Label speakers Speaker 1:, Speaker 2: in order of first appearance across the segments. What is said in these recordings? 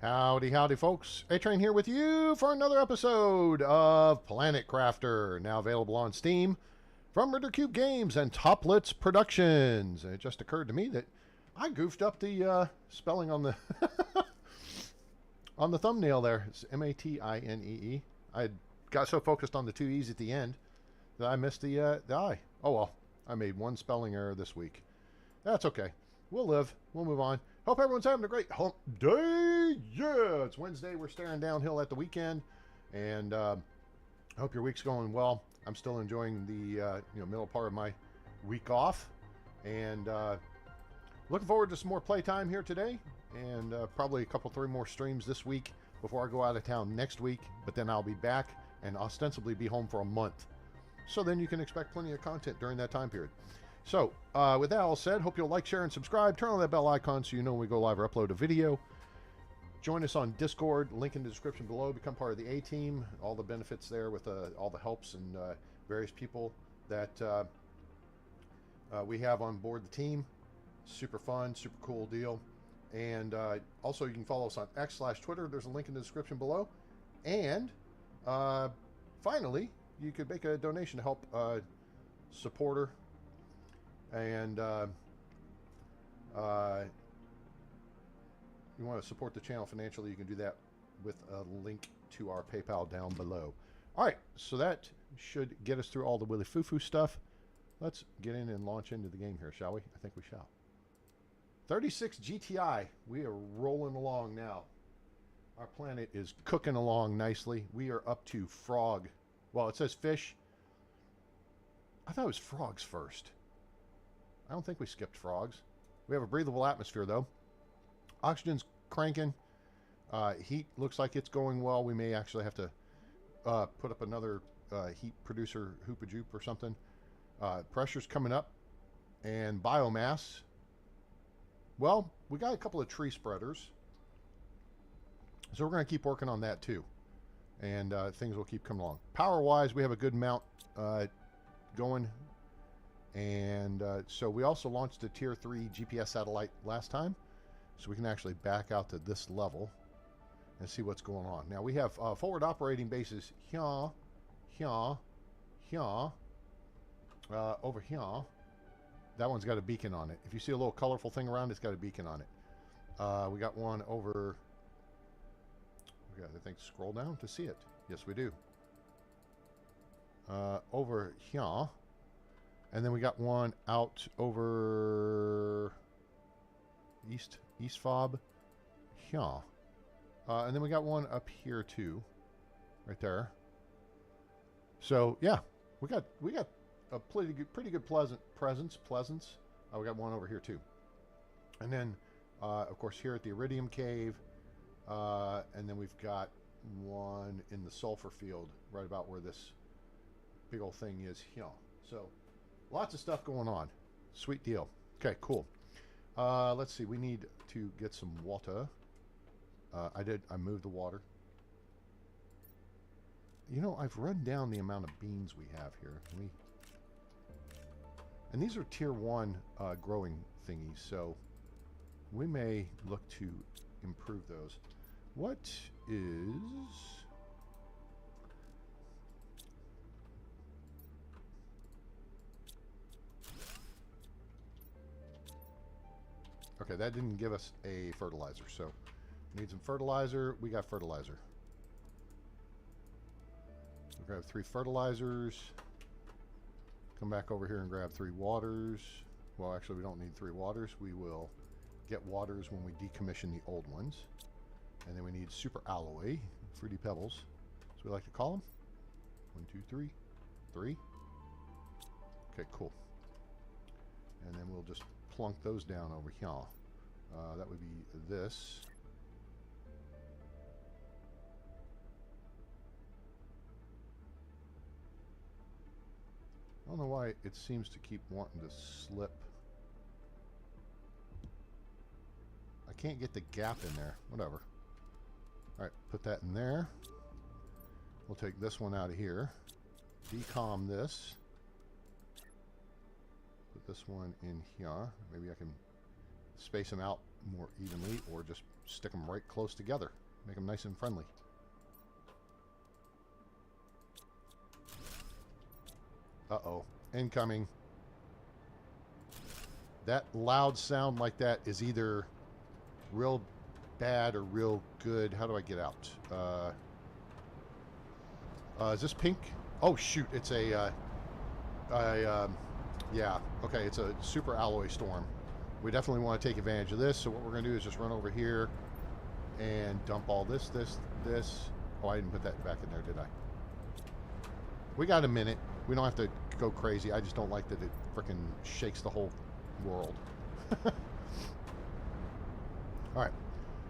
Speaker 1: Howdy, howdy, folks. A-Train here with you for another episode of Planet Crafter, now available on Steam from Ritter Cube Games and Toplitz Productions. And it just occurred to me that I goofed up the spelling on the on the thumbnail there. It's M-A-T-I-N-E-E. I got so focused on the two E's at the end that I missed the I. Oh well, I made one spelling error this week. That's okay. We'll live. We'll move on. Hope everyone's having a great hump day. Yeah, it's Wednesday. We're staring downhill at the weekend, and I hope your week's going well. I'm still enjoying the middle part of my week off, and looking forward to some more playtime here today, and probably a couple, three more streams this week before I go out of town next week. But then I'll be back and ostensibly be home for a month. So then you can expect plenty of content during that time period. So, with that all said, hope you'll like, share, and subscribe. Turn on that bell icon so you know when we go live or upload a video. Join us on Discord, link in the description below. Become part of the A-Team. All the benefits there with all the helps and various people that we have on board the team. Super fun, super cool deal. And also you can follow us on X/Twitter. There's a link in the description below. And finally, you could make a donation to help supporter. And you want to support the channel financially, you can do that with a link to our PayPal down below. All right, so that should get us through all the willy foo-foo stuff. Let's get in and launch into the game here, shall we? I think we shall. 36 GTI. We are rolling along now. Our planet is cooking along nicely. We are up to frog. Well, it says fish. I thought it was frogs first. I don't think we skipped frogs. We have a breathable atmosphere, though. Oxygen's cranking. Heat looks like it's going well. We may actually have to put up another heat producer hoopajoop or something. Pressure's coming up. And biomass. Well, we got a couple of tree spreaders. So we're going to keep working on that, too. And things will keep coming along. Power-wise, we have a good amount going. And so we also launched a Tier 3 GPS satellite last time, so we can actually back out to this level and see what's going on. Now we have forward operating bases here, over here. That one's got a beacon on it. If you see a little colorful thing around, it's got a beacon on it. We got one over, we got, I think, scroll down to see it. Yes, we do. Over here. And then we got one out over east fob here. And then we got one up here too, right there. So yeah, we got a pretty good presence. We got one over here too. And then of course here at the Iridium Cave, and then we've got one in the sulfur field right about where this big old thing is here. So lots of stuff going on. Sweet deal. Okay, cool. Let's see. We need to get some water. I moved the water. You know, I've run down the amount of beans we have here. And these are Tier 1 growing thingies, so we may look to improve those. What is... Okay, that didn't give us a fertilizer, so need some fertilizer. We got fertilizer. We'll grab 3 fertilizers. Come back over here and grab 3 waters. Well, actually, we don't need 3 waters. We will get waters when we decommission the old ones. And then we need super alloy, fruity pebbles, as we like to call them. 1, 2, 3. 3. Okay, cool. And then we'll just plunk those down over here. That would be this. I don't know why it seems to keep wanting to slip. I can't get the gap in there. Whatever. Alright, put that in there. We'll take this one out of here. Decom this. Put this one in here. Maybe I can space them out more evenly, or just stick them right close together. Make them nice and friendly. Uh-oh. Incoming. That loud sound like that is either real bad or real good. How do I get out? Is this pink? Oh, shoot. It's a... yeah. Okay, it's a super alloy storm. We definitely want to take advantage of this. So what we're going to do is just run over here and dump all this. Oh, I didn't put that back in there, did I? We got a minute. We don't have to go crazy. I just don't like that it frickin' shakes the whole world. All right.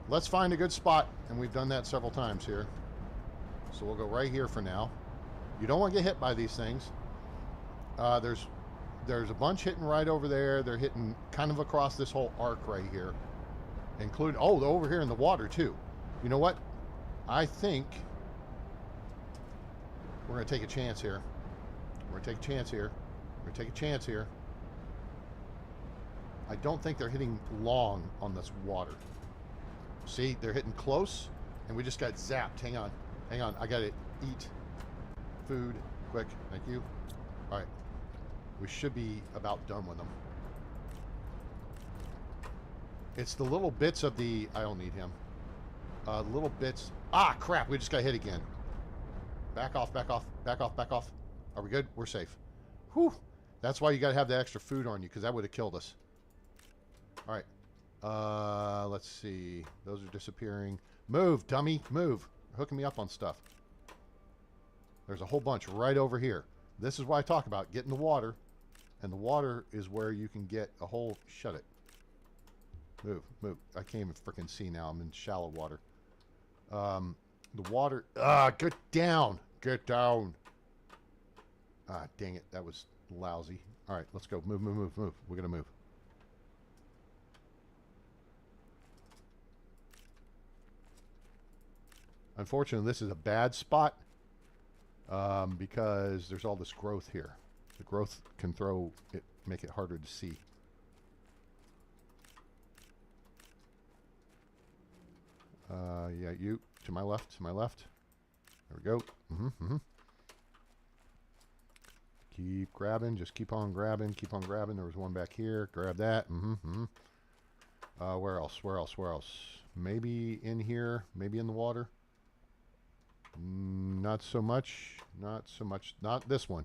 Speaker 1: Let's find a good spot. And we've done that several times here. So we'll go right here for now. You don't want to get hit by these things. There's a bunch hitting right over there. They're hitting kind of across this whole arc right here. Including, oh, they're over here in the water too. You know what? I think we're going to take a chance here. We're going to take a chance here. We're going to take a chance here. I don't think they're hitting long on this water. See, they're hitting close, and we just got zapped. Hang on. Hang on. I got to eat food quick. Thank you. All right. We should be about done with them. It's the little bits of the... I don't need him. Little bits... Ah, crap. We just got hit again. Back off, back off, back off, back off. Are we good? We're safe. Whew. That's why you got to have the extra food on you, because that would have killed us. All right. Let's see. Those are disappearing. Move, dummy. Move. Hooking me up on stuff. There's a whole bunch right over here. This is why I talk about getting the water. And the water is where you can get a whole... Shut it. Move, move. I can't even freaking see now. I'm in shallow water. The water... Ah, get down. Get down. Ah, dang it. That was lousy. All right, let's go. Move, move, move, move. We're going to move. Unfortunately, this is a bad spot because there's all this growth here. The growth can throw it, make it harder to see. Yeah, you to my left, to my left. There we go. Keep grabbing, just keep on grabbing, keep on grabbing. There was one back here. Grab that. Where else? Where else? Where else? Maybe in here. Maybe in the water. Not so much. Not so much. Not this one.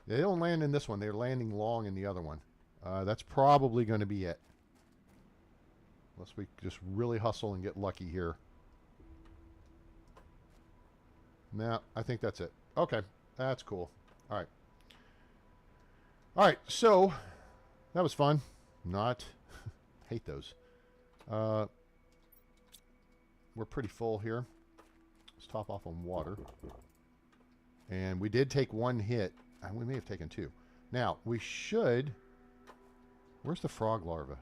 Speaker 1: They don't land in this one. They're landing long in the other one. That's probably going to be it. Unless we just really hustle and get lucky here. Nah, I think that's it. Okay, that's cool. All right. All right, so that was fun. Not. Hate those. We're pretty full here. Let's top off on water. And we did take one hit. And we may have taken two. Now, we should... Where's the frog larva?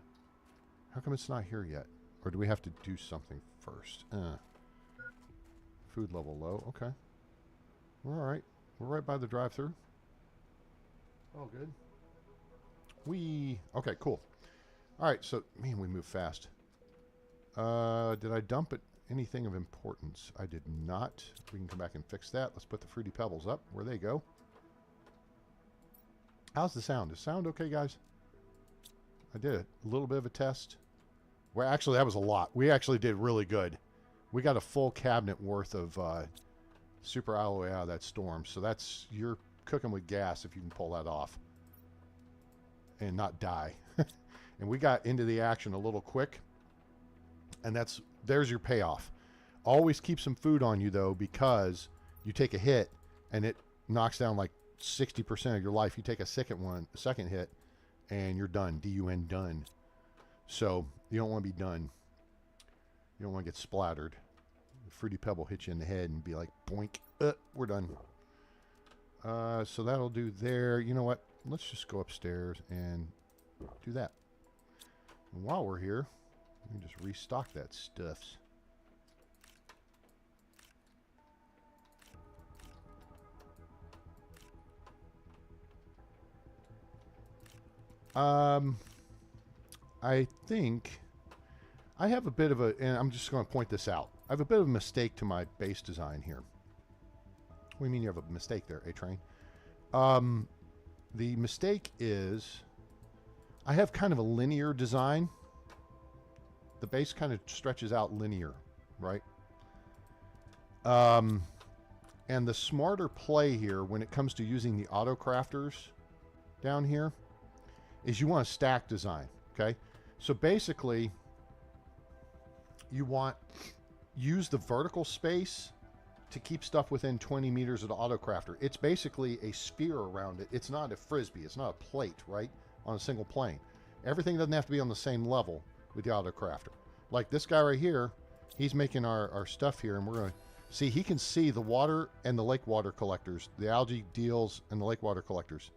Speaker 1: How come it's not here yet? Or do we have to do something first? Food level low. Okay. We're all right. We're right by the drive-thru. Oh, good. Okay, cool. All right, so... Man, we move fast. Did I dump it? Anything of importance? I did not. We can come back and fix that. Let's put the Fruity Pebbles up. Where they go. How's the sound? Is sound okay, guys? I did a little bit of a test. Well, actually, that was a lot. We actually did really good. We got a full cabinet worth of super alloy out of that storm. So that's... You're cooking with gas if you can pull that off. And not die. And we got into the action a little quick. And there's your payoff. Always keep some food on you, though, because you take a hit and it knocks down like 60% of your life. You take a second hit, and you're done. D-U-N, done. So you don't want to be done. You don't want to get splattered. The Fruity Pebble hit you in the head and be like, boink, we're done. So that'll do there. You know what? Let's just go upstairs and do that. And while we're here, we can just restock that stuffs. I think I have a bit of a, and I'm just going to point this out. I have a bit of a mistake to my base design here. What do you mean you have a mistake there, A-Train? The mistake is I have kind of a linear design. The base kind of stretches out linear, right? And the smarter play here when it comes to using the auto crafters down here is you want a stack design, okay? So basically, you want use the vertical space to keep stuff within 20 meters of the auto crafter. It's basically a sphere around it. It's not a frisbee. It's not a plate, right? On a single plane. Everything doesn't have to be on the same level with the auto crafter. Like this guy right here, he's making our stuff here, and we're going to see, he can see the water and the lake water collectors, the algae deals and the lake water collectors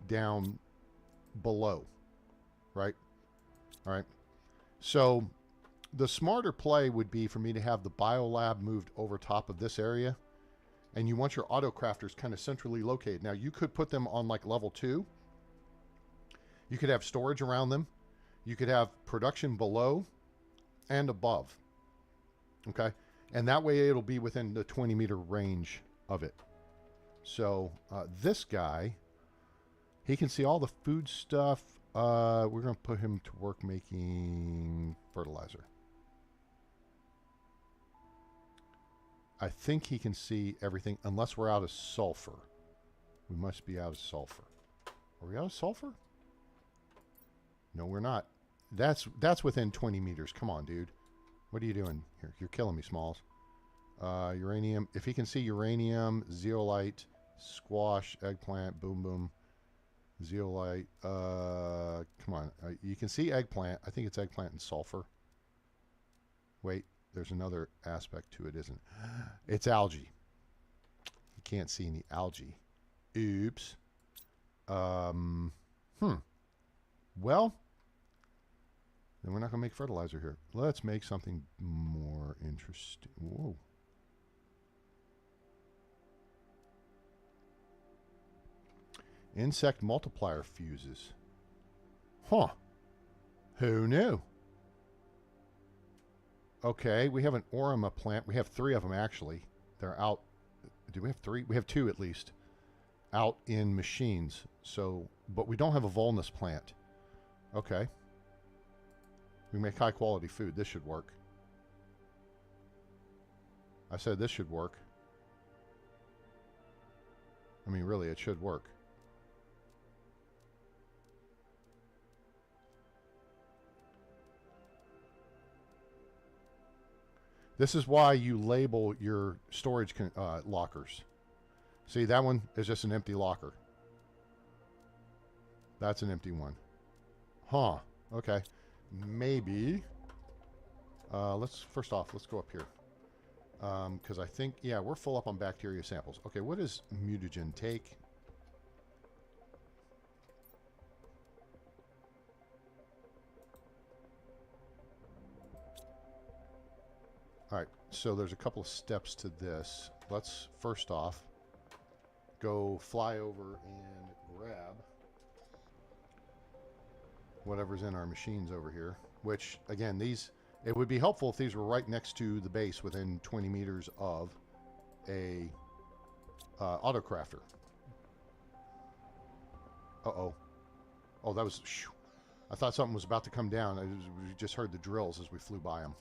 Speaker 1: down below, right? All right. So the smarter play would be for me to have the biolab moved over top of this area, and you want your auto crafters kind of centrally located. Now you could put them on like level 2. You could have storage around them. You could have production below and above. Okay. And that way it'll be within the 20 meter range of it. So this guy, he can see all the food stuff. We're going to put him to work making fertilizer. I think he can see everything unless we're out of sulfur. We must be out of sulfur. Are we out of sulfur? No, we're not. That's within 20 meters. Come on, dude. What are you doing here? You're killing me, Smalls. Uranium. If he can see uranium, zeolite, squash, eggplant, boom, boom. Zeolite. Come on. You can see eggplant. I think it's eggplant and sulfur. Wait, there's another aspect to it, isn't it? It's algae. You can't see any algae. Oops. Well, then we're not going to make fertilizer here. Let's make something more interesting. Whoa. Insect multiplier fuses. Huh. Who knew? Okay, we have an Orima plant. We have 3 of them, actually. They're out. Do we have 3? We have 2 at least. Out in machines. So, but we don't have a Volnus plant. Okay. We make high quality food. This should work. I said this should work. I mean, really, it should work. This is why you label your storage lockers. See, that one is just an empty locker. That's an empty one. Huh. Okay. Maybe. First off, let's go up here. Because I think, yeah, we're full up on bacteria samples. Okay, what does mutagen take? All right, so there's a couple of steps to this. Let's first off go fly over and grab whatever's in our machines over here, which again, it would be helpful if these were right next to the base within 20 meters of a auto crafter. Uh-oh. Oh, that was, I thought something was about to come down. We just heard the drills as we flew by them.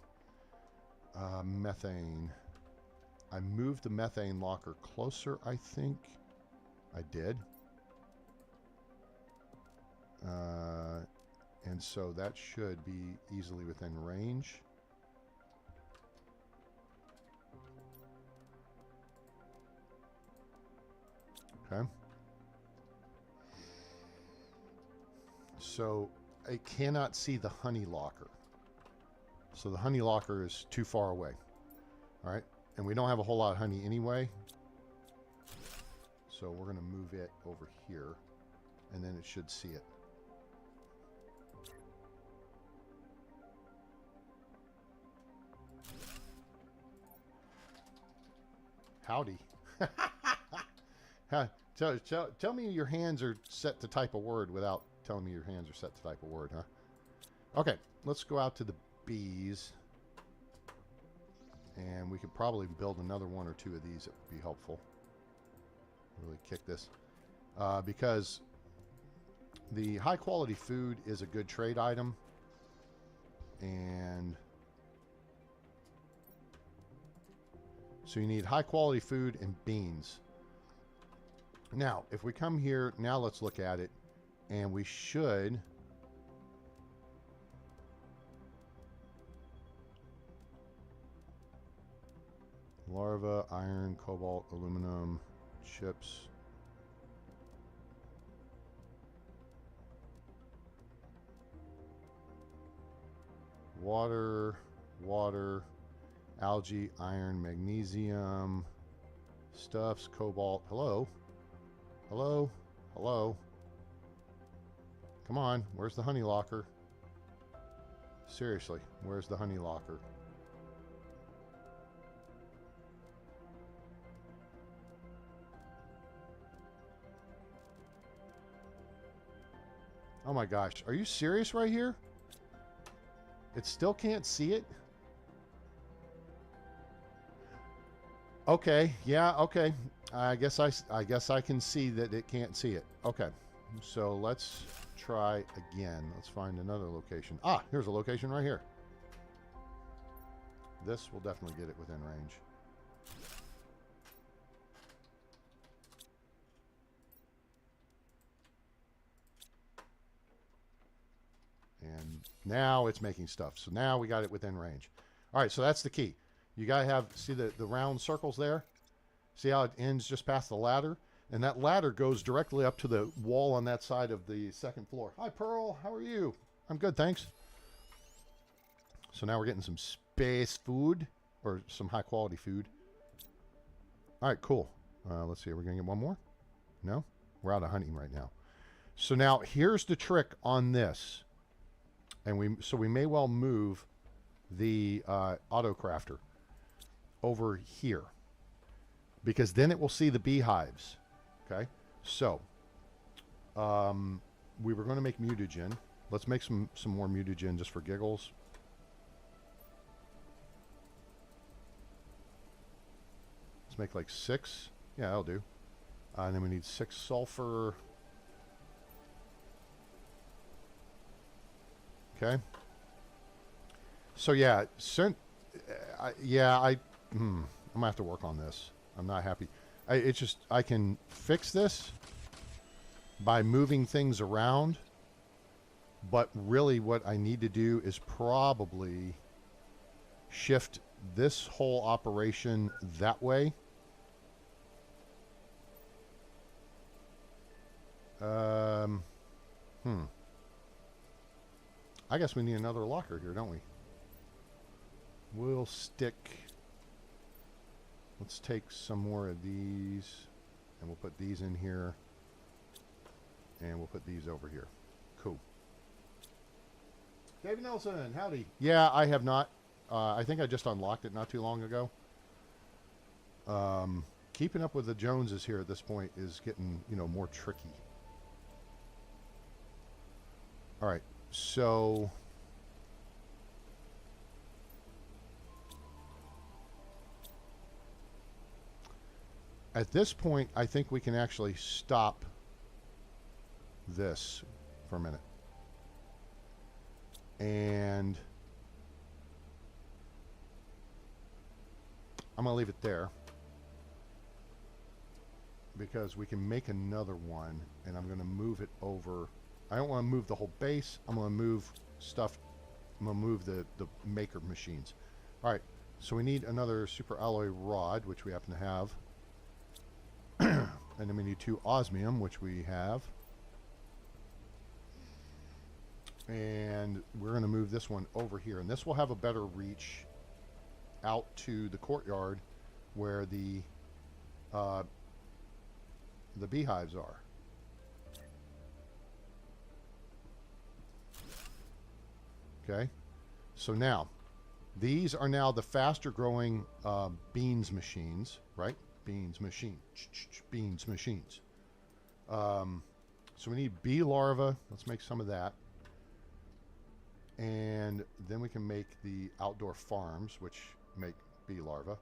Speaker 1: Methane. I moved the methane locker closer, I think. I did. And so that should be easily within range. Okay. So I cannot see the honey locker. So the honey locker is too far away. All right. And we don't have a whole lot of honey anyway. So we're going to move it over here, and then it should see it. Howdy. Tell me your hands are set to type a word without telling me your hands are set to type a word, huh? Okay. let's go out to the bees. And we could probably build another one or two of these. It would be helpful. Really kick this. Because the high quality food is a good trade item. And so you need high quality food and beans. Now, if we come here, now let's look at it. And we should... larva, iron, cobalt, aluminum, chips. Water, algae, iron, magnesium, stuffs, cobalt. Hello? Hello? Hello? Come on, where's the honey locker? Seriously, where's the honey locker? Oh my gosh, are you serious right here? It still can't see it? Okay, yeah, okay. I guess I can see that it can't see it. Okay. So let's try again. Let's find another location. Ah, here's a location right here. This will definitely get it within range. And now it's making stuff. So now we got it within range. All right, so that's the key. You got to have, see the round circles there? See how it ends just past the ladder? And that ladder goes directly up to the wall on that side of the second floor. Hi, Pearl. How are you? I'm good, thanks. So now we're getting some space food, or some high-quality food. All right, cool. Let's see. Are we going to get one more? No? We're out of honey right now. So now here's the trick on this. And we may well move the auto crafter over here, because then it will see the beehives. Okay, so we were going to make mutagen. Let's make some more mutagen just for giggles. Let's make like 6. Yeah, that'll do. And then we need 6 sulfur. Okay. So yeah, I'm gonna have to work on this. I'm not happy. I can fix this by moving things around, but really what I need to do is probably shift this whole operation that way. I guess we need another locker here, don't we? We'll stick... Let's take some more of these, and we'll put these in here, and we'll put these over here. Cool. David Nelson, howdy. Yeah, I have not. I think I just unlocked it not too long ago. Keeping up with the Joneses here at this point is getting, more tricky. All right, so... at this point, I think we can actually stop this for a minute. And I'm going to leave it there, because we can make another one, and I'm going to move it over. I don't want to move the whole base. I'm going to move stuff. I'm going to move the maker machines. All right, so we need another super alloy rod, which we happen to have. And then we need 2 osmium, which we have. And we're going to move this one over here. And this will have a better reach out to the courtyard where the beehives are. Okay. So now, these are now the faster growing beans machines, right? Beans machine. Beans machines. So we need bee larvae. Let's make some of that. And then we can make the outdoor farms, which make bee larvae.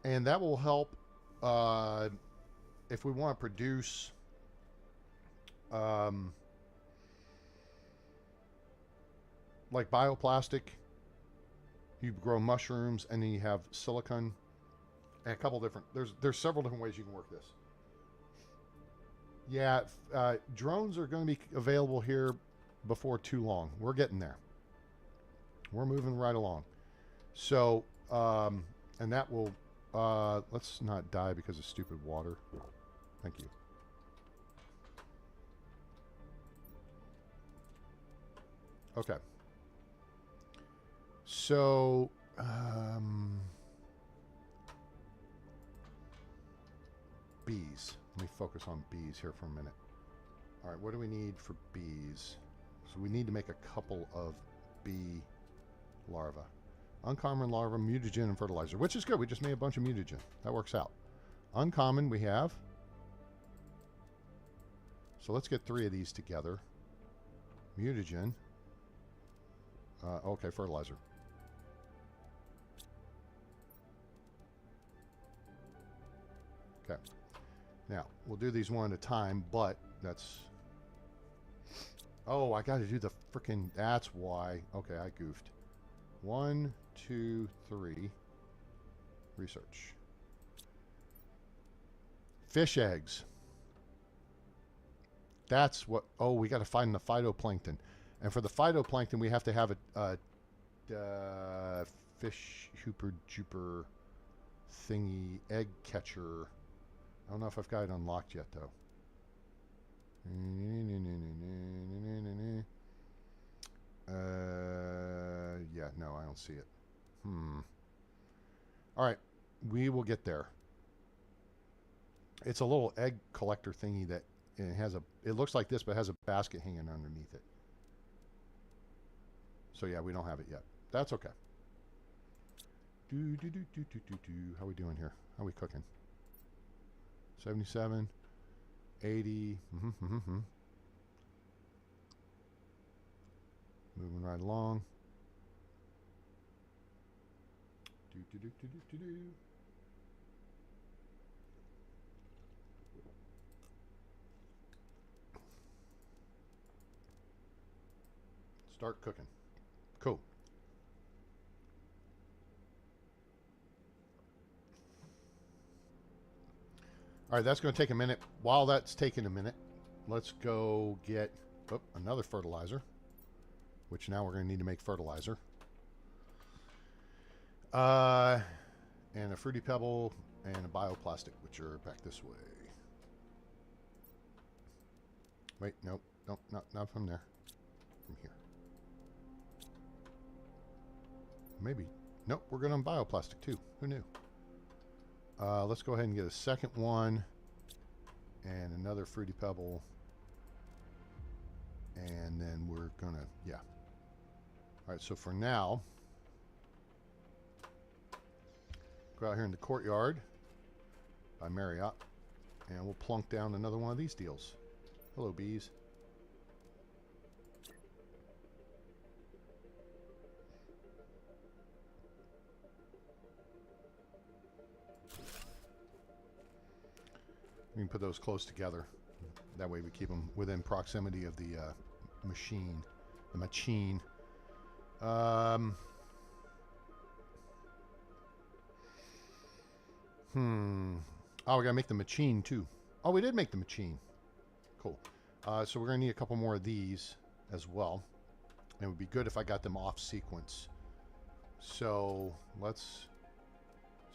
Speaker 1: And that will help if we want to produce like bioplastic. You grow mushrooms, and then you have silicon, and a couple different. There's several different ways you can work this. Yeah, drones are going to be available here before too long. We're getting there. We're moving right along. So, and that will. Let's not die because of stupid water. Thank you. Okay. So, bees. Let me focus on bees here for a minute. All right, what do we need for bees? So we need to make a couple of bee larvae. Uncommon larva, mutagen, and fertilizer, which is good. We just made a bunch of mutagen. That works out. Uncommon we have. So let's get 3 of these together. Mutagen. Okay, fertilizer. Okay. Now, we'll do these one at a time, but that's... Oh, I got to do the frickin'... That's why. Okay, I goofed. 1, 2, 3. Research. Fish eggs. That's what... Oh, we got to find the phytoplankton. And for the phytoplankton, we have to have a fish hooper juper thingy egg catcher. I don't know if I've got it unlocked yet, though. Yeah, no, I don't see it. All right, we will get there. It's a little egg collector thingy that it has a. It looks like this, but it has a basket hanging underneath it. So yeah, we don't have it yet. That's okay. How we doing here? How we cooking? 77, 80. Moving right along. Start cooking. Cool. All right, that's going to take a minute. While that's taking a minute, let's go get another fertilizer, which now we're going to need to make fertilizer. And a fruity pebble and a bioplastic, which are back this way. Wait, nope, not from there. From here. Maybe. Nope, we're good on bioplastic too. Who knew? Let's go ahead and get a second one and another fruity pebble. And then we're gonna, yeah. All right, so for now, go out here in the courtyard by Marriott, and we'll plunk down another one of these deals. Hello, bees. We can put those close together. That way we keep them within proximity of the machine. The machine. Oh, we gotta make the machine too. Oh, we did make the machine. Cool. So we're gonna need a couple more of these as well. And it would be good if I got them off sequence. So let's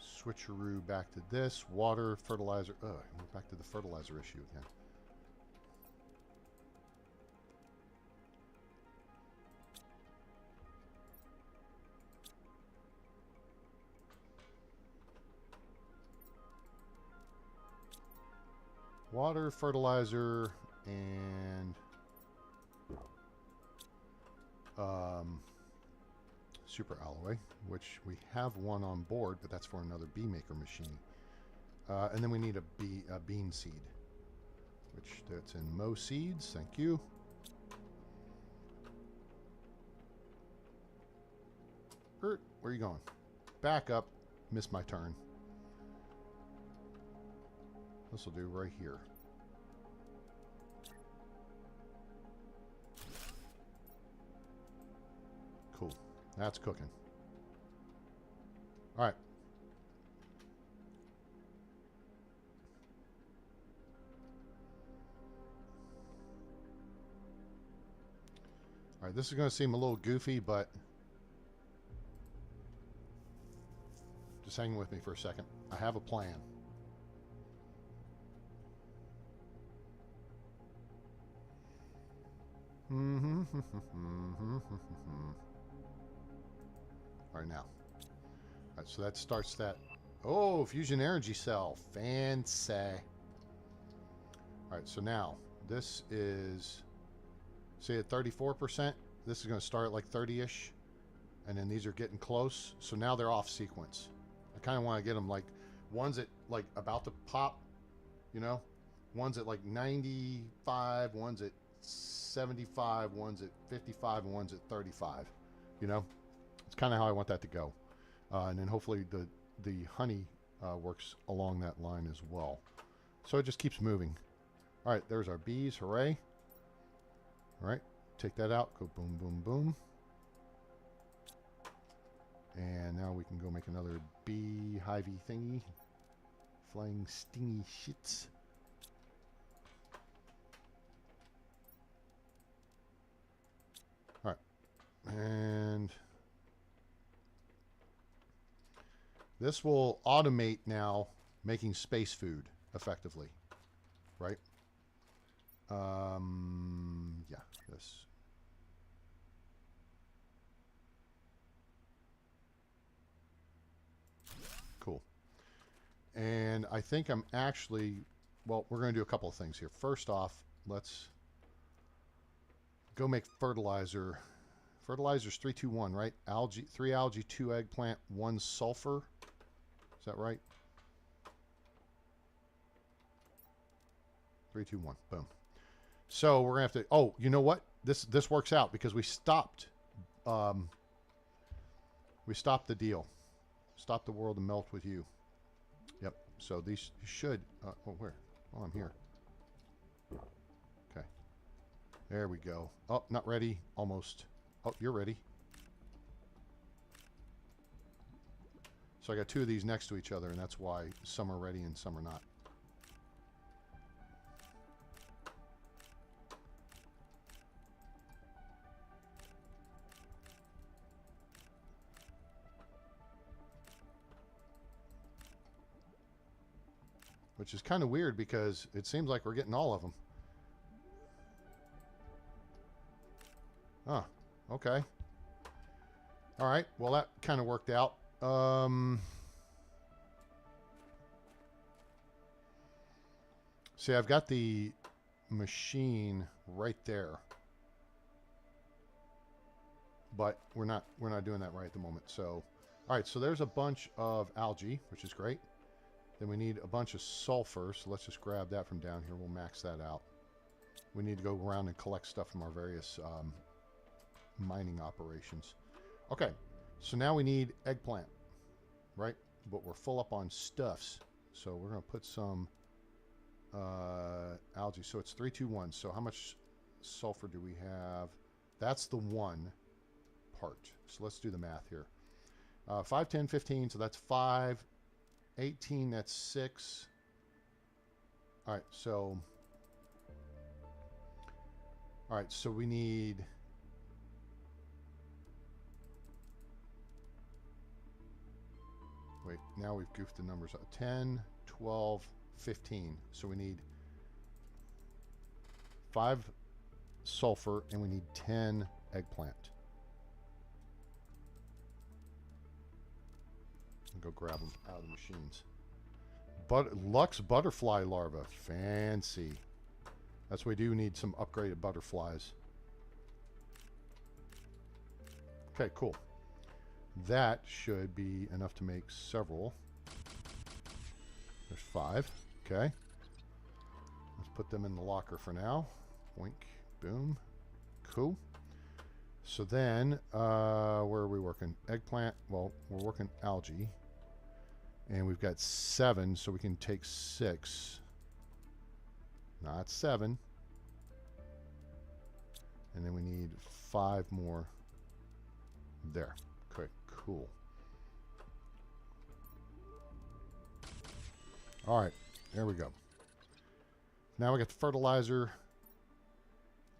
Speaker 1: switcheroo back to this. Water, fertilizer. We're back to the fertilizer issue again. Water, fertilizer, and super alloy, which we have one on board, but that's for another bee maker machine. And then we need a bean seed, which that's in Mo Seeds. Thank you. Where are you going? Back up. Missed my turn. This will do right here. Cool. That's cooking. All right. All right, this is going to seem a little goofy, but just hang with me for a second. I have a plan. All right, now. All right, so that starts that. Oh, fusion energy cell. Fancy. All right, so now this is, say at 34%. This is going to start at like 30-ish. And then these are getting close. So now they're off sequence. I kind of want to get them like, one's at like about to pop, you know? One's at like 95, one's at 75, one's at 55, and one's at 35. You know? It's kind of how I want that to go. And then hopefully the honey works along that line as well. So it just keeps moving. All right, there's our bees. Hooray. All right, take that out. Go boom, boom, boom. And now we can go make another bee hivey thingy. Flying stingy shits. All right. And this will automate now making space food effectively. Right? Yeah, this. Cool. And I think I'm actually, well, we're going to do a couple of things here. First off, let's go make fertilizer. Fertilizer's 321, right? Algae, 3 algae, 2 eggplant, 1 sulfur. Is that right? 321. Boom. So we're gonna have to. Oh, you know what? This works out because we stopped. We stopped the deal. Stop the world and melt with you. Yep. So these should. Oh, where? Oh, I'm here. Okay. There we go. Oh, not ready. Almost. Oh, you're ready. So I got 2 of these next to each other, and that's why some are ready and some are not. Which is kind of weird because it seems like we're getting all of them. Oh, okay. All right. Well, that kind of worked out. See, I've got the machine right there, but we're not doing that right at the moment. So, all right. So there's a bunch of algae, which is great. Then we need a bunch of sulfur, so let's just grab that from down here. We'll max that out. We need to go around and collect stuff from our various mining operations. Okay, so now we need eggplant, right? But we're full up on stuffs. So we're going to put some algae. So it's 321. So how much sulfur do we have? That's the 1 part. So let's do the math here. 5, 10, 15. So that's 5. 18, that's 6. All right, so we need wait, now we've goofed the numbers up. 10, 12, 15. So we need 5 sulfur and we need 10 eggplant. Go grab them out of the machines. Lux butterfly larva. Fancy. That's what we do. Need some upgraded butterflies. Okay, cool. That should be enough to make several. There's 5. Okay. Let's put them in the locker for now. Boink. Boom. Cool. So then, where are we working? Eggplant. Well, we're working algae. And we've got 7, so we can take 6. Not 7. And then we need 5 more. There. Okay, cool. All right, there we go. Now we got the fertilizer.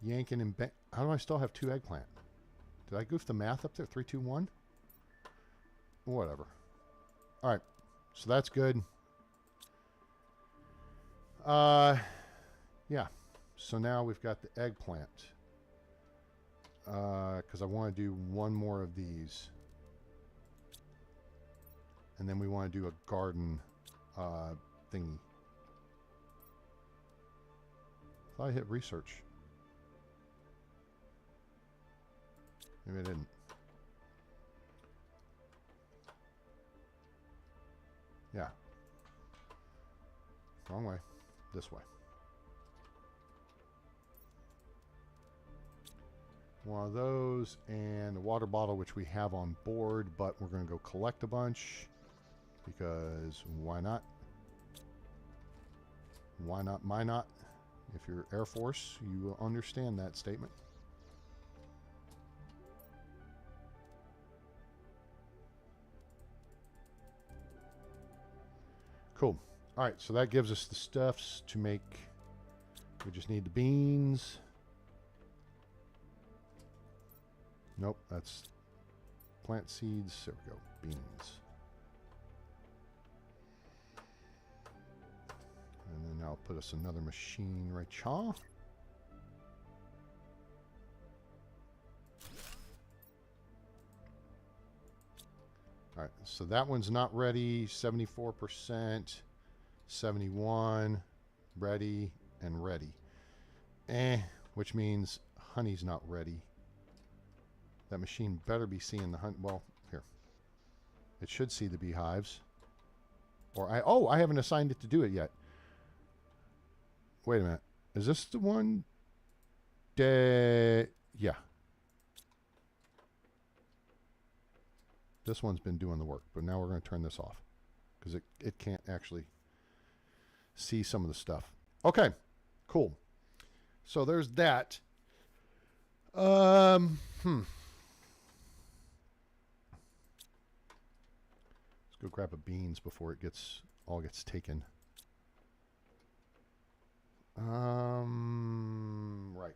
Speaker 1: Yanking and how do I still have 2 eggplant? Did I goof the math up there? 3, 2, 1? Whatever. All right, so that's good. Yeah. So now we've got the eggplant. Because I want to do 1 more of these. And then we want to do a garden thingy. I thought I hit research. Maybe I didn't. Yeah. Wrong way. This way. One of those and a water bottle, which we have on board, but we're going to go collect a bunch because why not? Why not? My not? If you're Air Force, you will understand that statement. Cool. All right, so that gives us the stuffs to make. We just need the beans. Nope, that's plant seeds. There we go, beans. And then I'll put us another machine right here. All right, so that one's not ready. 74%, 71, ready, and ready. Which means honey's not ready. That machine better be seeing the honey. Well, here. It should see the beehives. Or I haven't assigned it to do it yet. Wait a minute. Is this the one? Yeah. This one's been doing the work, but now we're going to turn this off because it can't actually see some of the stuff. Okay, cool. So there's that. Let's go grab a beans before it all gets taken. Right.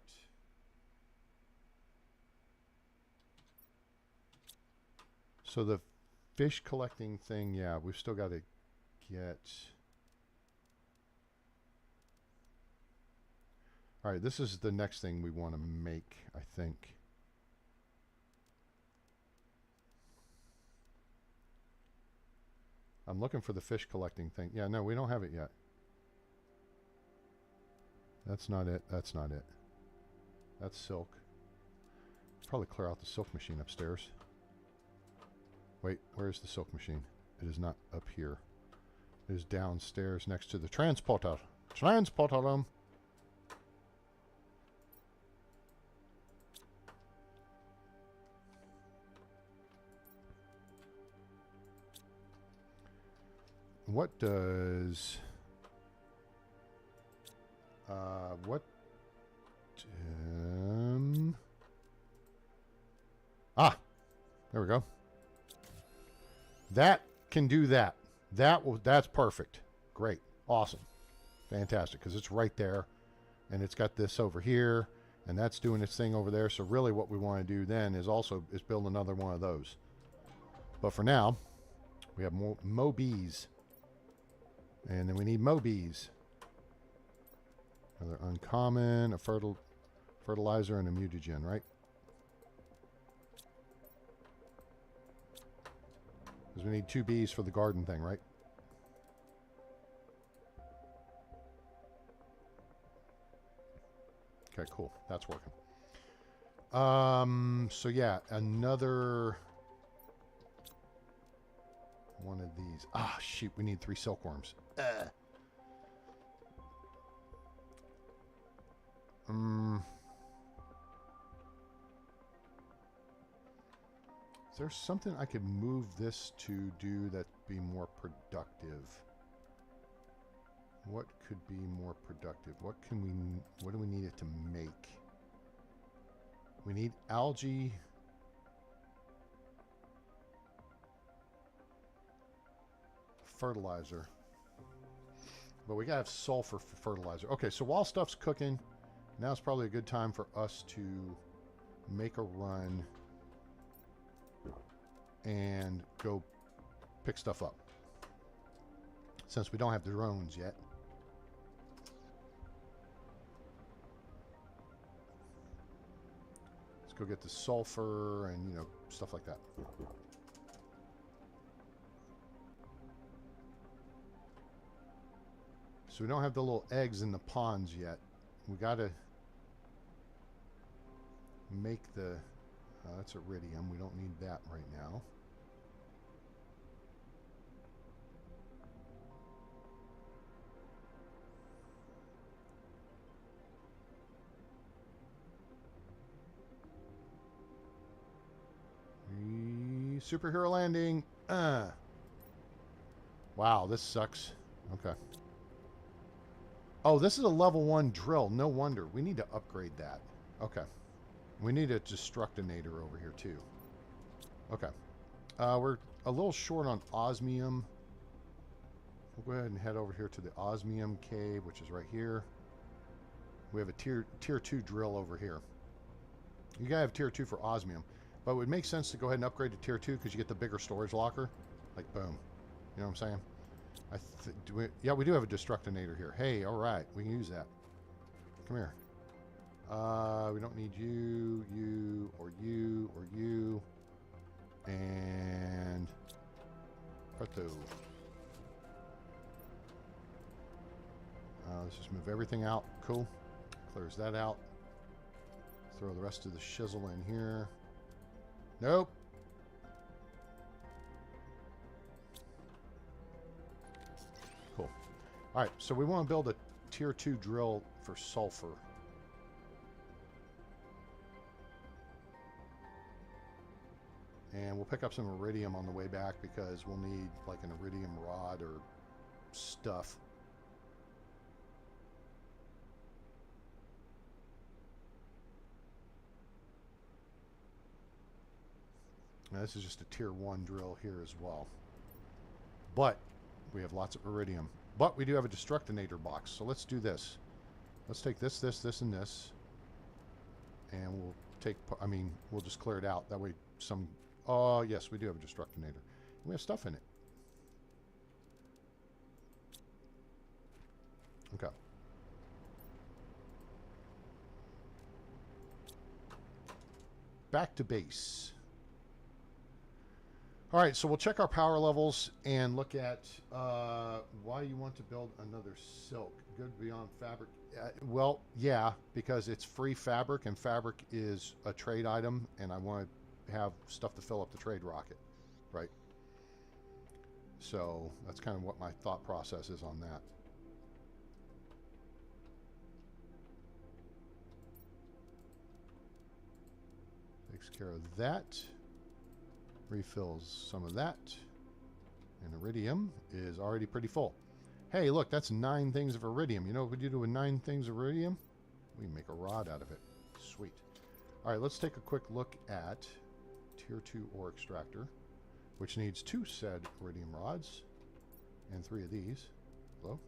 Speaker 1: So the fish collecting thing, yeah, we've still got to get. All right, this is the next thing we want to make, I think. I'm looking for the fish collecting thing. Yeah, no, we don't have it yet. That's not it. That's not it. That's silk. Probably clear out the silk machine upstairs. Wait, where's the silk machine? It is not up here. It is downstairs next to the transporter. Transporter room. What does... what... there we go. That can do that. That's perfect. Great. Awesome. Fantastic, because it's right there. And it's got this over here. And that's doing its thing over there. So really what we want to do then is build another one of those. But for now, we have more bees. And then we need mo bees. Another uncommon, a fertilizer, and a mutagen, right? Because we need 2 bees for the garden thing, right? Okay, cool. That's working. So yeah, another one of these. Ah, shoot, we need 3 silkworms. Is there something I could move this to do that be more productive? What could be more productive? What do we need it to make? We need algae. Fertilizer. But we gotta have sulfur for fertilizer. Okay, so while stuff's cooking, now's probably a good time for us to make a run and go pick stuff up. Since we don't have the drones yet. Let's go get the sulfur and, you know, stuff like that. So we don't have the little eggs in the ponds yet. We gotta make the... that's iridium. We don't need that right now. Superhero landing. Wow, this sucks. Okay. Oh, this is a level 1 drill. No wonder. We need to upgrade that. Okay. We need a destructinator over here, too. Okay. We're a little short on osmium. We'll go ahead and head over here to the osmium cave, which is right here. We have a tier 2 drill over here. You gotta have tier 2 for osmium. But it would make sense to go ahead and upgrade to tier 2 because you get the bigger storage locker. Like, boom. You know what I'm saying? Yeah, we do have a destructinator here. Hey, all right. We can use that. Come here. We don't need you, you, or you, or you. And... Preto. Let's just move everything out. Cool. Clears that out. Throw the rest of the shizzle in here. Nope. Cool. All right, so we want to build a tier 2 drill for sulfur. And we'll pick up some iridium on the way back because we'll need like an iridium rod or stuff. Now, this is just a tier 1 drill here as well. But we have lots of iridium. But we do have a destructinator box. So let's do this. Let's take this, this, and this. And we'll take... I mean, we'll just clear it out. That way some... Oh, yes, we do have a destructinator. We have stuff in it. Okay. Back to base. All right, so we'll check our power levels and look at why you want to build another silk. Good beyond fabric. Well, yeah, because it's free fabric, and fabric is a trade item, and I want to have stuff to fill up the trade rocket, right? So that's kind of what my thought process is on that. Takes care of that. Refills some of that. And iridium is already pretty full. Hey, look, that's 9 things of iridium. You know what we do with 9 things of iridium? We can make a rod out of it. Sweet. All right, let's take a quick look at tier 2 ore extractor, which needs 2 said iridium rods and 3 of these. Hello?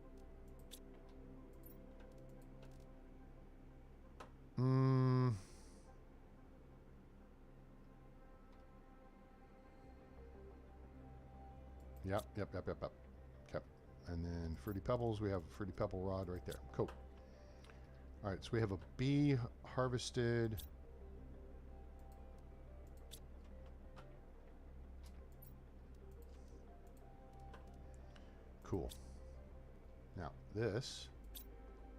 Speaker 1: Yep. Okay. And then Fruity Pebbles, we have a Fruity Pebble rod right there. Cool. All right, so we have a bee harvested. Cool. Now, this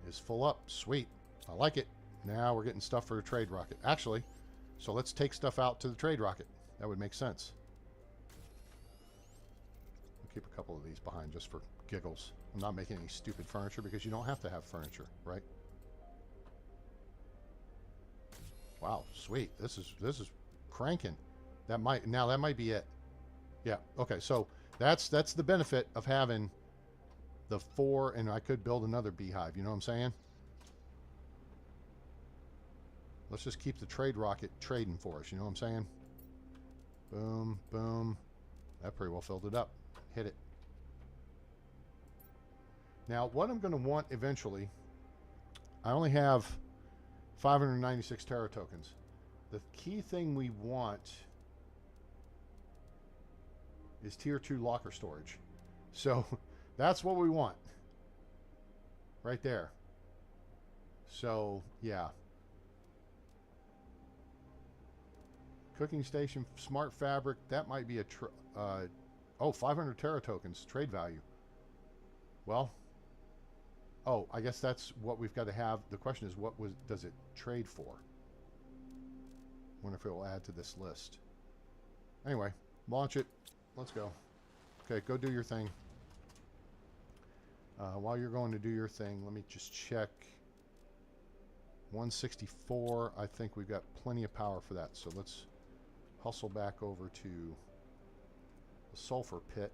Speaker 1: is full up. Sweet. I like it. Now we're getting stuff for a trade rocket. Actually, so let's take stuff out to the trade rocket. That would make sense. Keep a couple of these behind just for giggles. I'm not making any stupid furniture because you don't have to have furniture, right? Wow, sweet. This is cranking. That might be it. Yeah. Okay. So that's the benefit of having the 4, and I could build another beehive. You know what I'm saying? Let's just keep the trade rocket trading for us. You know what I'm saying? Boom, boom. That pretty well filled it up. Hit it. Now, what I'm going to want eventually, I only have 596 Terra tokens. The key thing we want is tier 2 locker storage. So that's what we want. Right there. So, yeah. Cooking station, smart fabric, that might be a... 500 Terra tokens, trade value. Well... Oh, I guess that's what we've got to have. The question is, does it trade for? Wonder if it will add to this list. Anyway, launch it. Let's go. Okay, go do your thing. While you're going to do your thing, let me just check. 164. I think we've got plenty of power for that. So let's hustle back over to the sulfur pit.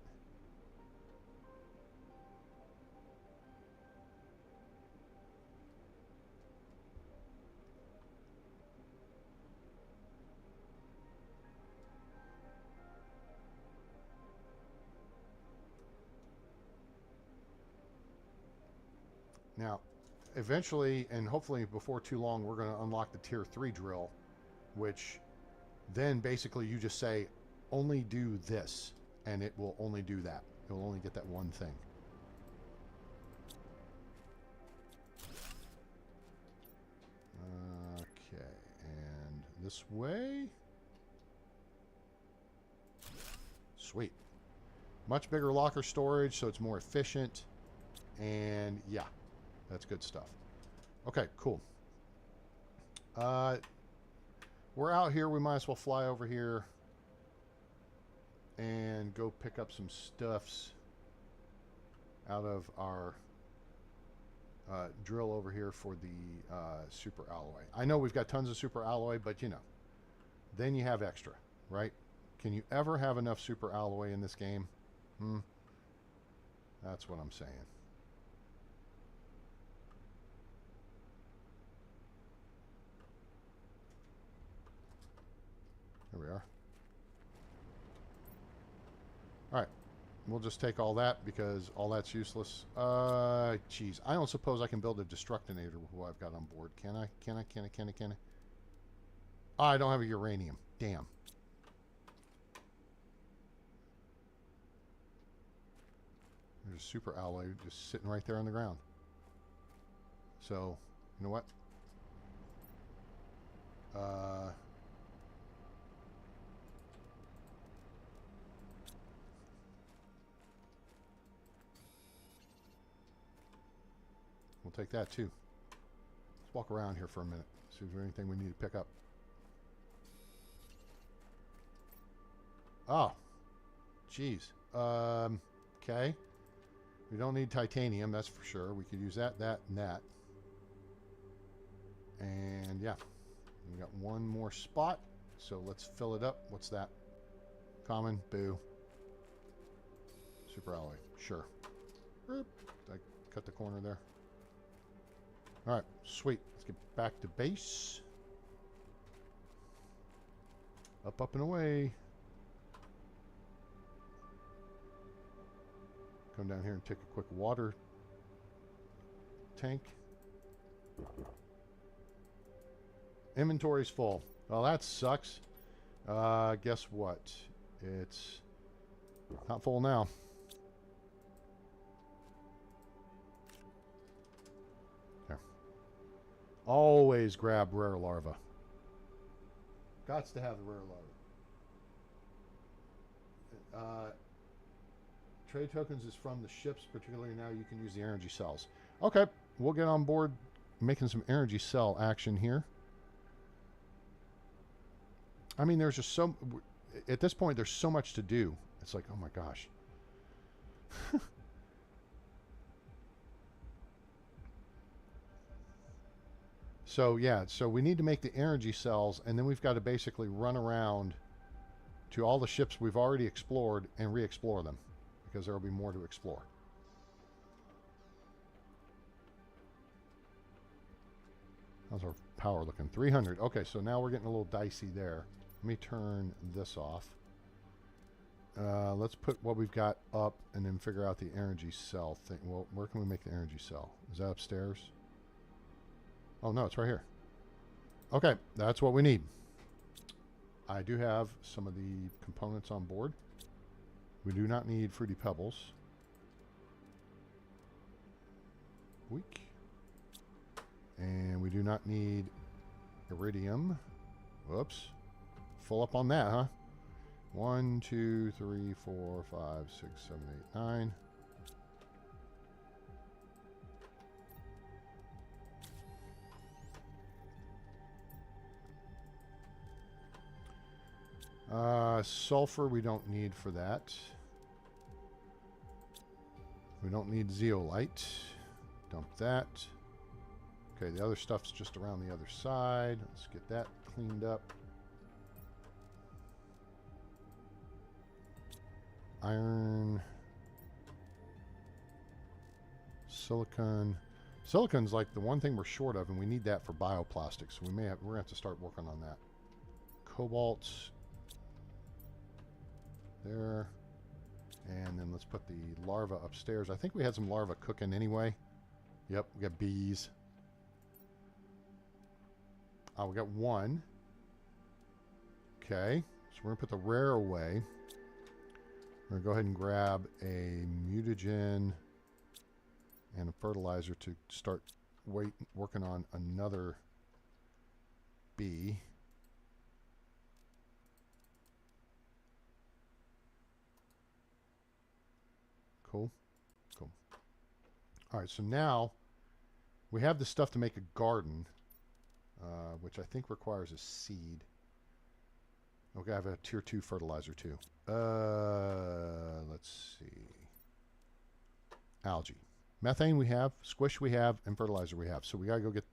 Speaker 1: Now, eventually, and hopefully before too long, we're going to unlock the tier 3 drill, which then basically you just say, only do this, and it will only do that. It will only get that one thing. Okay, and this way. Sweet. Much bigger locker storage, so it's more efficient. And yeah. That's good stuff. Okay, cool. We're out here. We might as well fly over here and go pick up some stuffs out of our drill over here for the super alloy. I know we've got tons of super alloy, but you know, then you have extra, right? Can you ever have enough super alloy in this game? That's what I'm saying. Here we are. Alright. We'll just take all that because all that's useless. Geez. I don't suppose I can build a destructinator with what I've got on board. Can I? Can I? Oh, I don't have a uranium. Damn. There's a super alloy just sitting right there on the ground. So, you know what? We'll take that too. Let's walk around here for a minute. See if there's anything we need to pick up. Oh. Jeez. Okay. We don't need titanium, that's for sure. We could use that, and that. And yeah. We got one more spot. So let's fill it up. What's that? Common. Boo. Super alloy. Sure. Did I cut the corner there? Alright, sweet. Let's get back to base. Up, up, and away. Come down here and take a quick water tank. Inventory's full. Well, that sucks. Guess what? It's not full now. Always grab rare larva. Gots to have the rare larva. Trade tokens is from the ships, particularly now you can use the energy cells. Okay, we'll get on board making some energy cell action here. I mean, there's just so... At this point, there's so much to do. It's like, oh my gosh. So yeah, so we need to make the energy cells, and then we've got to basically run around to all the ships we've already explored and re-explore them, because there will be more to explore. How's our power looking? 300. Okay, so now we're getting a little dicey there. Let me turn this off. Let's put what we've got up and then figure out the energy cell thing. Well, where can we make the energy cell? Is that upstairs? Oh, no, it's right here. Okay, that's what we need. I do have some of the components on board. We do not need Fruity Pebbles. Weak. And we do not need iridium. Whoops. Full up on that, huh? 1, 2, 3, 4, 5, 6, 7, 8, 9. Sulfur we don't need for that. We don't need zeolite. Dump that. Okay, the other stuff's just around the other side. Let's get that cleaned up. Iron. Silicon. Silicon's like the one thing we're short of, and we need that for bioplastics. So we're gonna have to start working on that. Cobalt. There. And then let's put the larva upstairs. I think we had some larva cooking anyway. Yep, we got bees. Oh, we got one. Okay, so we're going to put the rare away. We're going to go ahead and grab a mutagen and a fertilizer to start working on another bee. Cool. Cool. All right, so now we have the stuff to make a garden, which I think requires a seed. Okay, I have a tier 2 fertilizer too. Let's see. Algae. Methane we have, squish we have, and fertilizer we have. So we got to go get...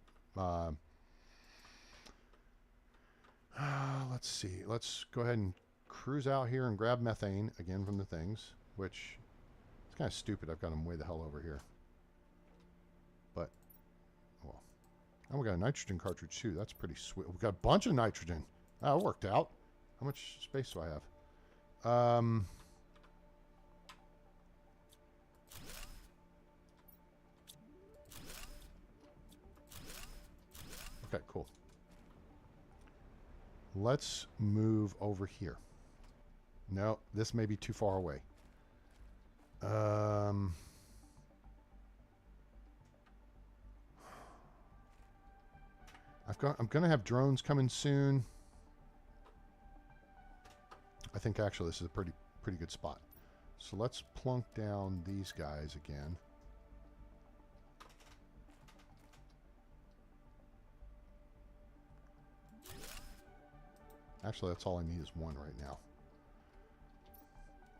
Speaker 1: let's see. Let's go ahead and cruise out here and grab methane again from the things, which... kind of stupid. I've got them way the hell over here. But, well. And we got a nitrogen cartridge too. That's pretty sweet. We've got a bunch of nitrogen. Ah, it worked out. How much space do I have? Okay, cool. Let's move over here. No, this may be too far away. I'm going to have drones coming soon. I think actually this is a pretty good spot. So let's plunk down these guys again. Actually, that's all I need is one right now.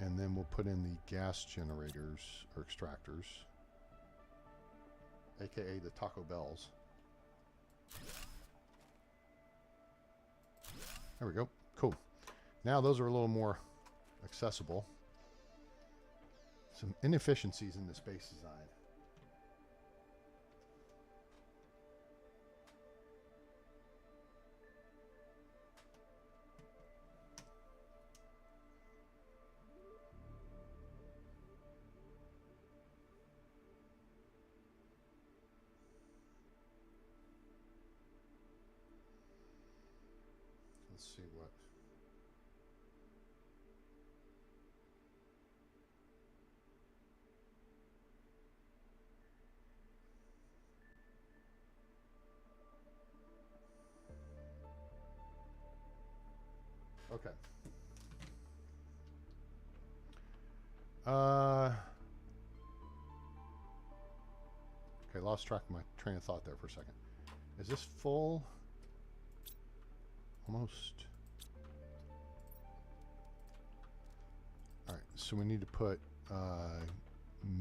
Speaker 1: And then we'll put in the gas generators or extractors, aka the Taco Bells. There we go. Cool. Now those are a little more accessible. Some inefficiencies in the space design. Let's see what. Okay. Okay, lost track of my train of thought there for a second. Is this full? Almost. All right, so we need to put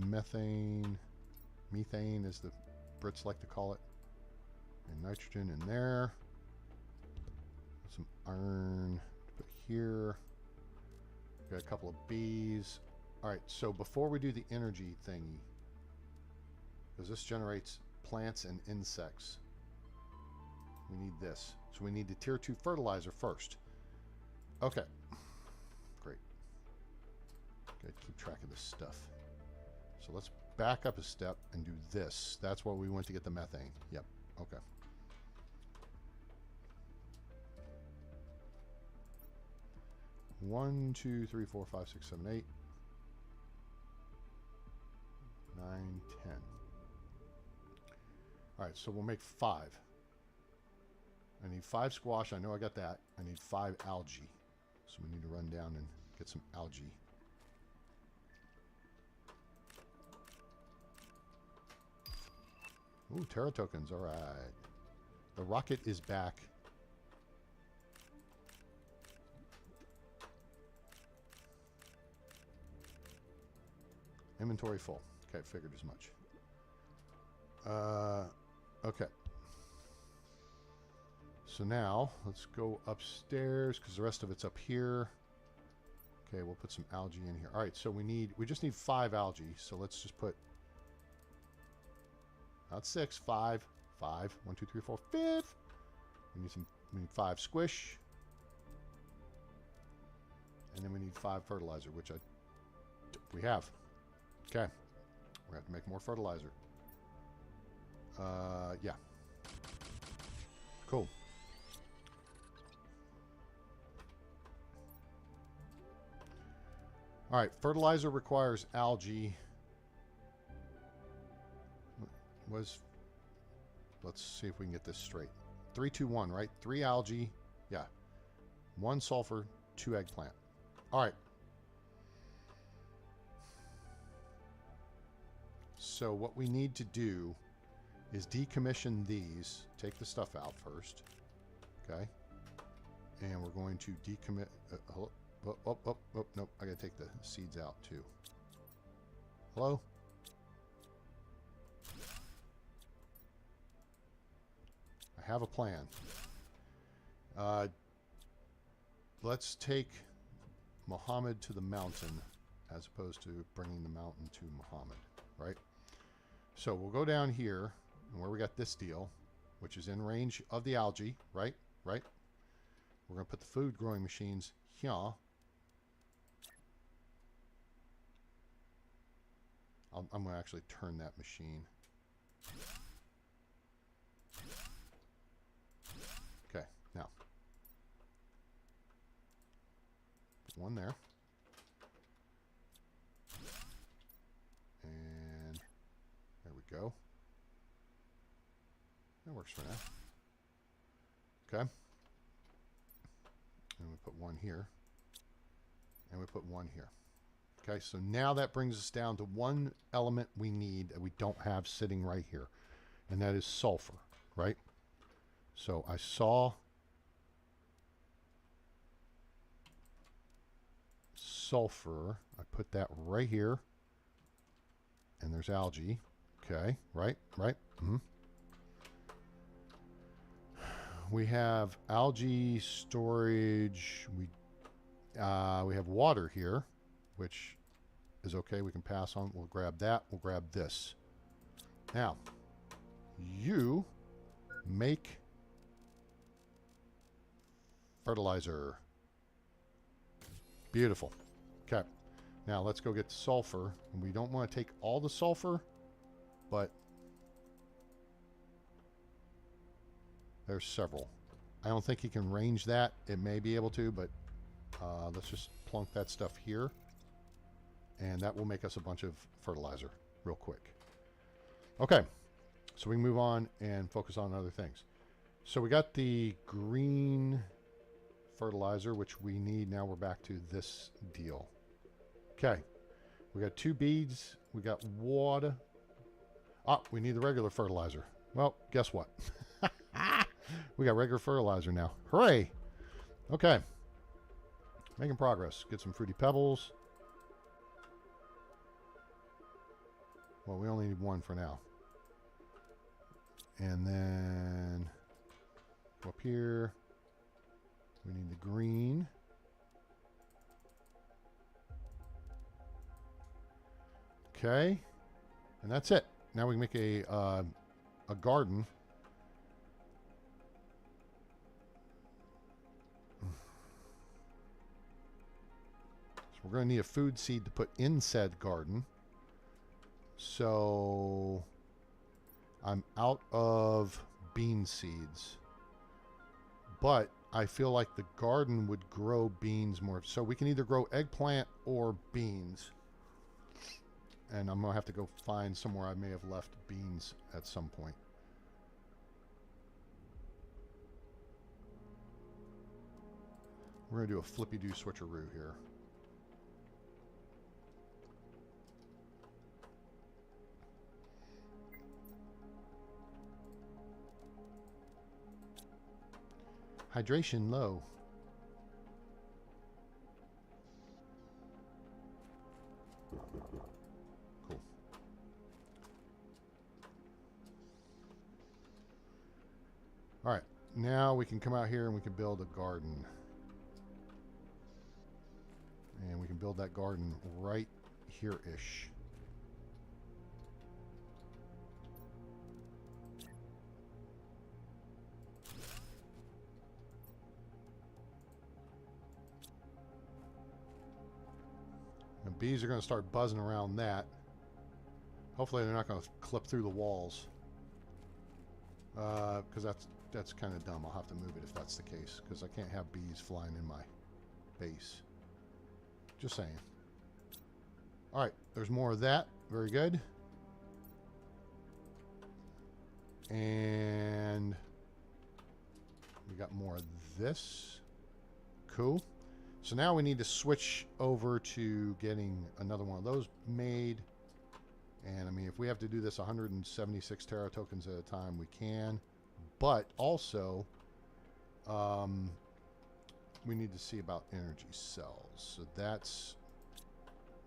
Speaker 1: methane as the Brits like to call it, and nitrogen in there. Some iron to put here. Got a couple of bees. All right, so before we do the energy thingy, because this generates plants and insects, we need this. So we need the tier 2 fertilizer first. Okay. Great. Gotta keep track of this stuff. So let's back up a step and do this. That's what we went to get the methane. Yep. Okay. One, two, three, four, five, six, seven, 8, 9, 10. All right, so we'll make 5. I need 5 squash. I know I got that. I need 5 algae. So we need to run down and get some algae. Ooh, Terra tokens. All right. The rocket is back. Inventory full. Okay, figured as much. Okay. So now, let's go upstairs, because the rest of it's up here. Okay, we'll put some algae in here. All right, so we just need 5 algae, so let's just put, not 6, 5. 5. 1, 2, 3, 4, 5. We need 5 squish. And then we need 5 fertilizer, which we have. Okay. We're going to have to make more fertilizer. Yeah. Cool. All right, fertilizer requires algae. Let's see if we can get this straight. 3, 2, 1, right? 3 algae. Yeah. 1 sulfur, 2 eggplant. All right. So what we need to do is decommission these. Take the stuff out first. Okay. And we're going to decommit. Nope. I got to take the seeds out too. Hello? I have a plan. Let's take Muhammad to the mountain as opposed to bringing the mountain to Muhammad, right? So we'll go down here and where we got this deal, which is in range of the algae, right? Right? We're going to put the food growing machines here. I'm going to actually turn that machine. Okay, now. Put one there. And there we go. That works for now. Okay. And we put one here. And we put one here. Okay, so now that brings us down to one element we need that we don't have sitting right here. And that is sulfur, right? So I saw sulfur. I put that right here. And there's algae. Okay, right. Mm-hmm. We have algae storage. We have water here, which is okay. We can pass on. We'll grab that. We'll grab this. Now, you make fertilizer. Beautiful. Okay. Now let's go get sulfur. And we don't want to take all the sulfur, but there's several. I don't think he can range that. It may be able to, but let's just plunk that stuff here. And that will make us a bunch of fertilizer real quick. Okay, so we can move on and focus on other things. So we got the green fertilizer, which we need. Now we're back to this deal. Okay, we got 2 beads. We got water. Ah, we need the regular fertilizer. Well, guess what? We got regular fertilizer now. Hooray! Okay. Making progress. Get some fruity pebbles. Well, we only need 1 for now. And then up here, we need the green. Okay. And that's it. Now we can make a garden. So we're going to need a food seed to put in said garden. So I'm out of bean seeds. But I feel like the garden would grow beans more. So we can either grow eggplant or beans. And I'm going to have to go find somewhere I may have left beans at some point. We're going to do a flippy-do switcheroo here. Hydration low. Cool. All right, now we can come out here and we can build a garden. And we can build that garden right here-ish. And bees are going to start buzzing around that. Hopefully they're not going to clip through the walls. Because that's kind of dumb. I'll have to move it if that's the case. Because I can't have bees flying in my base. Just saying. Alright, there's more of that. Very good. And we got more of this. Cool. So now we need to switch over to getting another one of those made. And I mean, if we have to do this 176 Terra tokens at a time, we can. But also, we need to see about energy cells. So that's,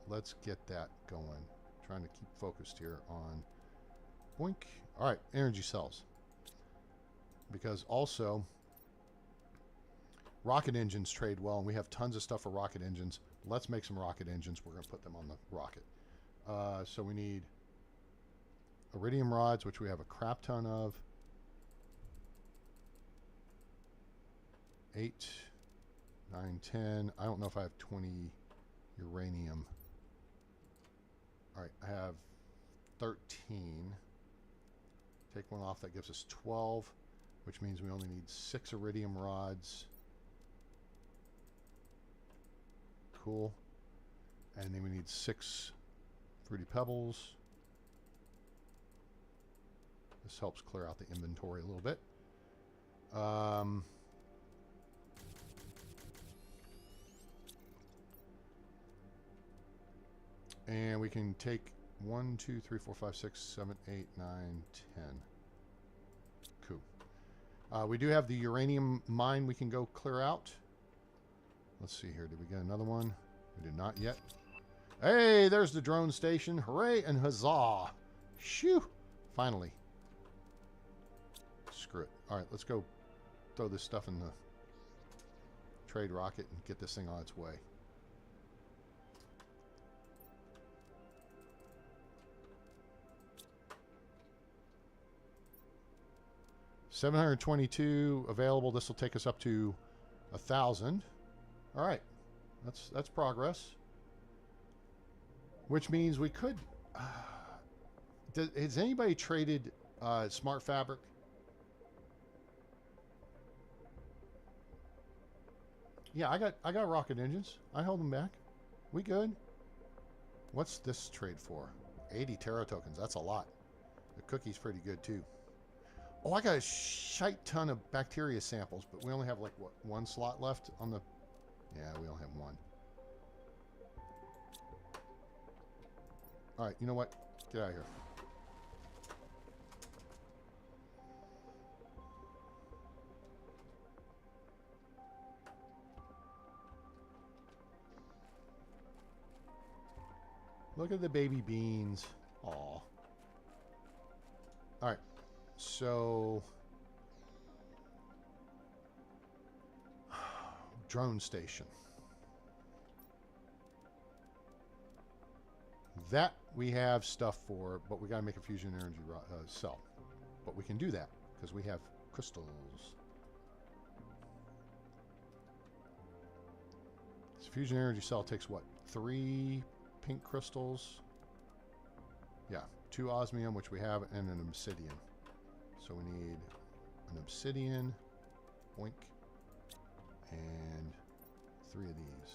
Speaker 1: let's get that going. Trying to keep focused here on boink. All right, energy cells. Because also, rocket engines trade well, and we have tons of stuff for rocket engines. Let's make some rocket engines. We're going to put them on the rocket. So we need iridium rods, which we have a crap ton of. 8, 9, 10. I don't know if I have 20 uranium. All right, I have 13. Take one off, that gives us 12, which means we only need 6 iridium rods. Cool. And then we need 6 fruity pebbles. This helps clear out the inventory a little bit. And we can take 1, 2, 3, 4, 5, 6, 7, 8, 9, 10. Cool. We do have the uranium mine we can go clear out. Let's see here. Did we get another one? We did not yet. Hey, there's the drone station. Hooray and huzzah. Shoo. Finally. Screw it. All right, let's go throw this stuff in the trade rocket and get this thing on its way. $722 available. This will take us up to 1,000. All right, that's progress. Which means we could. Has anybody traded smart fabric? Yeah, I got rocket engines. I held them back. We good. What's this trade for? 80 Terra tokens. That's a lot. The cookie's pretty good too. Oh, I got a shite ton of bacteria samples, but we only have like what, 1 slot left on the. Yeah, we only have 1. All right, you know what? Get out of here. Look at the baby beans. Aw. All right. So, drone station. That we have stuff for, but we got to make a fusion energy cell. But we can do that because we have crystals. This fusion energy cell takes what? 3 pink crystals? Yeah, 2 osmium, which we have, and an obsidian. So we need an obsidian, boink, and 3 of these.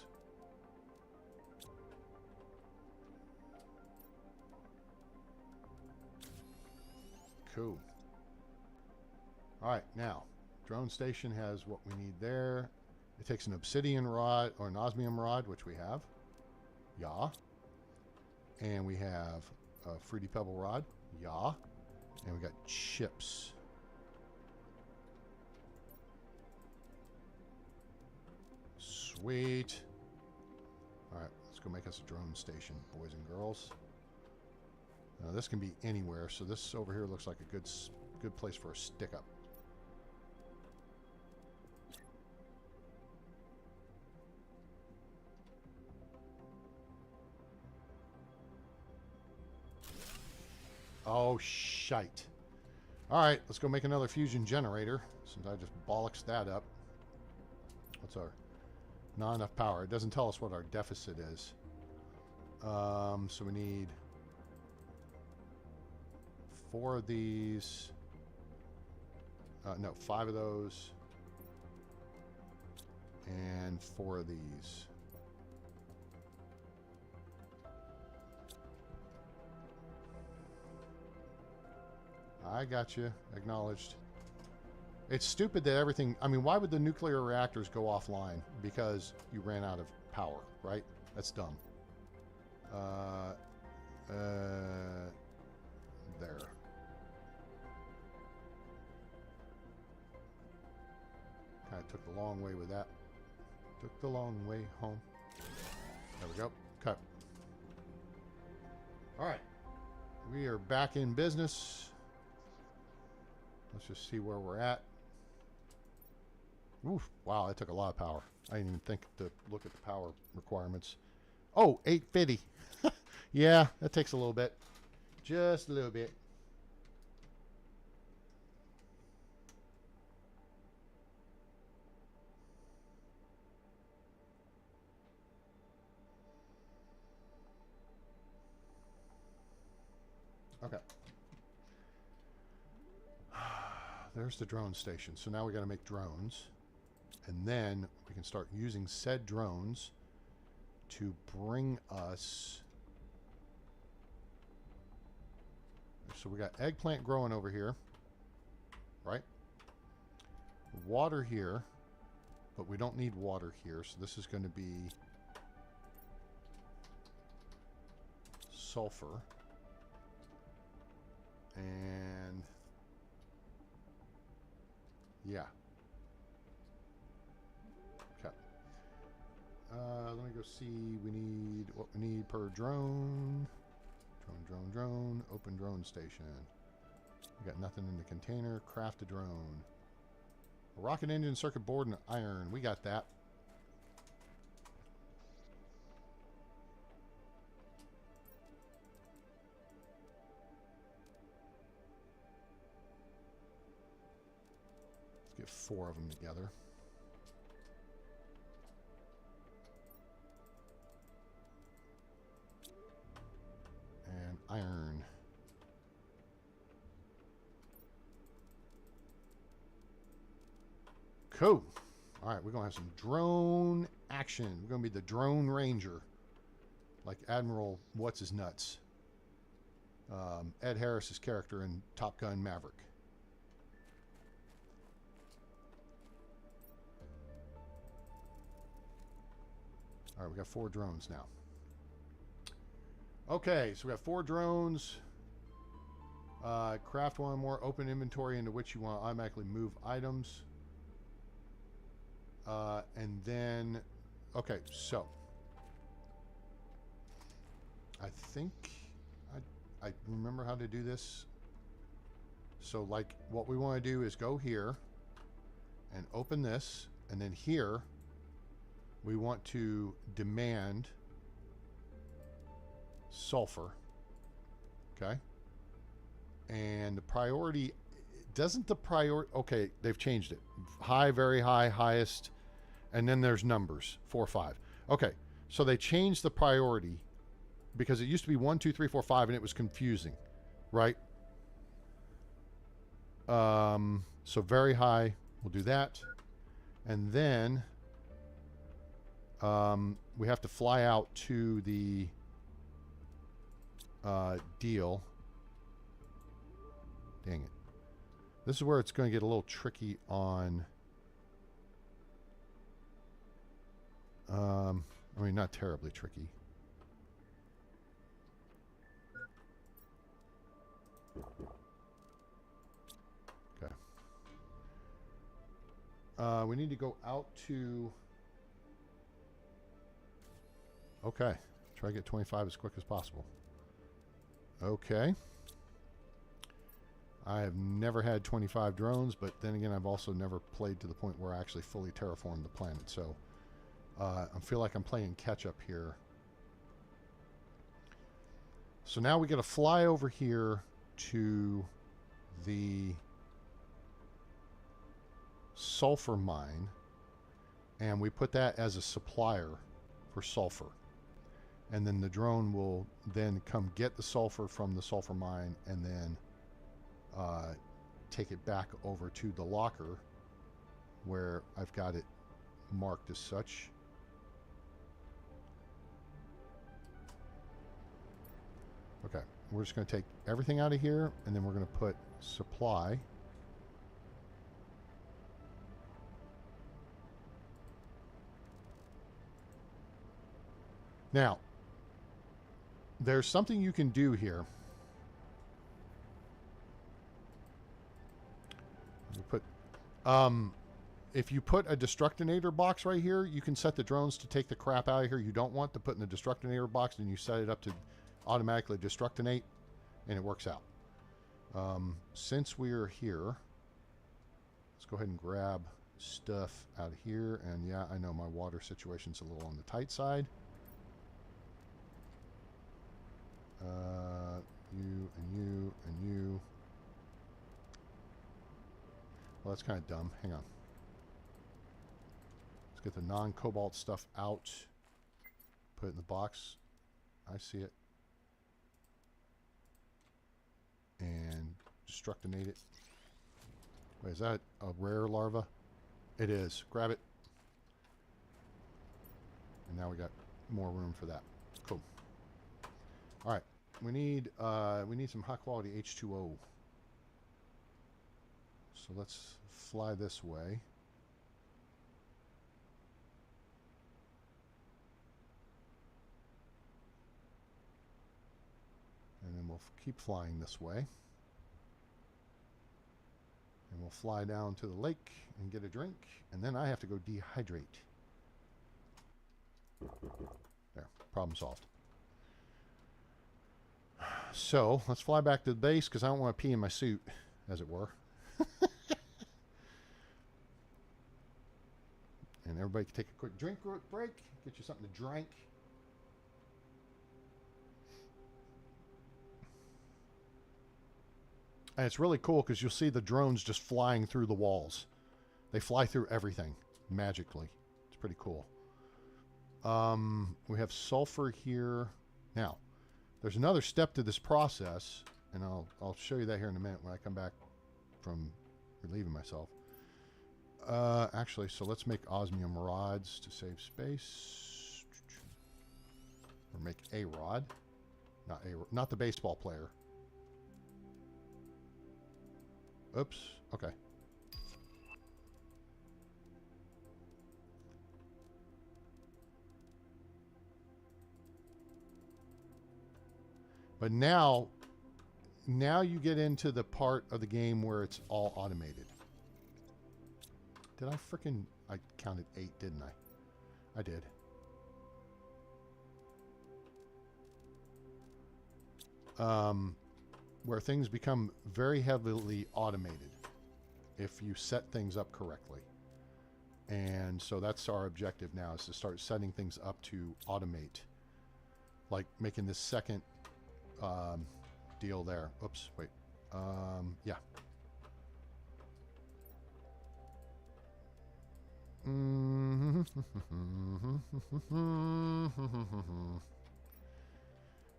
Speaker 1: Cool. Alright, now, drone station has what we need there. It takes an obsidian rod, or an osmium rod, which we have. Yeah. And we have a fruity pebble rod. Yeah. And we got chips. Sweet. Alright, let's go make us a drone station, boys and girls. Now this can be anywhere, so this over here looks like a good place for a stick-up. Oh, shite. Alright, let's go make another fusion generator, since I just bollocksed that up. What's our... Not enough power. It doesn't tell us what our deficit is. So we need 4 of these. No, 5 of those. And 4 of these. I got you. Acknowledged. It's stupid that everything... I mean, why would the nuclear reactors go offline? Because you ran out of power, right? That's dumb. There. Kind of took the long way with that. Took the long way home. There we go. Cut. Alright. We are back in business. Let's just see where we're at. Oof, wow, that took a lot of power. I didn't even think to look at the power requirements. Oh, 850. Yeah, that takes a little bit. Just a little bit. Okay. There's the drone station. So now we got to make drones. And then we can start using said drones to bring us... So we got eggplant growing over here, right? Water here, but we don't need water here. So this is going to be sulfur. And yeah. Okay. Let me go see. We need what we need per drone. Drone. Open drone station. We got nothing in the container. Craft a drone. A rocket engine, circuit board, and iron. We got that. Let's get 4 of them together. And iron. Cool. All right, we're going to have some drone action. We're going to be the drone ranger. Like Admiral What's-His-Nuts. Ed Harris's character in Top Gun Maverick. All right, we got 4 drones now. Okay, so we got 4 drones. Craft 1 more. Open inventory into which you want to automatically move items. And then, okay, so I think I remember how to do this. So like what we want to do is go here and open this, and then here we want to demand sulfur. Okay. And the priority, doesn't the priority, okay, they've changed it. High, very high, highest, and then there's numbers, 4, 5. Okay, so they changed the priority because it used to be 1, 2, 3, 4, 5, and it was confusing, right? So very high, we'll do that. And then we have to fly out to the deal. Dang it. This is where it's going to get a little tricky on... I mean, not terribly tricky. Okay. We need to go out to... Okay. Try to get 25 as quick as possible. Okay. I have never had 25 drones, but then again, I've also never played to the point where I actually fully terraformed the planet. So I feel like I'm playing catch up here. So now we got to fly over here to the sulfur mine, and we put that as a supplier for sulfur. And then the drone will then come get the sulfur from the sulfur mine and then take it back over to the locker where I've got it marked as such. Okay, we're just going to take everything out of here, and then we're going to put supply. Now, there's something you can do here. Put, if you put a destructinator box right here, you can set the drones to take the crap out of here you don't want to put in the destructinator box, and you set it up to automatically destructinate, and it works out. Since we're here, let's go ahead and grab stuff out of here. And yeah, I know my water situation's a little on the tight side. You and you and you. Well, that's kind of dumb. Hang on. Let's get the non-cobalt stuff out. Put it in the box. I see it. And destructinate it. Wait, is that a rare larva? It is. Grab it. And now we got more room for that. Cool. All right. We need some high quality H2O. So let's fly this way. And then we'll keep flying this way. And we'll fly down to the lake and get a drink. And then I have to go dehydrate. There, problem solved. So let's fly back to the base because I don't want to pee in my suit, as it were. And everybody can take a quick drink break. Get you something to drink. And it's really cool because you'll see the drones just flying through the walls. They fly through everything magically. It's pretty cool. We have sulfur here. Now, there's another step to this process, and I'll show you that here in a minute when I come back from relieving myself. Actually, so let's make osmium rods to save space. Or make a rod. Not the baseball player. Oops. Okay. But now you get into the part of the game where it's all automated. Did I counted 8, didn't I? I did. Where things become very heavily automated if you set things up correctly. And so that's our objective now, is to start setting things up to automate. Like making this second deal there. Oops, wait. Yeah. All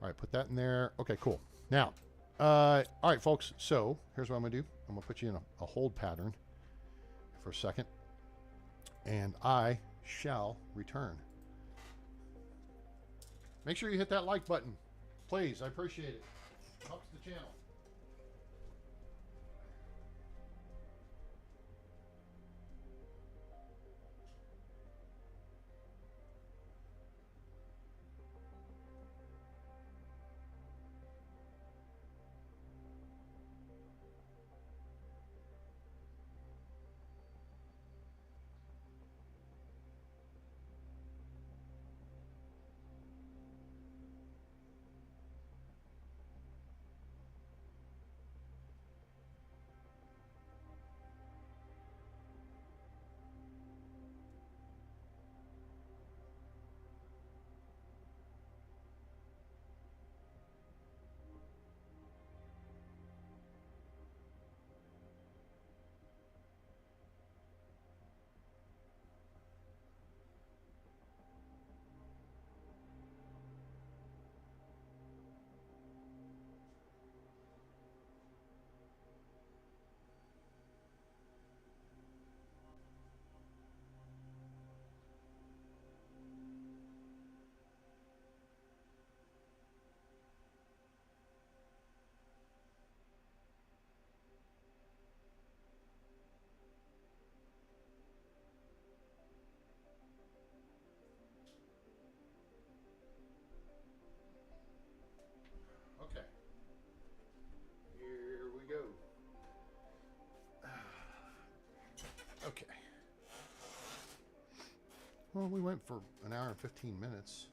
Speaker 1: right, put that in there. Okay, cool. Now, all right, folks. So here's what I'm gonna do. I'm gonna put you in a hold pattern for a second, and I shall return. Make sure you hit that like button, please. I appreciate it. Helps the channel. Okay. Here we go. Okay. Well, we went for an hour and 15 minutes.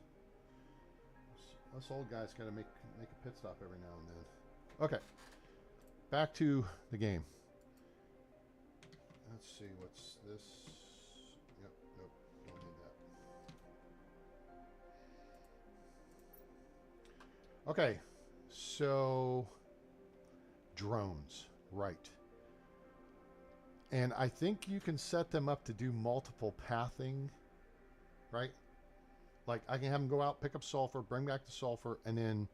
Speaker 1: Us old guys got to make a pit stop every now and then. Okay. Back to the game. Let's see, what's this? Yep, nope, don't need that. Okay, so drones, right. And I think you can set them up to do multiple pathing, right? Like I can have them go out, pick up sulfur, bring back the sulfur, and then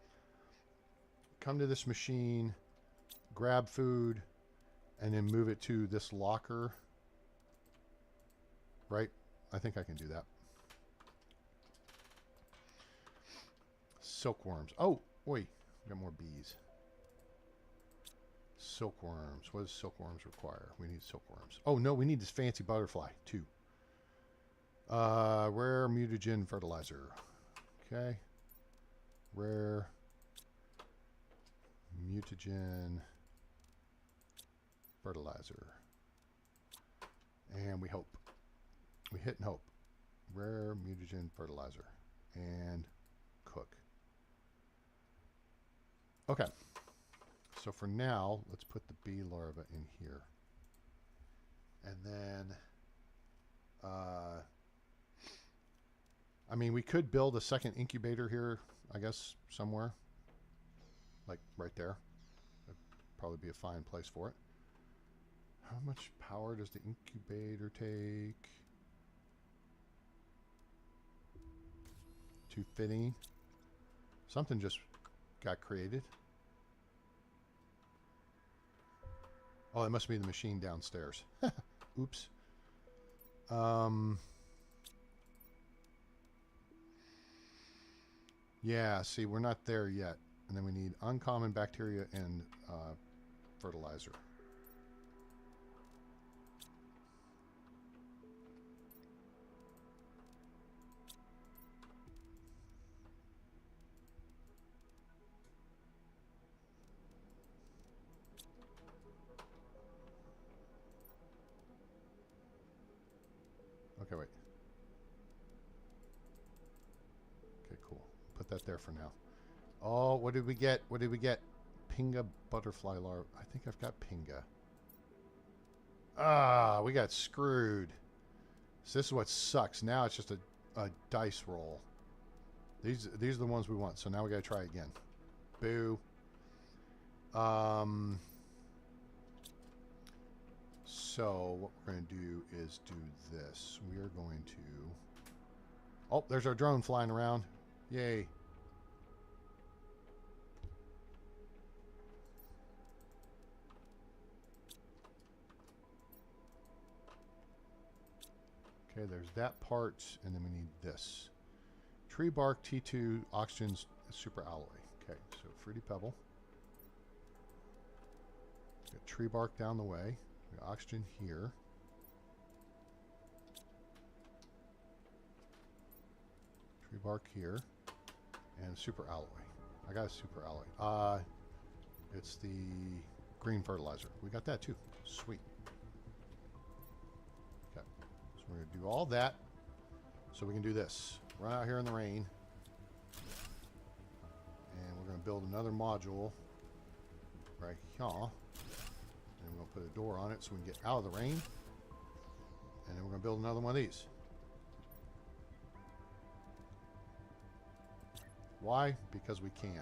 Speaker 1: come to this machine, grab food, and then move it to this locker, right? I think I can do that. Silkworms. Oh, wait, got more bees. Silkworms. What does silkworms require? We need silkworms. Oh no, we need this fancy butterfly too. Rare mutagen fertilizer. Okay. Rare mutagen fertilizer. And we hope. We hit and hope. Rare mutagen fertilizer. And cook. Okay. So for now, let's put the bee larva in here. And then, I mean, we could build a second incubator here, I guess, somewhere. Like right there. That'd probably be a fine place for it. How much power does the incubator take? 250. Something just got created. Oh, it must be the machine downstairs. Oops. Yeah, see, we're not there yet. And then we need uncommon bacteria and fertilizer. Okay, wait. Okay, cool. Put that there for now. Oh, what did we get? What did we get? Pinga butterfly larva. I think I've got Pinga. Ah, we got screwed. So this is what sucks. Now it's just a dice roll. These are the ones we want. So now we got to try again. Boo. So what we're going to do is do this. We are going to... Oh, there's our drone flying around. Yay. Okay, there's that part, and then we need this. Tree bark, T2, oxygen's super alloy. Okay, so fruity pebble. Got tree bark down the way. We got oxygen here. Tree bark here. And super alloy. I got a super alloy. It's the green fertilizer. We got that too. Sweet. Okay. So we're going to do all that so we can do this. Run out here in the rain. And we're going to build another module right here. And we're going to put a door on it so we can get out of the rain. And then we're going to build another one of these. Why? Because we can.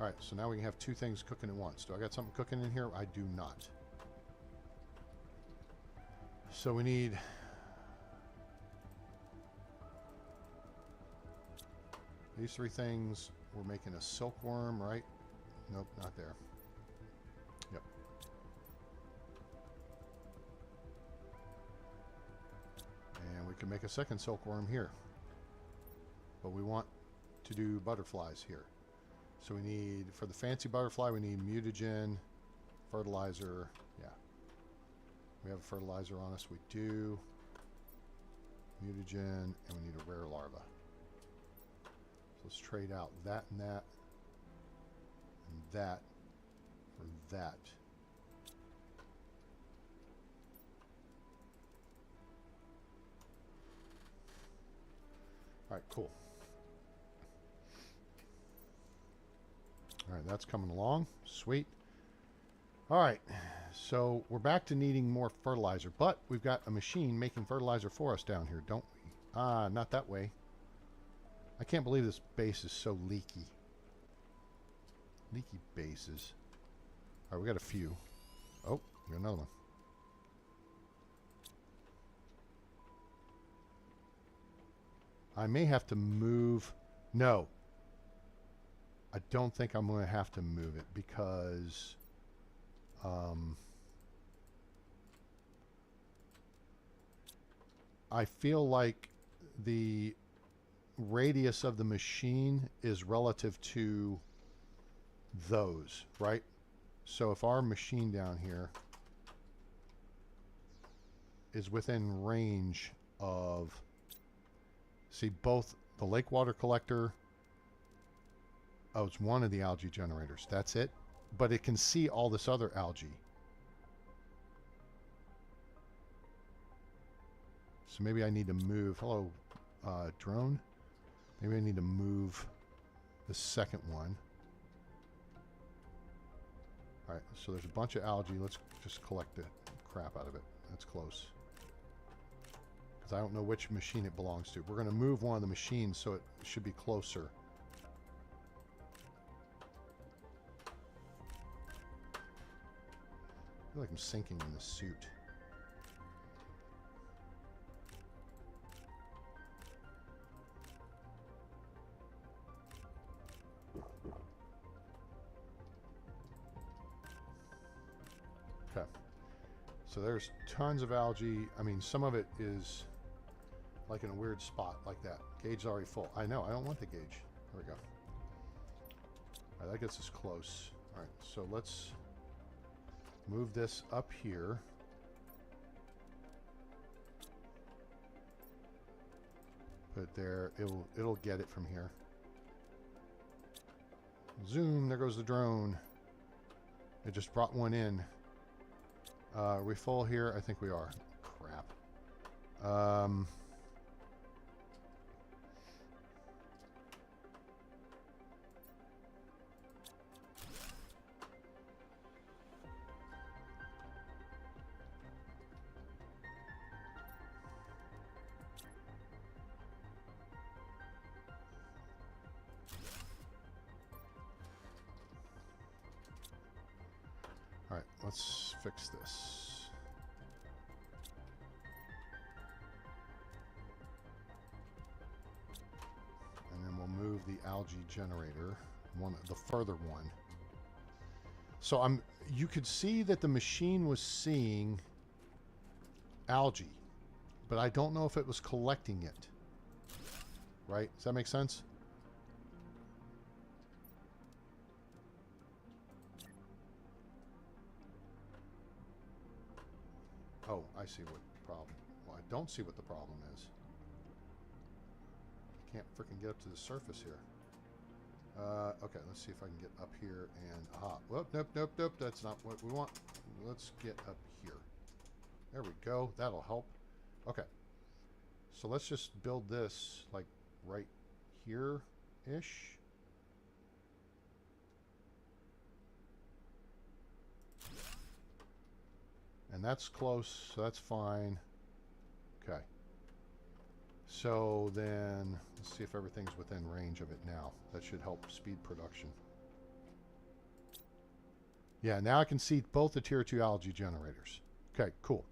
Speaker 1: Alright, so now we can have two things cooking at once. Do I got something cooking in here? I do not. So we need... these three things. We're making a silkworm, right? Nope, not there. Yep. And we can make a second silkworm here. But we want to do butterflies here. So we need, for the fancy butterfly, we need mutagen, fertilizer. Yeah. We have a fertilizer on us. We do. Mutagen, and we need a rare larva. Let's trade out that and that and that for that. All right, cool. All right, that's coming along. Sweet. All right, so we're back to needing more fertilizer, but we've got a machine making fertilizer for us down here, don't we? Ah, not that way. I can't believe this base is so leaky. Leaky bases. Alright, we got a few. Oh, we got another one. I may have to move... No. I don't think I'm going to have to move it because... I feel like the... radius of the machine is relative to those, right? So if our machine down here is within range of, see, both the lake water collector, oh, it's one of the algae generators, that's it, but it can see all this other algae. So maybe I need to move, hello, drone. Maybe I need to move the second one. Alright, so there's a bunch of algae. Let's just collect the crap out of it. That's close. Because I don't know which machine it belongs to. We're going to move one of the machines so it should be closer. I feel like I'm sinking in this suit. Okay. So there's tons of algae. I mean, some of it is like in a weird spot like that. Gauge's already full. I know, I don't want the gauge. There we go. All right, that gets us close. All right, so let's move this up here. Put it there. It'll get it from here. Zoom, there goes the drone. It just brought one in. Are we full here? I think we are. Crap. All right, let's fix this. And then we'll move the algae generator, the further one. So you could see that the machine was seeing algae, but I don't know if it was collecting it. Right? Does that make sense? Oh, I see what the problem. Well, I don't see what the problem is. Can't freaking get up to the surface here. Okay, let's see if I can get up here and... Aha. Whoop, nope, nope, nope. That's not what we want. Let's get up here. There we go. That'll help. Okay. So let's just build this, like, right here-ish. And that's close, so that's fine. Okay. So then, let's see if everything's within range of it now. That should help speed production. Yeah, now I can see both the Tier 2 algae generators. Okay, cool.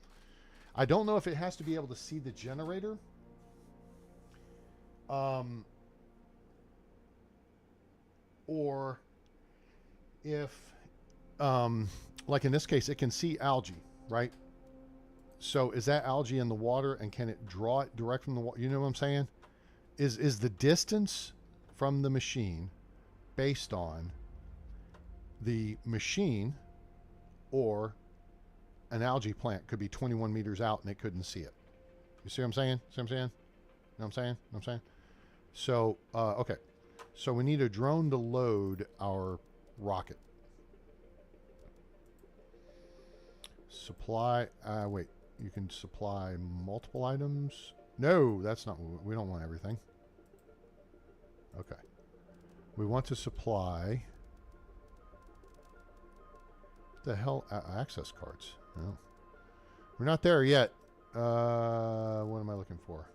Speaker 1: I don't know if it has to be able to see the generator. Or if, like in this case, it can see algae, right? So is that algae in the water, and can it draw it direct from the water? You know what I'm saying? Is the distance from the machine based on the machine, or an algae plant could be 21 meters out and it couldn't see it? You see what I'm saying? See what I'm saying? Know what I'm saying? Know what I'm saying? So, okay. So we need a drone to load our rocket. Supply, wait, you can supply multiple items? No, that's not, we don't want everything. Okay. We want to supply, the hell, access cards. No. We're not there yet. What am I looking for?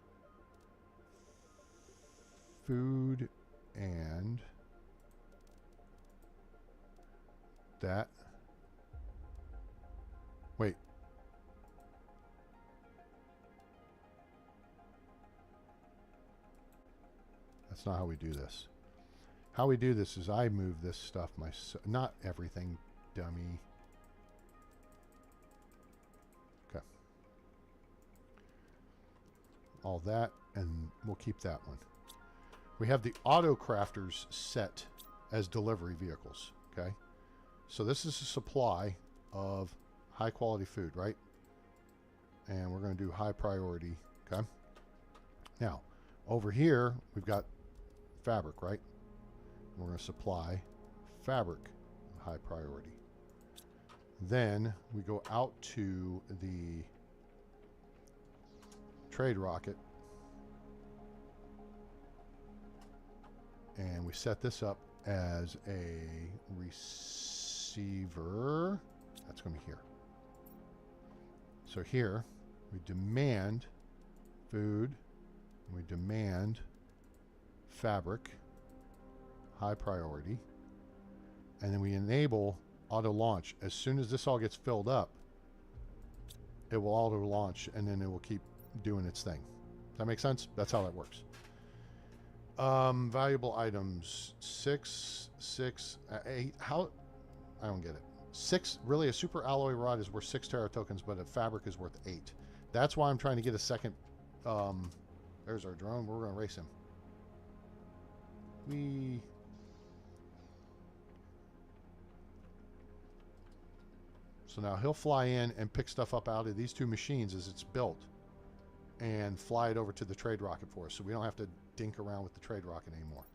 Speaker 1: Food and that. Wait. That's not how we do this. How we do this is I move this stuff myself. Not everything, dummy. Okay. All that, and we'll keep that one. We have the auto crafters set as delivery vehicles. Okay. So this is a supply of high quality food, right? And we're going to do high priority. Okay. Now, over here, we've got fabric, right? We're going to supply fabric high priority. Then we go out to the trade rocket and we set this up as a receiver. That's going to be here. So here we demand food, we demand fabric, high priority, and then we enable auto launch. As soon as this all gets filled up, it will auto launch, and then it will keep doing its thing. Does that make sense? That's how that works. Valuable items, 6, 6, 8. How? I don't get it. 6, really, a super alloy rod is worth 6 Terra tokens, but a fabric is worth 8. That's why I'm trying to get a second. There's our drone. We're going to race him. So now he'll fly in and pick stuff up out of these two machines as it's built and fly it over to the trade rocket for us, so we don't have to dink around with the trade rocket anymore.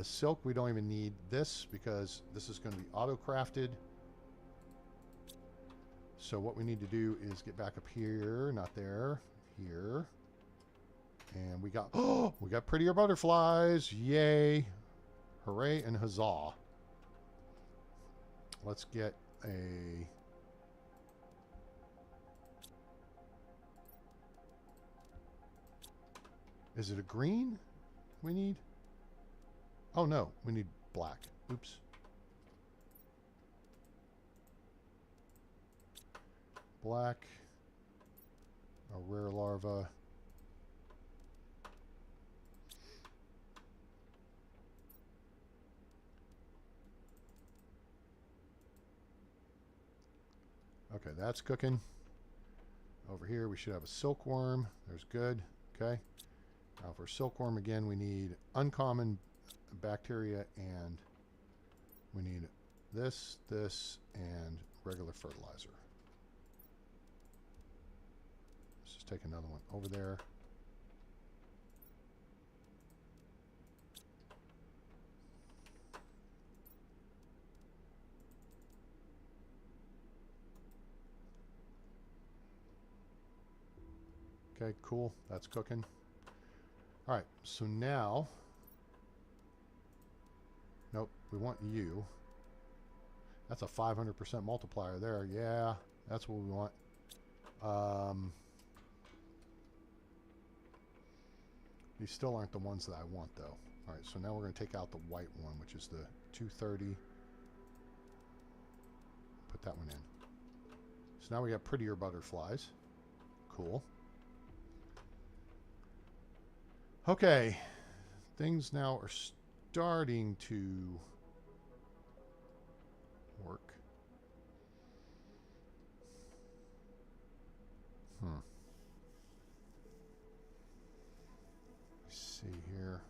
Speaker 1: Silk, we don't even need this because this is going to be auto crafted. So what we need to do is get back up here, not there, here. And we got, oh, we got prettier butterflies. Yay. Hooray and huzzah. Let's get a... Is it a green we need? Oh no, we need black. Oops. black, a rare larva. Okay, that's cooking. Over here we should have a silkworm. There's good. Okay. Now for silkworm again, we need uncommon bacteria, and we need this, and regular fertilizer. Let's just take another one over there. Okay, cool. That's cooking. All right, so now, nope, we want you. That's a 500% multiplier there. Yeah, that's what we want. These still aren't the ones that I want, though. All right, so now we're going to take out the white one, which is the 230. Put that one in. So now we got prettier butterflies. Cool. Okay, things now are starting to work. Let's see here.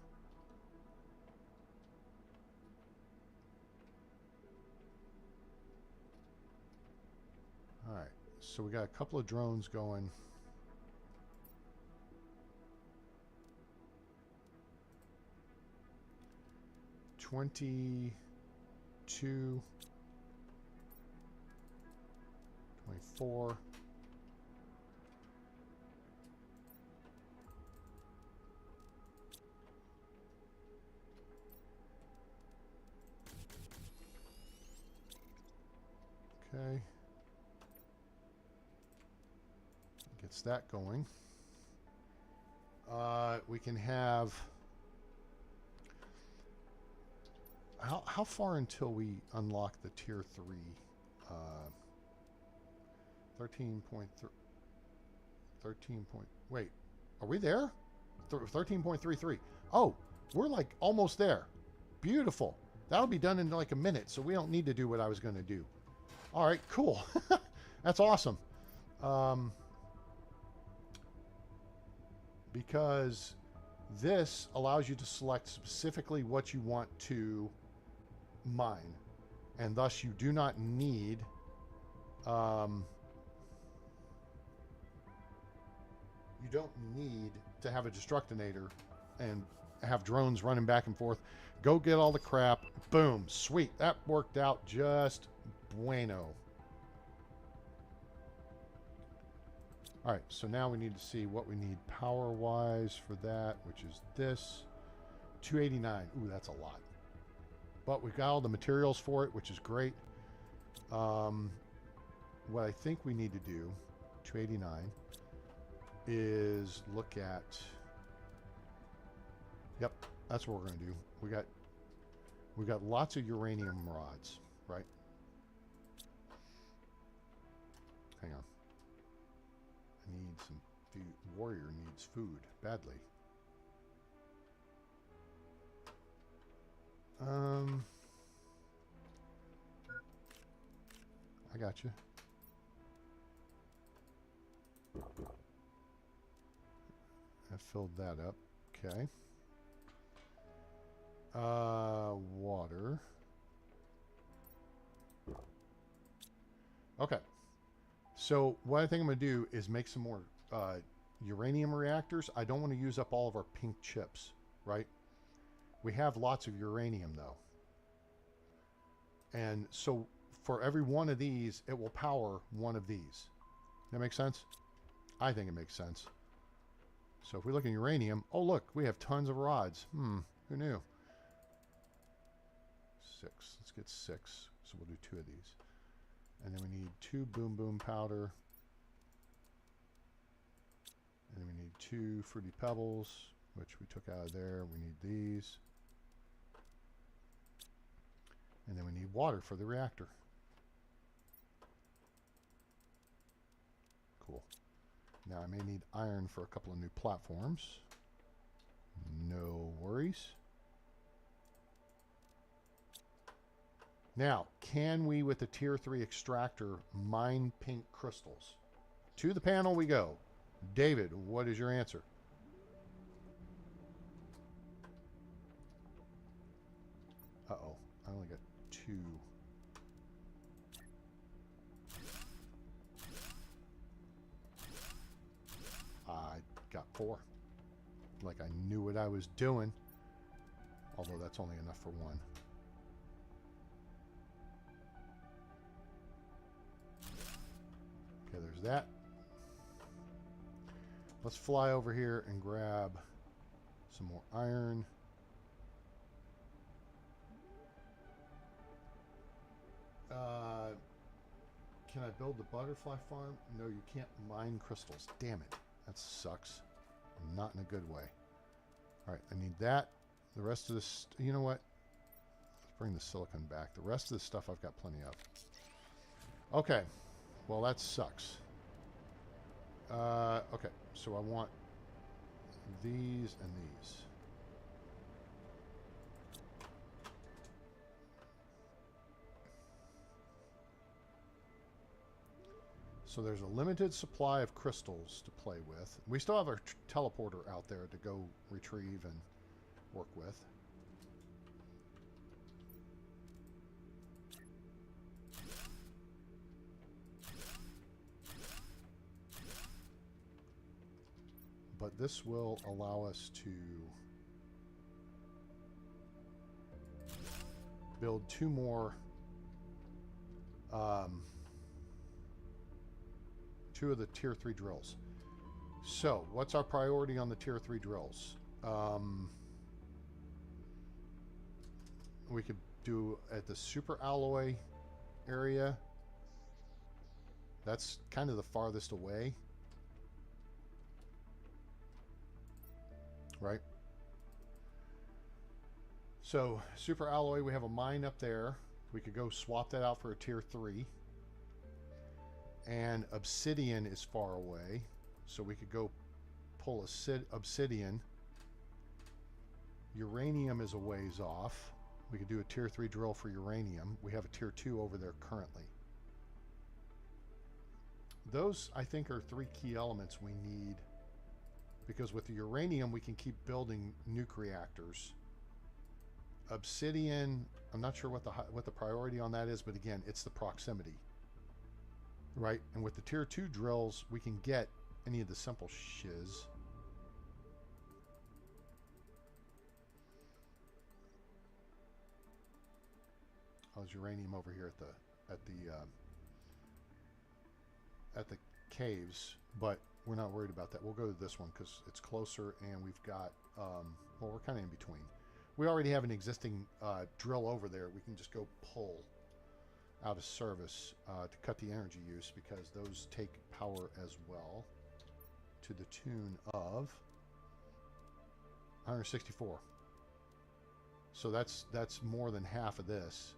Speaker 1: All right, so we got a couple of drones going. $22, 24. Okay. Gets that going. We can have... How far until we unlock the tier 3? 13.3. 13 point. Wait, are we there? 13.33. Oh, we're like almost there. Beautiful. That'll be done in like a minute, so we don't need to do what I was going to do. All right, cool. That's awesome. Because this allows you to select specifically what you want to mine, and thus you do not need you don't need to have a destructinator and have drones running back and forth. Go get all the crap. Boom. Sweet. That worked out just bueno. All right, so now we need to see what we need power-wise for that, which is this. 289. Ooh, that's a lot. But we've got all the materials for it, which is great. What I think we need to do, 289, is look at... Yep, that's what we're going to do. We got lots of uranium rods, right? Hang on. I need some food. Warrior needs food badly. I got you. I filled that up. Okay. Water. Okay. So what I think I'm going to do is make some more uranium reactors. I don't want to use up all of our pink chips, right? We have lots of uranium, though. And so for every one of these, it will power one of these. That makes sense? I think it makes sense. So if we look at uranium, oh, look, we have tons of rods. Who knew? 6. Let's get 6. So we'll do 2 of these. And then we need 2 boom boom powder. And then we need 2 fruity pebbles, which we took out of there. We need these. And then we need water for the reactor. cool. Now I may need iron for a couple of new platforms. No worries. Now, can we, with the tier 3 extractor, mine pink crystals? To the panel we go. David, what is your answer? Uh-oh, I only got 2. I got 4. Like I knew what I was doing. Although that's only enough for 1. Okay, there's that. Let's fly over here and grab some more iron. Can I build the butterfly farm? No, you can't mine crystals. Damn it. That sucks. Not in a good way. Alright, I need that. The rest of this... You know what? Let's bring the silicon back. The rest of this stuff I've got plenty of. Okay. Well, that sucks. Okay, so I want these and these. So there's a limited supply of crystals to play with. We still have our teleporter out there to go retrieve and work with. But this will allow us to build 2 more 2 of the tier 3 drills. So what's our priority on the tier 3 drills? We could do at the super alloy area. That's kind of the farthest away. Right? So, super alloy, we have a mine up there. We could go swap that out for a tier 3. And obsidian is far away. So we could go pull obsidian. Uranium is a ways off. We could do a tier 3 drill for uranium. We have a tier 2 over there currently. Those, I think, are 3 key elements we need. Because with the uranium, we can keep building nuke reactors. Obsidian, I'm not sure what the priority on that is, but again, it's the proximity. Right? And with the tier 2 drills, we can get any of the simple shiz. Oh, there's uranium over here at the caves, but we're not worried about that. We'll go to this one because it's closer, and we've got, well, we're kind of in between. We already have an existing drill over there. We can just go pull out of service to cut the energy use, because those take power as well, to the tune of 164. So that's more than half of this.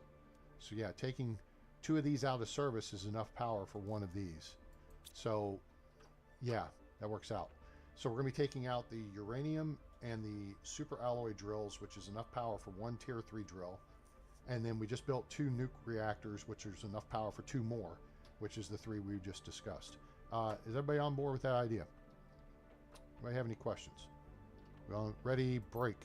Speaker 1: So yeah, taking 2 of these out of service is enough power for 1 of these. So yeah, that works out. So we're going to be taking out the uranium and the super alloy drills, which is enough power for 1 tier 3 drill. And then we just built 2 nuke reactors, which is enough power for 2 more, which is the 3 we just discussed. Is everybody on board with that idea? Anybody have any questions? Well, ready, break.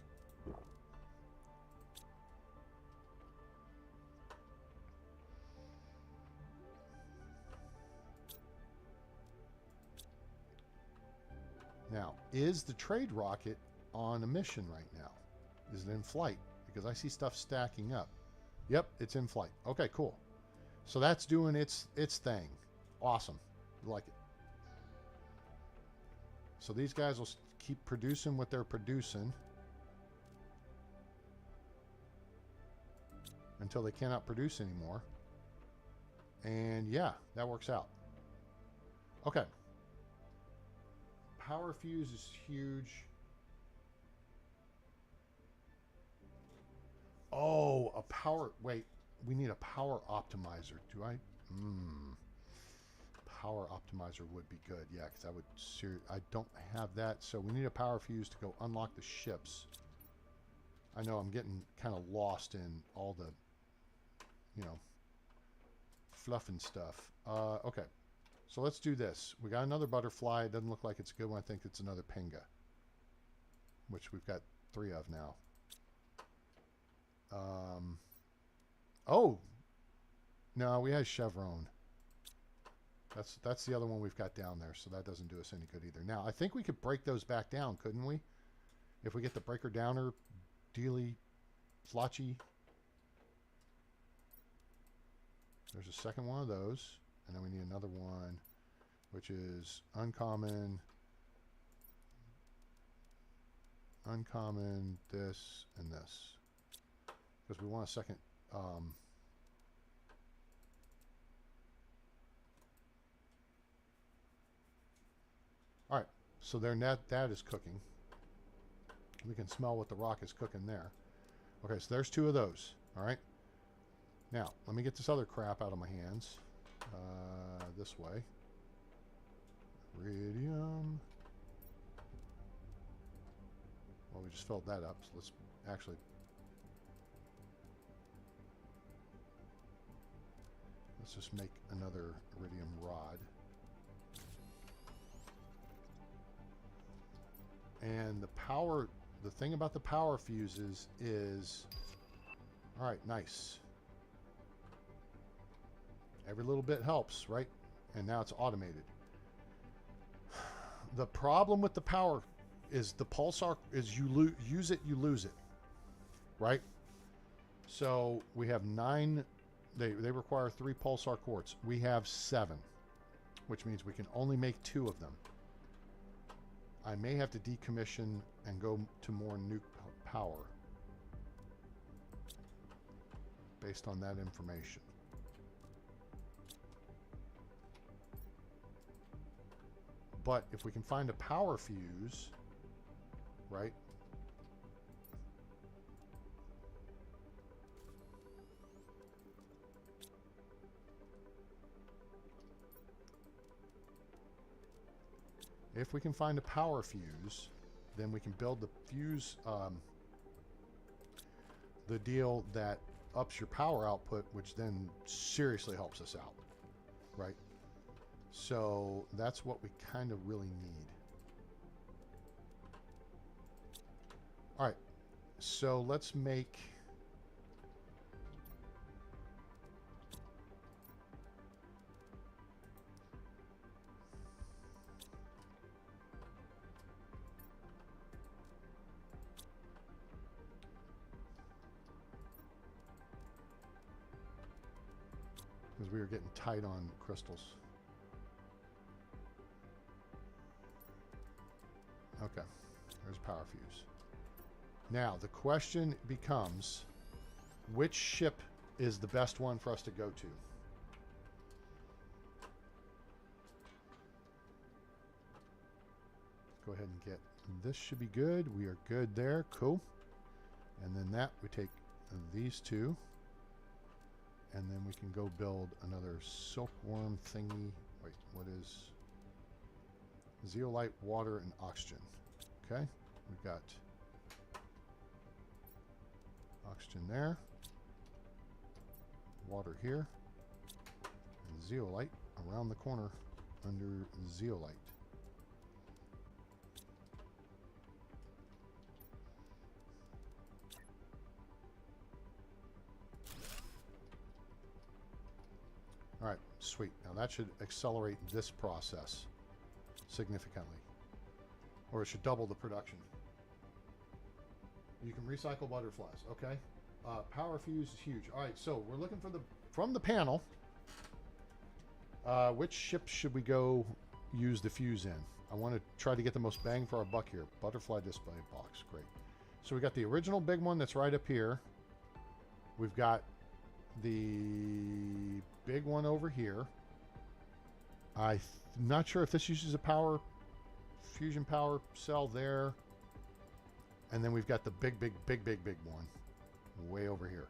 Speaker 1: Now, is the trade rocket on a mission right now? Is it in flight? Because I see stuff stacking up. Yep, it's in flight. Okay, cool. So that's doing its thing. Awesome. I like it. So these guys will keep producing what they're producing until they cannot produce anymore. And yeah, that works out. Okay. Power fuse is huge. Oh, a power... Wait, we need a power optimizer. Do I... power optimizer would be good. Yeah, because I don't have that. So we need a power fuse to go unlock the ships. I know I'm getting kind of lost in all the, you know, fluff and stuff. Okay. So let's do this. We got another butterfly. It doesn't look like it's a good one. I think it's another pinga, which we've got 3 of now. Oh, no, we had chevron. That's the other one we've got down there, so that doesn't do us any good either. Now, I think we could break those back down, couldn't we? If we get the breaker downer, dealy, flotchy. There's a second one of those, and then we need another one, which is uncommon, this, and this. Because we want a second... Alright, so there that is cooking. We can smell what the rock is cooking there. Okay, so there's 2 of those. Alright. Now, let me get this other crap out of my hands. This way. Iridium. Well, we just filled that up, so let's actually... Let's just make another iridium rod. And the thing about the power fuses is, all right, nice. Every little bit helps, right? And now it's automated. The problem with the power is the pulsar is you use it, you lose it, right? So we have 9, they require 3 pulsar quartz. We have 7, which means we can only make 2 of them. I may have to decommission and go to more nuke power based on that information. But if we can find a power fuse, right? If we can find a power fuse, then we can build the fuse, the deal that ups your power output, which then seriously helps us out, right? So that's what we kind of really need. All right, so let's make... because we were getting tight on crystals. Okay, there's a power fuse. Now, the question becomes, which ship is the best one for us to go to? Go ahead and get, this should be good. We are good there, cool. And then that, we take these 2. And then we can go build another silkworm thingy. Wait, what is... zeolite, water, and oxygen. Okay, we've got oxygen there, water here, and zeolite around the corner under zeolite. All right, sweet. Now that should accelerate this process significantly, or it should double the production. You can recycle butterflies. Okay, power fuse is huge. All right, so we're looking for from the panel. Which ship should we go use the fuse in? I want to try to get the most bang for our buck here. Butterfly display box, great. So we got the original big one that's right up here. We've got the big one over here. I'm not sure if this uses a fusion power cell there. And then we've got the big one way over here.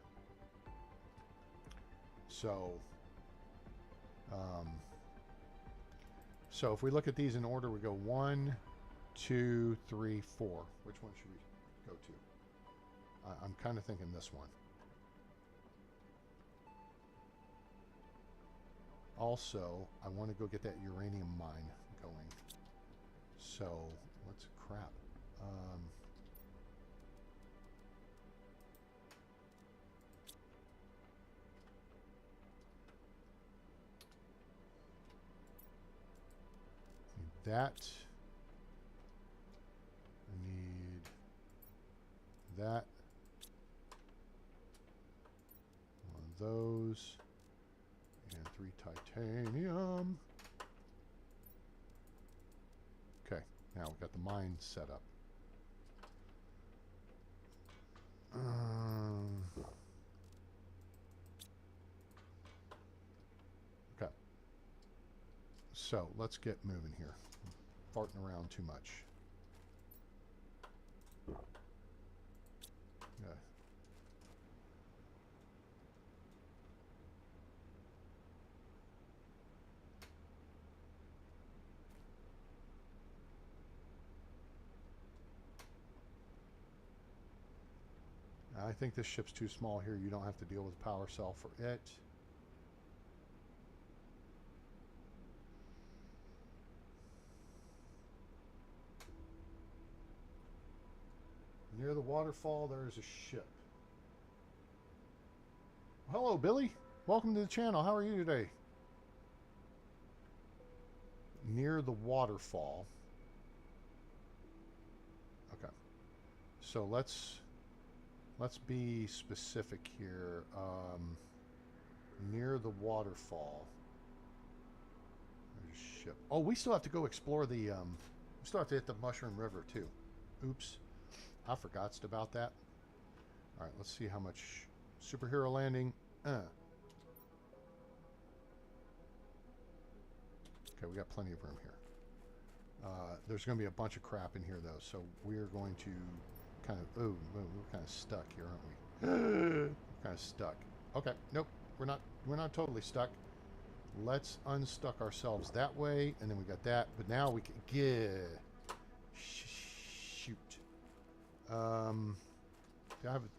Speaker 1: So, So if we look at these in order, we go 1, 2, 3, 4. Which one should we go to? I'm kind of thinking this one. Also, I want to go get that uranium mine going. So, what's crap? That. I need that. One of those. And 3 titanium. Okay, now we've got the mine set up. Okay. So, let's get moving here. I'm farting around too much. Yeah. I think this ship's too small here. You don't have to deal with the power cell for it. Near the waterfall, there is a ship. Hello, Billy. Welcome to the channel. How are you today? Near the waterfall. Okay. So let's be specific here. Near the waterfall. There's a ship. Oh, we still have to go explore the... we still have to hit the Mushroom River, too. Oops. I forgot about that. Alright, let's see how much... Superhero landing. Okay, we got plenty of room here. There's going to be a bunch of crap in here, though, so we're going to kind of... Oh, we're kind of stuck here, aren't we? Kind of stuck. Okay, nope, we're not totally stuck. Let's unstuck ourselves that way, and then we got that. But now we can get... Shoot.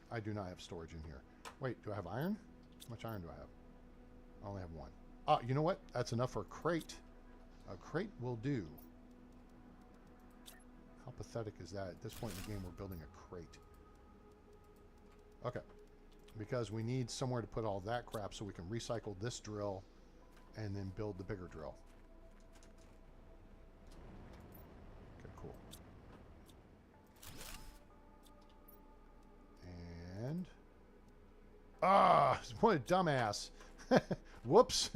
Speaker 1: I do not have storage in here. Wait, do I have iron? How much iron do I have? I only have 1. Ah, you know what? That's enough for a crate. A crate will do. How pathetic is that? At this point in the game, we're building a crate. Okay. Because we need somewhere to put all that crap so we can recycle this drill and then build the bigger drill. Okay, cool. And... Ah! What a dumbass! Whoops!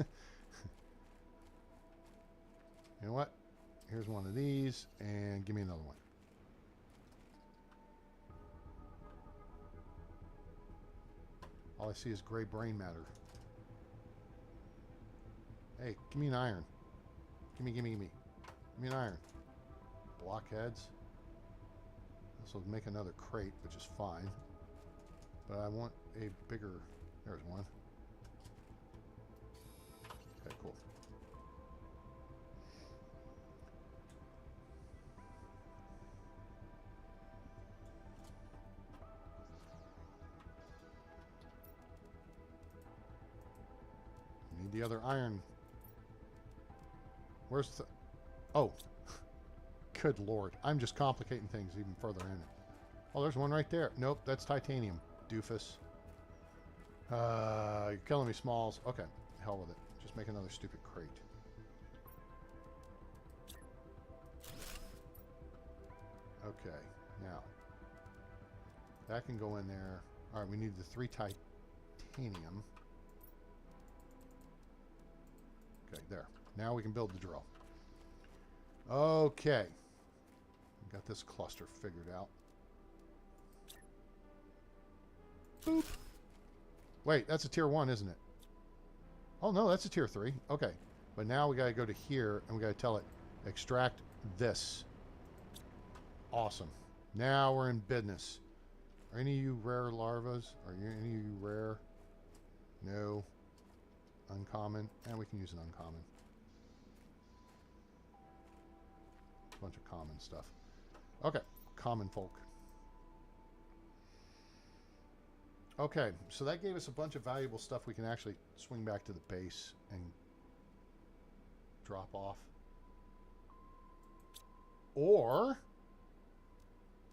Speaker 1: You know what? Here's one of these, and give me another one. All I see is gray brain matter. Hey, give me an iron. Gimme. Give me an iron. Blockheads. This will make another crate, which is fine. But I want a bigger... There's one. Okay, cool. Need the other iron. Where's the... Oh. Good lord. I'm just complicating things even further in it. Oh, there's one right there. Nope, that's titanium. Doofus. You're killing me, Smalls. Okay, hell with it. Just make another stupid crate. Okay, now. That can go in there. Alright, we need the 3 titanium. Okay, there. Now we can build the drill. Okay. Got this cluster figured out. Boop. Wait, that's a tier 1, isn't it? Oh, no, that's a tier 3. Okay. But now we got to go to here, and we got to tell it, extract this. Awesome. Now we're in business. Are any of you rare larvas? Are any of you rare? No. Uncommon. And we can use an uncommon. a bunch of common stuff. Okay, common folk. Okay, so that gave us a bunch of valuable stuff we can actually swing back to the base and drop off. Or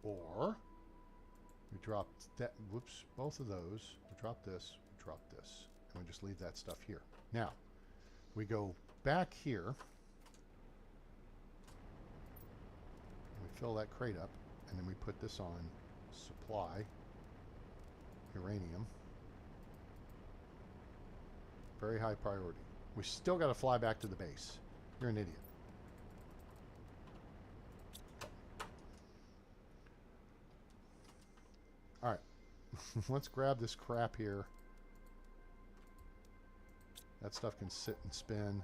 Speaker 1: we drop that, whoops, both of those. We drop this, and we just leave that stuff here. Now, we go back here, we fill that crate up, and then we put this on supply, uranium. Very high priority. We still got to fly back to the base. You're an idiot. All right. Let's grab this crap here. That stuff can sit and spin.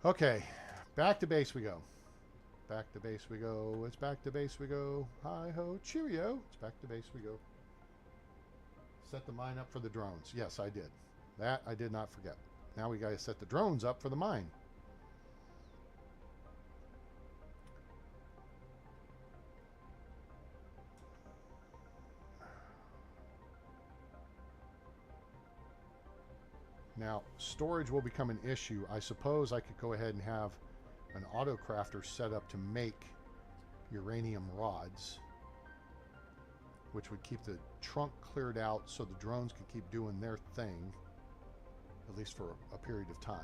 Speaker 1: Okay. Back to base we go. Back to base we go. It's back to base we go. Hi-ho, cheerio. It's back to base we go. Set the mine up for the drones. Yes, I did. That I did not forget. Now we got to set the drones up for the mine. Now, storage will become an issue. I suppose I could go ahead and have an auto crafter set up to make uranium rods, which would keep the trunk cleared out so the drones could keep doing their thing, at least for a period of time.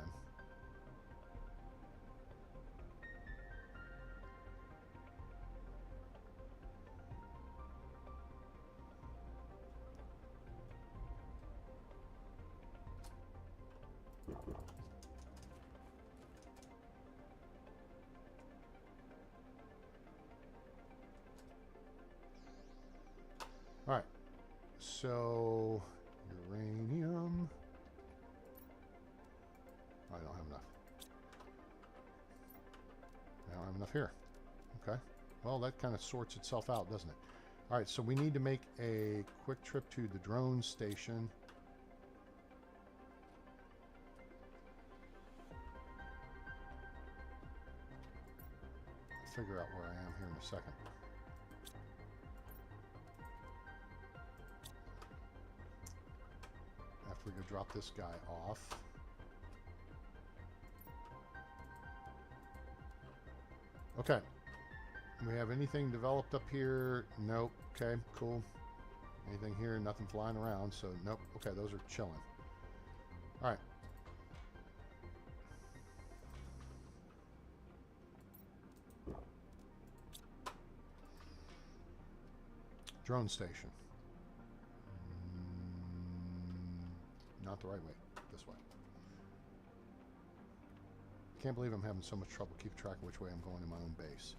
Speaker 1: All right, so uranium. I don't have enough. I don't have enough here. Okay, well, that kind of sorts itself out, doesn't it? All right, so we need to make a quick trip to the drone station. I'll figure out where I am here in a second. After we go drop this guy off. Okay. We have anything developed up here? Nope. Okay, cool. Anything here? Nothing flying around, so nope. Okay, those are chilling. All right. Drone station. Not the right way. This way. Can't believe I'm having so much trouble keeping track of which way I'm going in my own base.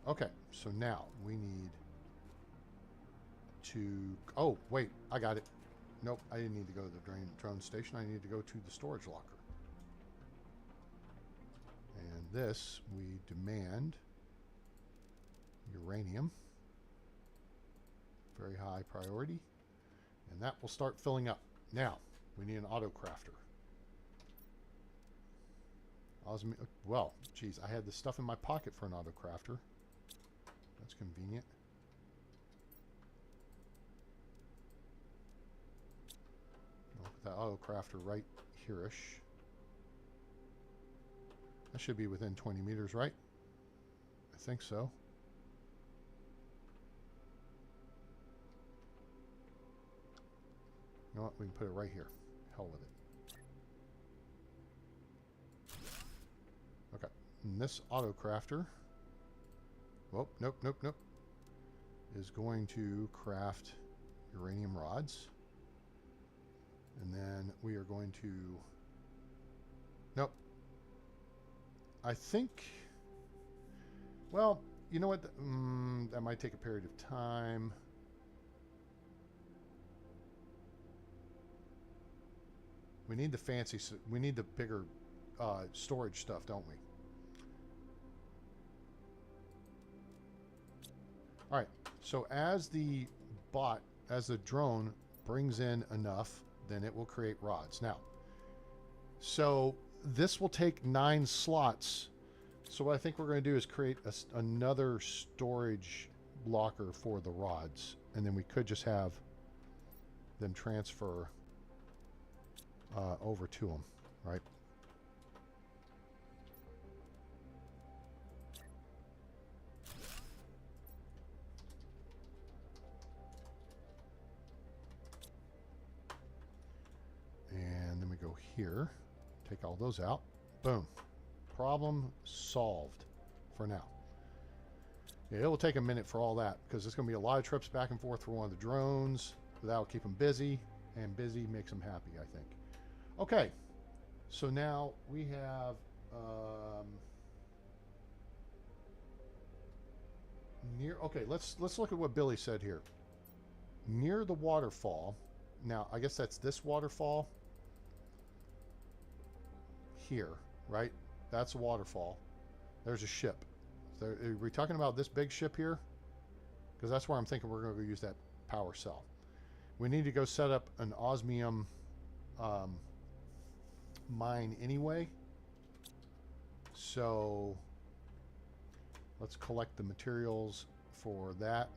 Speaker 1: Okay, so now we need to... Oh, wait, I got it. Nope, I didn't need to go to the drone station. I need to go to the storage locker. And this, we demand uranium. Very high priority. And that will start filling up. Now, we need an auto crafter. Well, geez, I had this stuff in my pocket for an auto crafter. That's convenient. Look at that auto crafter right here-ish. That should be within 20 meters, right? I think so. You know what? We can put it right here. Hell with it. Okay. And this auto crafter. Oh, nope, nope, nope. Is going to craft uranium rods. And then we are going to... Nope. I think... Well, you know what? That might take a period of time. We need the fancy... We need the bigger storage stuff, don't we? All right, so as the drone brings in enough, then it will create rods. Now, so this will take 9 slots So what I think we're going to do is create another storage locker for the rods, and then we could just have them transfer over to them, right? And then we go here, take all those out. Boom. Problem solved for now. Yeah, it will take a minute for all that because there's going to be a lot of trips back and forth for one of the drones. That'll keep them busy, and busy makes them happy, I think. Okay, so now we have okay, let's look at what Billy said here. Near the waterfall. Now, I guess that's this waterfall here, right? That's a waterfall. There's a ship. So are we talking about this big ship here? Because that's where I'm thinking we're going to go use that power cell. We need to go set up an osmium mine anyway. So let's collect the materials for that.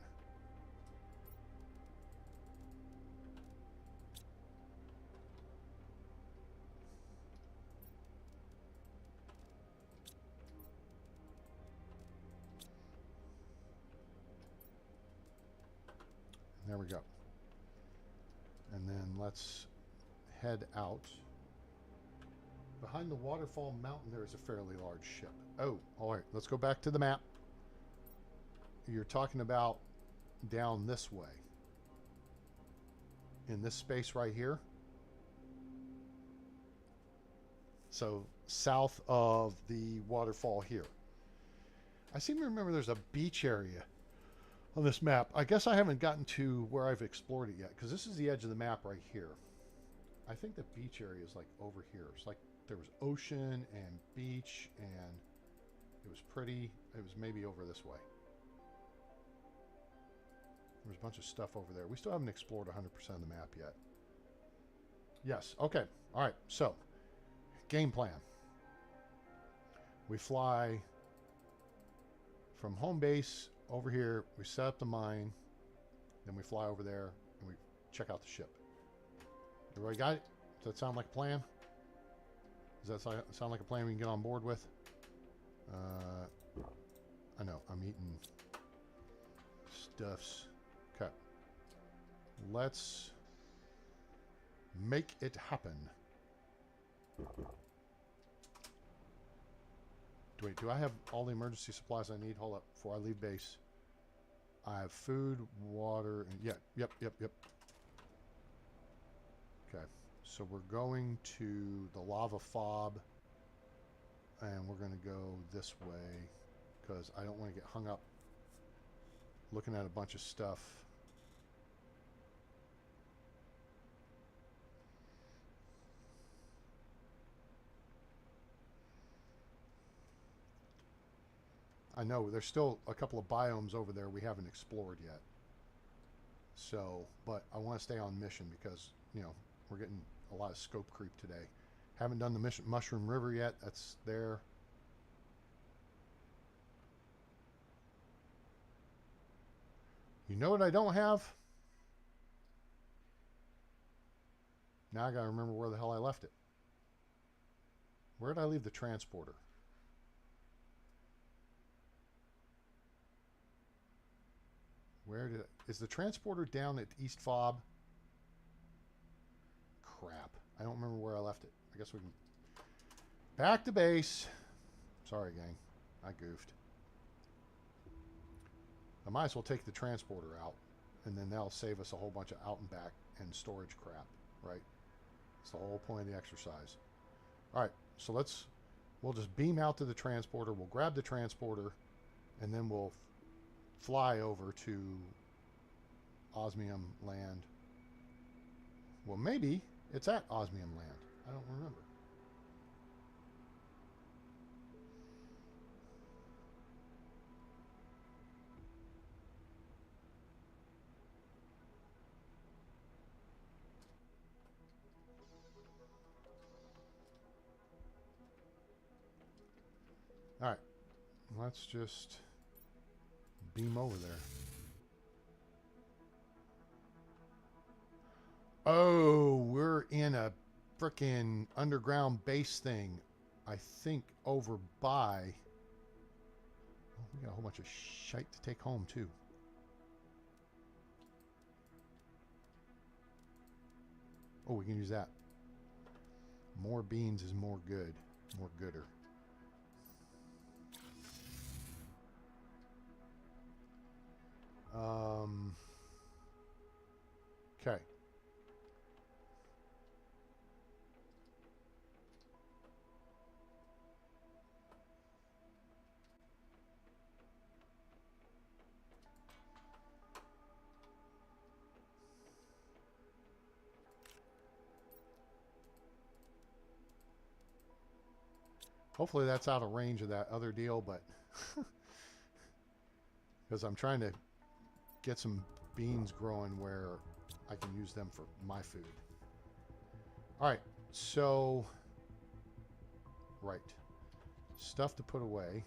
Speaker 1: There we go. And then let's head out. Behind the waterfall mountain, there is a fairly large ship. Oh, all right. Let's go back to the map. You're talking about down this way. In this space right here. So south of the waterfall here. I seem to remember there's a beach area on this map. I guess I haven't gotten to where I've explored it yet, because this is the edge of the map right here. I think the beach area is like over here. It's like there was ocean and beach, and it was pretty. It was maybe over this way. There's a bunch of stuff over there. We still haven't explored 100% of the map yet. Yes. Okay. All right. So, game plan. We fly from home base over here, we set up the mine, then we fly over there and we check out the ship. Everybody got it? Does that sound like a plan? Does that sound like a plan we can get on board with? I know, I'm eating stuffs. Okay. Let's make it happen. Wait, do I have all the emergency supplies I need? Hold up, before I leave base. I have food, water, and yep. Okay, so we're going to the lava fob, and we're going to go this way, because I don't want to get hung up looking at a bunch of stuff. I know there's still a couple of biomes over there we haven't explored yet. So, but I want to stay on mission because, you know, we're getting a lot of scope creep today. Haven't done the mission Mushroom River yet. That's there. You know what I don't have? Now I gotta remember where the hell I left it. Where did I leave the transporter? Is the transporter down at East Fob? Crap. I don't remember where I left it. I guess we can... Back to base. Sorry, gang. I goofed. I might as well take the transporter out, and then that'll save us a whole bunch of out and back and storage crap, right? That's the whole point of the exercise. All right, so we'll just beam out to the transporter. We'll grab the transporter, and then we'll fly over to Osmium Land. Well, maybe it's at Osmium Land. I don't remember. All right. let's just beam over there. Oh, we're in a frickin' underground base thing. I think over by... Oh, we got a whole bunch of shite to take home, too. Oh, we can use that. More beans is more good. More gooder. Okay. Hopefully that's out of range of that other deal, but because I'm trying to get some beans growing where I can use them for my food. All right, so right, stuff to put away.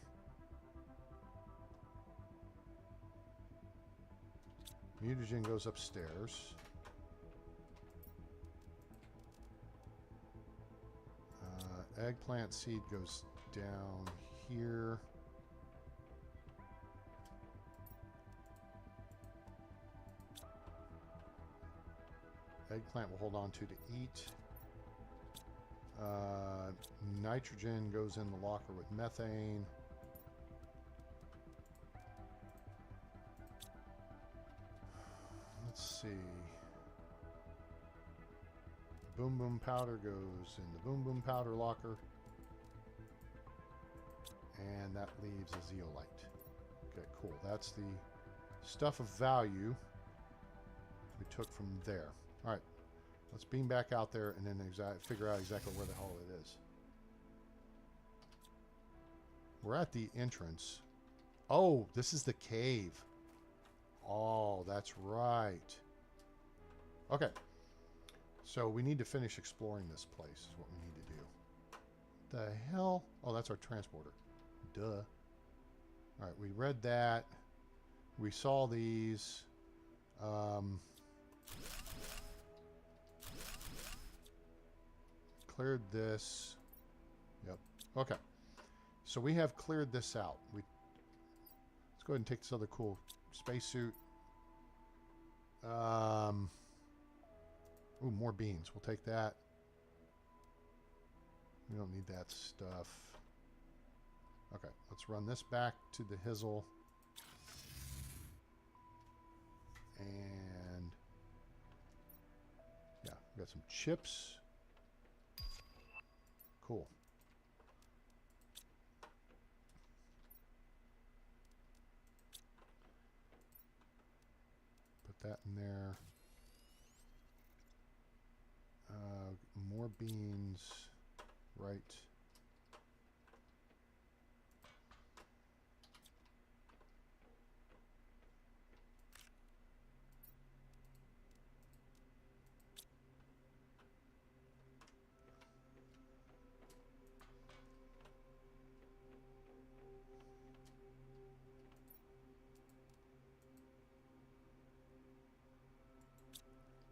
Speaker 1: Mutagen goes upstairs. Eggplant seed goes down here. Eggplant will hold on to eat. Nitrogen goes in the locker with methane. Let's see. Boom Boom powder goes in the Boom Boom powder locker. And that leaves a zeolite. Okay, cool. That's the stuff of value we took from there. All right. Let's beam back out there and then figure out exactly where the hell it is. We're at the entrance. Oh, this is the cave. Oh, that's right. Okay. So we need to finish exploring this place is what we need to do. The hell? Oh, that's our transporter. Duh. All right, we read that. We saw these. Cleared this. Yep. Okay. So we have cleared this out. Let's go ahead and take this other cool spacesuit. Ooh, more beans. We'll take that. We don't need that stuff. Okay, let's run this back to the Hizzle. And yeah, we got some chips. Cool. Put that in there. More beans, right?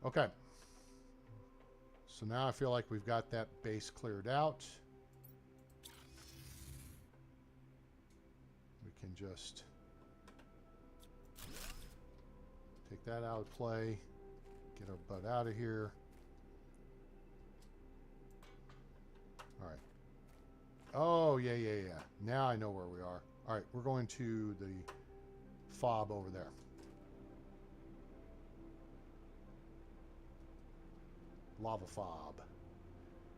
Speaker 1: Okay. So now I feel like we've got that base cleared out. We can just take that out of play, get our butt out of here. All right. Oh, yeah. Now I know where we are. All right, we're going to the fob over there. Lava fob,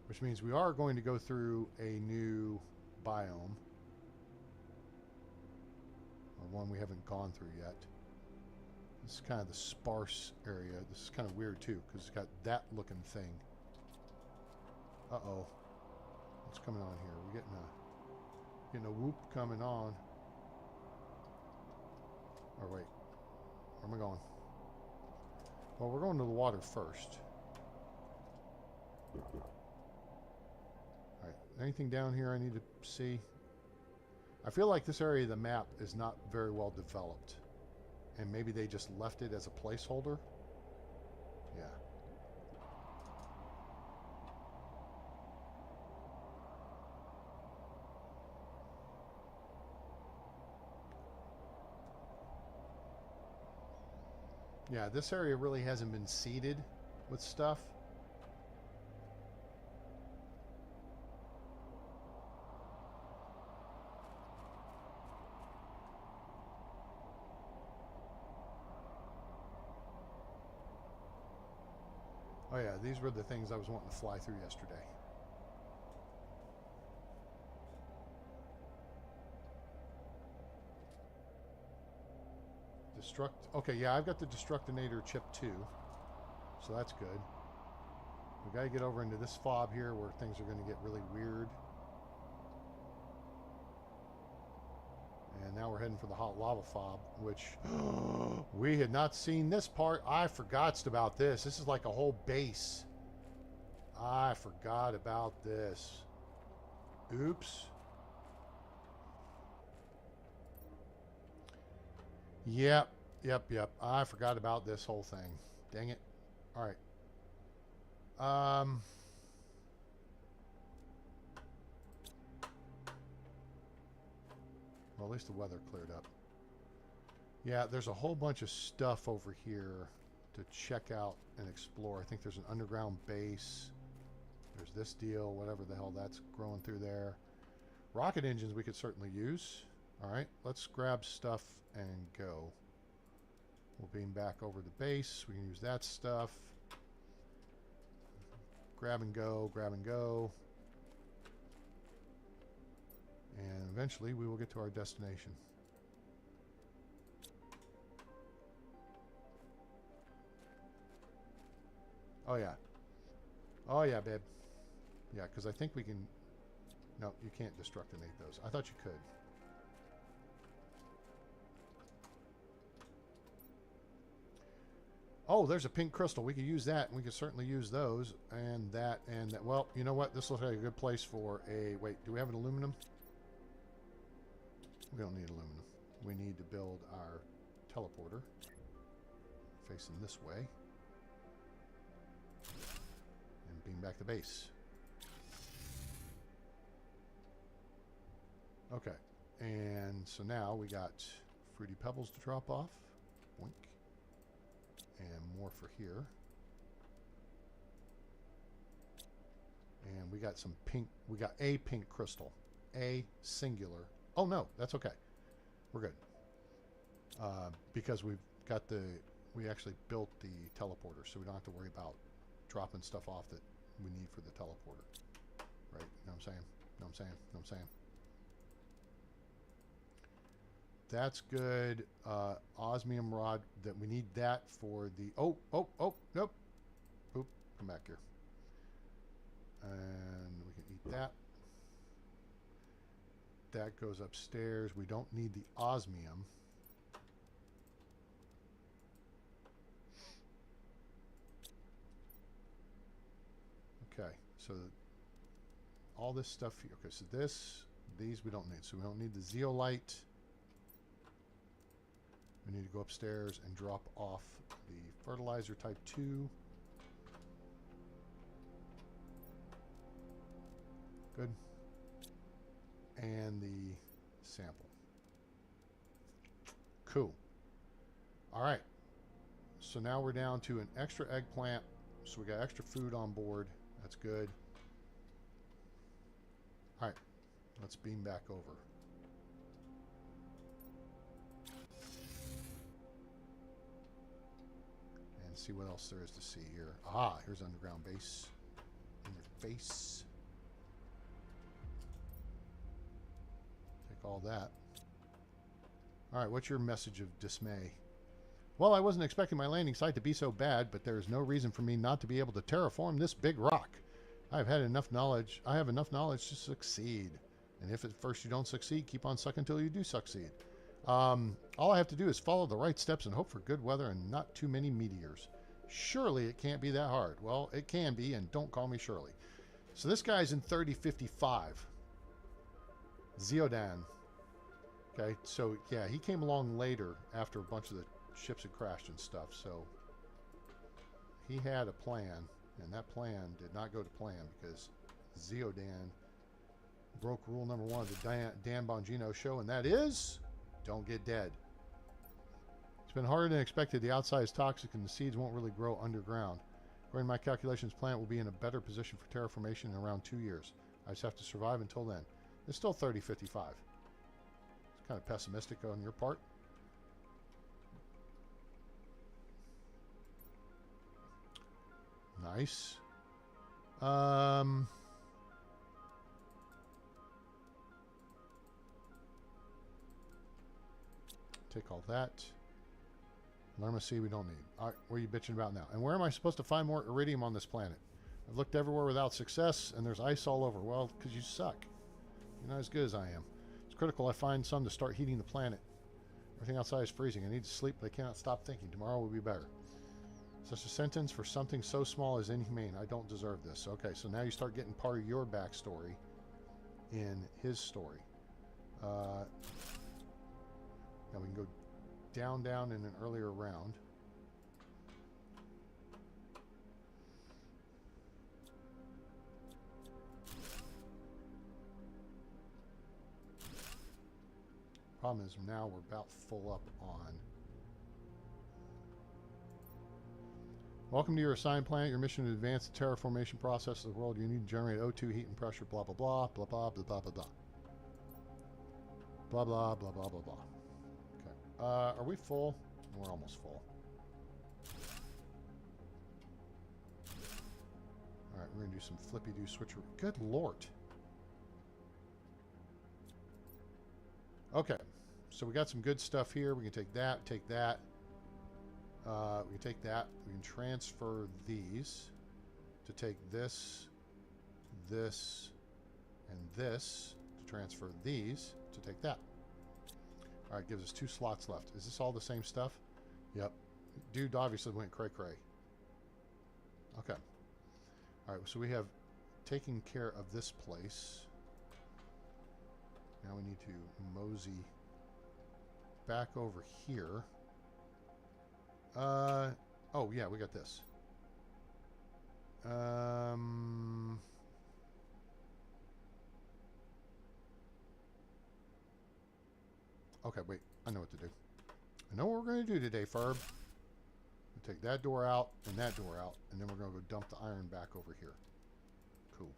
Speaker 1: which means we are going to go through a new biome, or one we haven't gone through yet. This is kind of the sparse area. This is kind of weird too because it's got that looking thing. Uh-oh, what's coming on here? We're getting a whoop coming on. Or wait, where am I going? Well, we're going to the water first. Alright, anything down here I need to see? I feel like this area of the map is not very well developed. And maybe they just left it as a placeholder. Yeah. Yeah, this area really hasn't been seeded with stuff. Oh yeah, these were the things I was wanting to fly through yesterday. Destruct. Okay, yeah, I've got the Destructinator chip too, so that's good. We got to get over into this fob here where things are going to get really weird. And now we're heading for the hot lava fob, which we had not seen this part. I forgot about this. This is like a whole base. I forgot about this. Oops. Yep. I forgot about this whole thing. Dang it. All right. Well, at least the weather cleared up. Yeah, there's a whole bunch of stuff over here to check out and explore. I think there's an underground base. There's this deal, whatever the hell that's growing through there. Rocket engines we could certainly use. All right, let's grab stuff and go. We'll beam back over the base. We can use that stuff. Grab and go, grab and go. And eventually we will get to our destination. Oh yeah. Oh yeah, babe. Yeah, because I think we can... No, you can't destructinate those. I thought you could. Oh, there's a pink crystal. We could use that, and we could certainly use those, and that, and that. Well, you know what? This looks like a good place for a... Wait, do we have an aluminum? We don't need aluminum. We need to build our teleporter. Facing this way. And beam back the base. Okay. And so now we got fruity pebbles to drop off. Boink. And more for here. And we got some pink. We got a pink crystal. A singular. Oh no, that's okay. We're good. Because we've got the... We actually built the teleporter, so we don't have to worry about dropping stuff off that we need for the teleporter. Right? You know what I'm saying? You know what I'm saying? You know what I'm saying? That's good. Osmium rod, that we need that for the... Oh, nope. Oop, come back here. And we can eat that. That goes upstairs. We don't need the osmium. Okay, so all this stuff here. Okay, so these we don't need. So we don't need the zeolite. We need to go upstairs and drop off the fertilizer type 2. Good. And the sample. Cool. All right. So now we're down to an extra eggplant. So we got extra food on board. That's good. All right. Let's beam back over. And see what else there is to see here. Aha, here's underground base. In your face. Take all that. All right, what's your message of dismay? Well, I wasn't expecting my landing site to be so bad, but there is no reason for me not to be able to terraform this big rock. I have enough knowledge to succeed. And if at first you don't succeed, keep on sucking until you do succeed. All I have to do is follow the right steps and hope for good weather and not too many meteors. Surely it can't be that hard. Well, it can be, and don't call me Shirley. So this guy's in 3055. Zeodan. Okay, so yeah, he came along later after a bunch of the ships had crashed and stuff, so he had a plan, and that plan did not go to plan because Ziodan broke rule number 1 of the Dan Bongino show, and that is, don't get dead. It's been harder than expected. The outside is toxic, and the seeds won't really grow underground. According to my calculations, plant will be in a better position for terraformation in around 2 years. I just have to survive until then. It's still 30-55. It's kind of pessimistic on your part. Nice. Take all that. Lerma C we don't need. All right, what are you bitching about now? And where am I supposed to find more iridium on this planet? I've looked everywhere without success, and there's ice all over. Well, because you suck. You're not as good as I am. It's critical I find some to start heating the planet. Everything outside is freezing. I need to sleep, but I cannot stop thinking. Tomorrow will be better. Such a sentence for something so small is inhumane. I don't deserve this. Okay, so now you start getting part of your backstory in his story. Now we can go down in an earlier round. Problem is now we're about full up on. Welcome to your assigned planet. Your mission to advance the terraformation process of the world. You need to generate O2, heat and pressure, blah, blah, blah, blah, blah, blah, blah, blah, blah. Blah, blah, blah, blah, blah, blah. Okay. Are we full? We're almost full. Alright, we're going to do some flippy-do switcheroo. Good lord. Okay. So we got some good stuff here. We can take that, take that. We can take that. We can transfer these to take this, this, and this to transfer these to take that. All right, gives us 2 slots left. Is this all the same stuff? Yep. Dude obviously went cray-cray. Okay. All right, so we have taken care of this place. Now we need to mosey back over here. Oh yeah, we got this. Okay, wait. I know what to do. I know what we're going to do today, Ferb. We'll take that door out and that door out, and then we're going to go dump the iron back over here. Cool.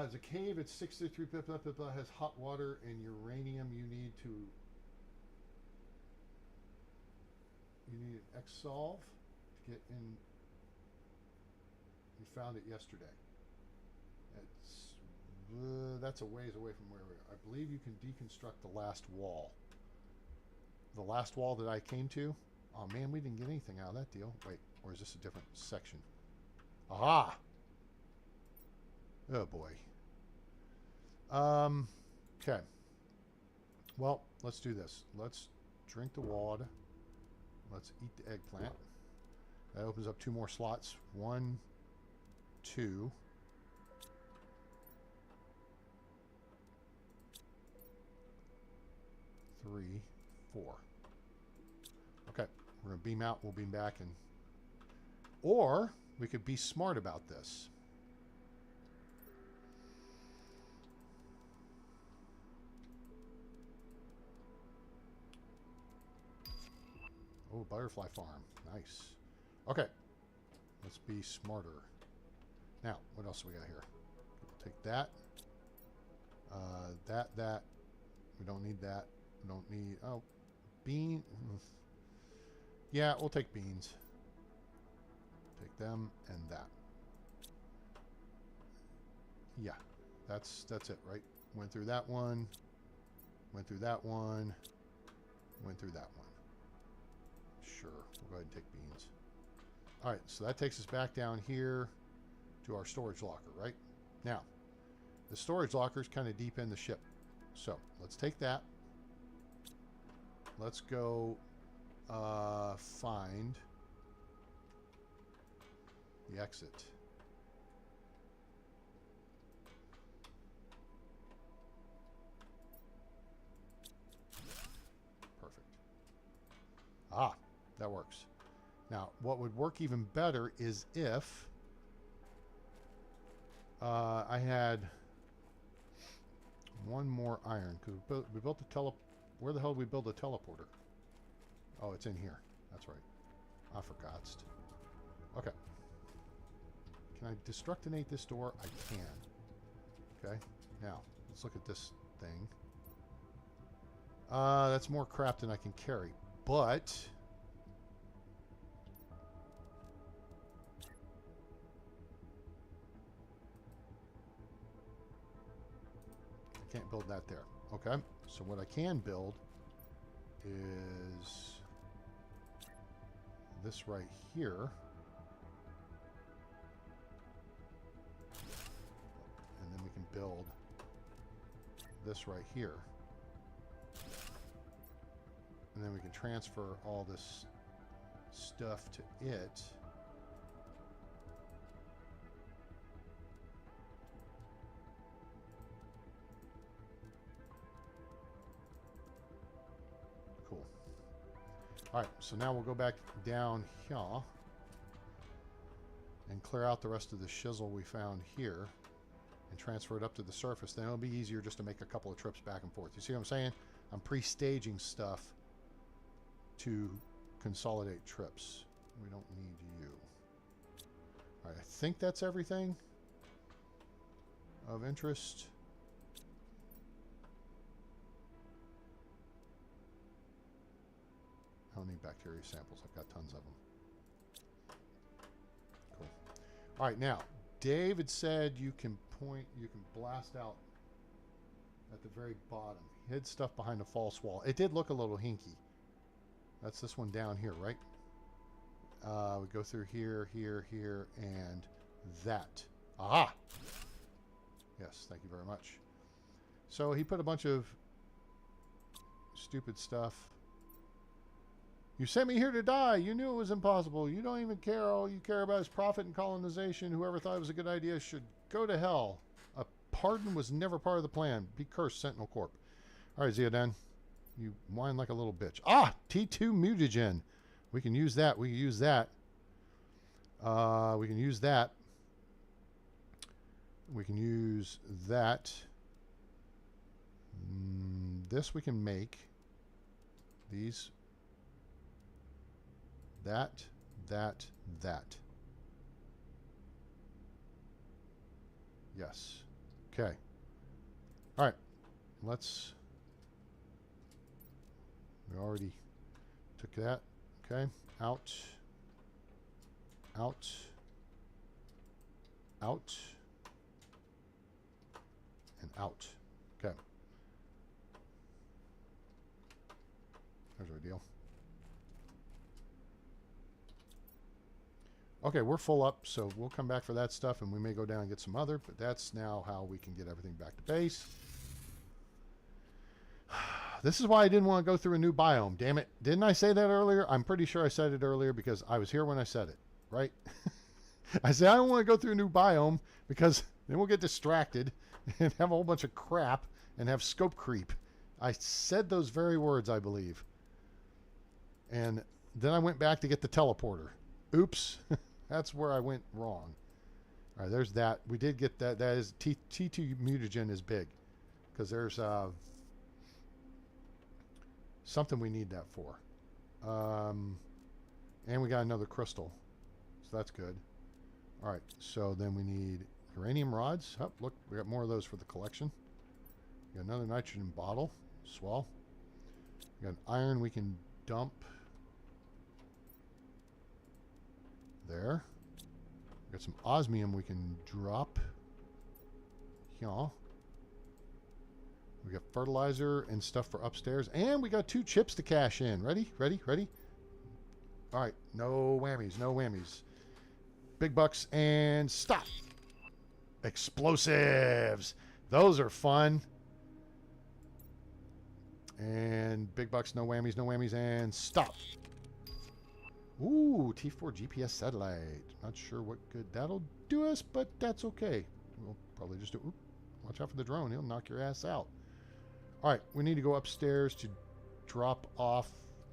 Speaker 1: It's a cave. It's 63 blah, blah, blah, blah, has hot water and uranium. You need an X-solve to get in. You found it yesterday. That's a ways away from where we are. I believe you can deconstruct the last wall. The last wall that I came to. Oh man, we didn't get anything out of that deal. Wait, or is this a different section? Aha! Oh boy. Okay. Well, let's do this. Let's drink the water. Let's eat the eggplant. That opens up 2 more slots. 1, 2. 3, 4. Okay, we're going to beam out, we'll beam back, and or we could be smart about this. Oh, butterfly farm. Nice. Okay, let's be smarter. Now, what else do we got here? We'll take that. That. We don't need that. We don't need... Oh, bean. Yeah, we'll take beans. Take them and that. Yeah, that's it, right? Went through that one. Went through that one. Went through that one. Sure, we'll go ahead and take beans. All right, so that takes us back down here to our storage locker, right? Now, the storage locker is kind of deep in the ship. So let's take that. Let's go find the exit. Ah, that works. Now, what would work even better is if I had one more iron. Because we built a Where the hell did we build a teleporter? Oh, it's in here. That's right. I forgot. Okay. Can I destructinate this door? I can. Okay. Now, let's look at this thing. That's more crap than I can carry. But I can't build that there. Okay. So what I can build is this right here. And then we can build this right here. And then we can transfer all this stuff to it. Cool. All right, so now we'll go back down here and clear out the rest of the shizzle we found here and transfer it up to the surface. Then it'll be easier just to make a couple of trips back and forth. You see what I'm saying? I'm pre-staging stuff to consolidate trips. We don't need you. All right, I think that's everything of interest. I don't need bacteria samples. I've got tons of them. Cool. All right, now, David said you can blast out at the very bottom. Hid stuff behind a false wall. It did look a little hinky. That's this one down here, right? We go through here, here, here, and that. Aha! Yes, thank you very much. So he put a bunch of stupid stuff. You sent me here to die. You knew it was impossible. You don't even care. All you care about is profit and colonization. Whoever thought it was a good idea should go to hell. A pardon was never part of the plan. Be cursed, Sentinel Corp. All right, Ziodan. You whine like a little bitch. Ah! T2 mutagen. We can use that. We can use that. We can use that. We can use that. This we can make. These. That. Yes. Okay. All right. Let's... We already took that. Okay. Out. Out. Out. And out. Okay. There's our deal. Okay, we're full up, so we'll come back for that stuff, and we may go down and get some other, but that's now how we can get everything back to base. This is why I didn't want to go through a new biome. Damn it. Didn't I say that earlier? I'm pretty sure I said it earlier because I was here when I said it, right? I said I don't want to go through a new biome because then we'll get distracted and have a whole bunch of crap and have scope creep. I said those very words, I believe. And then I went back to get the teleporter. Oops. That's where I went wrong. All right, there's that. We did get that. That is T2 mutagen is big because there's something we need that for. And we got another crystal. So that's good. All right, so then we need uranium rods. Oh, look, we got more of those for the collection. We got another nitrogen bottle. Swell. We got an iron we can dump. There. We got some osmium we can drop. Here. We got fertilizer and stuff for upstairs. And we got 2 chips to cash in. Ready? Ready? Ready? All right. No whammies. No whammies. Big bucks and stop. Explosives. Those are fun. And big bucks, no whammies, and stop. Ooh, T4 GPS satellite. Not sure what good that'll do us, but that's okay. We'll probably just do... Oop, watch out for the drone. He'll knock your ass out. All right, we need to go upstairs to drop off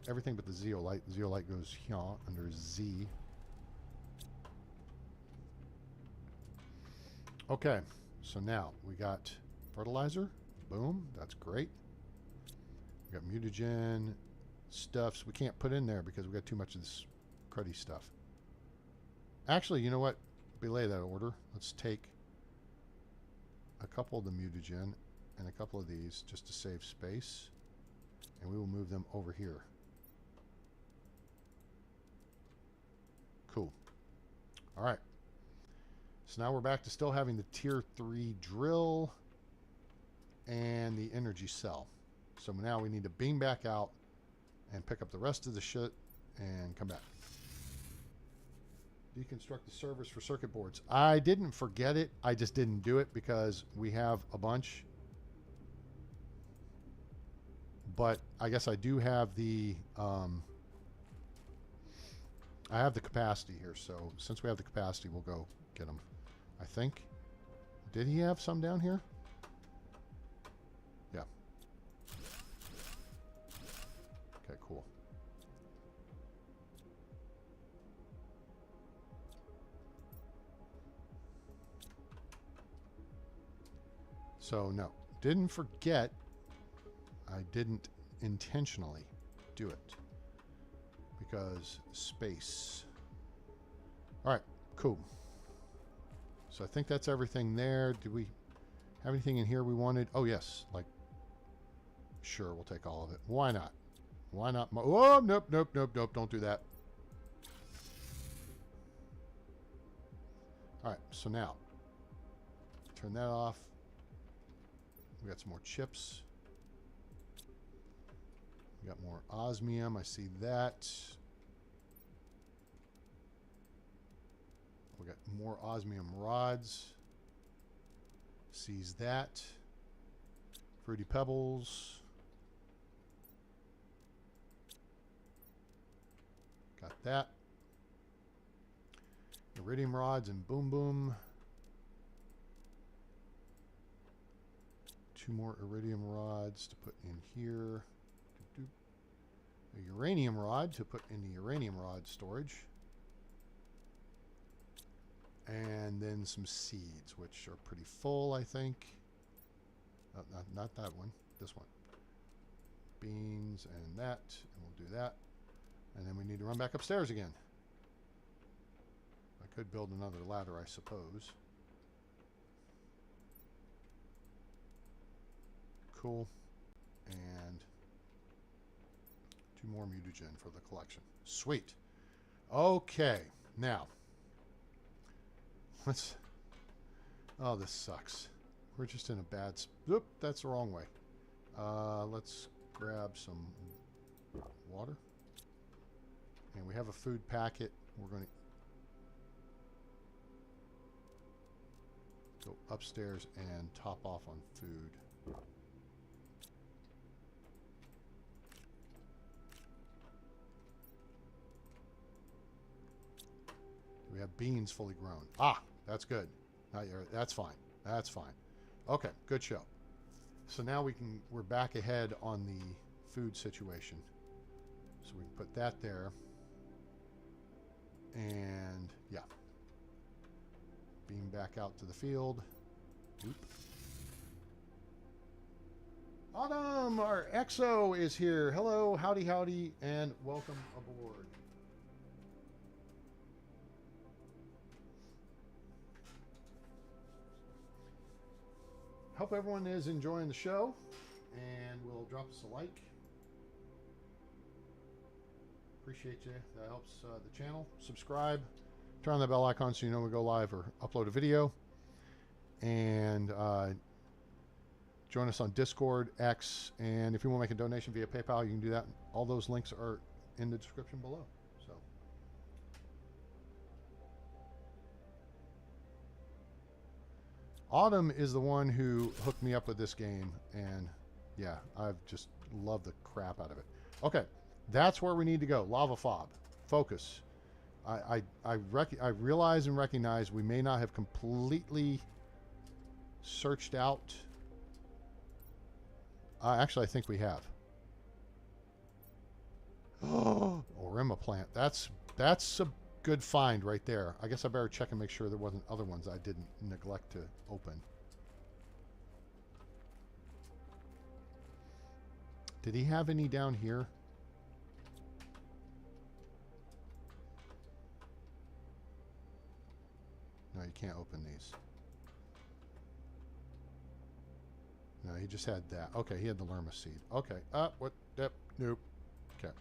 Speaker 1: everything but the zeolite. The zeolite goes here under Z. Okay, so now we got fertilizer. Boom, that's great. We got mutagen stuffs we can't put in there because we got too much of this cruddy stuff. Actually, you know what? Belay that order. Let's take a couple of the mutagen and a couple of these just to save space, and we will move them over here. Cool. All right. So now we're back to still having the tier 3 drill and the energy cell. So now we need to beam back out and pick up the rest of the shit and come back. Deconstruct the servers for circuit boards. I didn't forget it. I just didn't do it because we have a bunch. But I guess I do have the I have the capacity here. So since we have the capacity, we'll go get them. I think. Did he have some down here? Yeah. Okay, cool. So no, didn't forget. I didn't intentionally do it because space. All right, cool. So I think that's everything there. Do we have anything in here we wanted? Oh yes, like sure, we'll take all of it. Why not? Why not? Oh nope, nope, nope, nope. Don't do that. All right, so now turn that off. We got some more chips. We got more osmium. I see that. We got more osmium rods. Sees that. Fruity pebbles. Got that. Iridium rods and boom boom. 2 more iridium rods to put in here. A uranium rod to put in the uranium rod storage. And then some seeds, which are pretty full, I think. Not that one. This one. Beans and that. And we'll do that. And then we need to run back upstairs again. I could build another ladder, I suppose. Cool. And 2 more mutagen for the collection. Sweet. Okay. Now. Let's. Oh, this sucks. We're just in a bad. Oop, that's the wrong way. Let's grab some water. And we have a food packet. We're going to go upstairs and top off on food. We have beans fully grown. Ah, that's good. That's fine. That's fine. Okay, good show. So now we're back ahead on the food situation. So we can put that there. And yeah. Beam back out to the field. Oop. Autumn, our EXO is here. Hello, howdy, howdy, and welcome aboard. Hope everyone is enjoying the show, and will drop us a like. Appreciate you. That helps the channel. Subscribe. Turn on the bell icon so you know when we go live or upload a video. And join us on Discord, X, and if you want to make a donation via PayPal, you can do that. All those links are in the description below. So. Autumn is the one who hooked me up with this game, and yeah, I've just loved the crap out of it. Okay, that's where we need to go. Lava Fob. Focus. I realize and recognize we may not have completely searched out. Actually, I think we have. plasma plant. That's a good find right there. I guess I better check and make sure there wasn't other ones I didn't neglect to open. Did he have any down here? No, you can't open these. No, he just had that. Okay, he had the Lerma seed. Okay. What? Yep. Nope. Okay.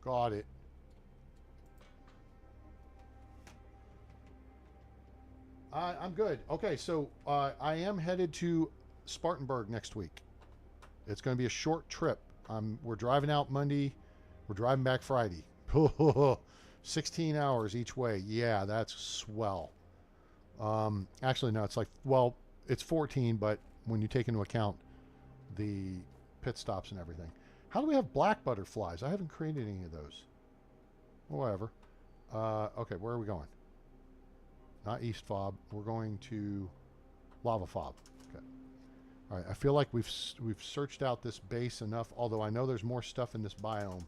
Speaker 1: Got it. I'm good. Okay, so I am headed to Spartanburg next week. It's going to be a short trip. We're driving out Monday. We're driving back Friday. 16 hours each way. Yeah, that's swell. Actually, no, it's like, well, it's 14, but when you take into account the pit stops and everything. How do we have black butterflies? I haven't created any of those. Whatever. Okay, where are we going? Not East Fob. We're going to Lava Fob. Okay. All right. I feel like we've searched out this base enough. Although I know there's more stuff in this biome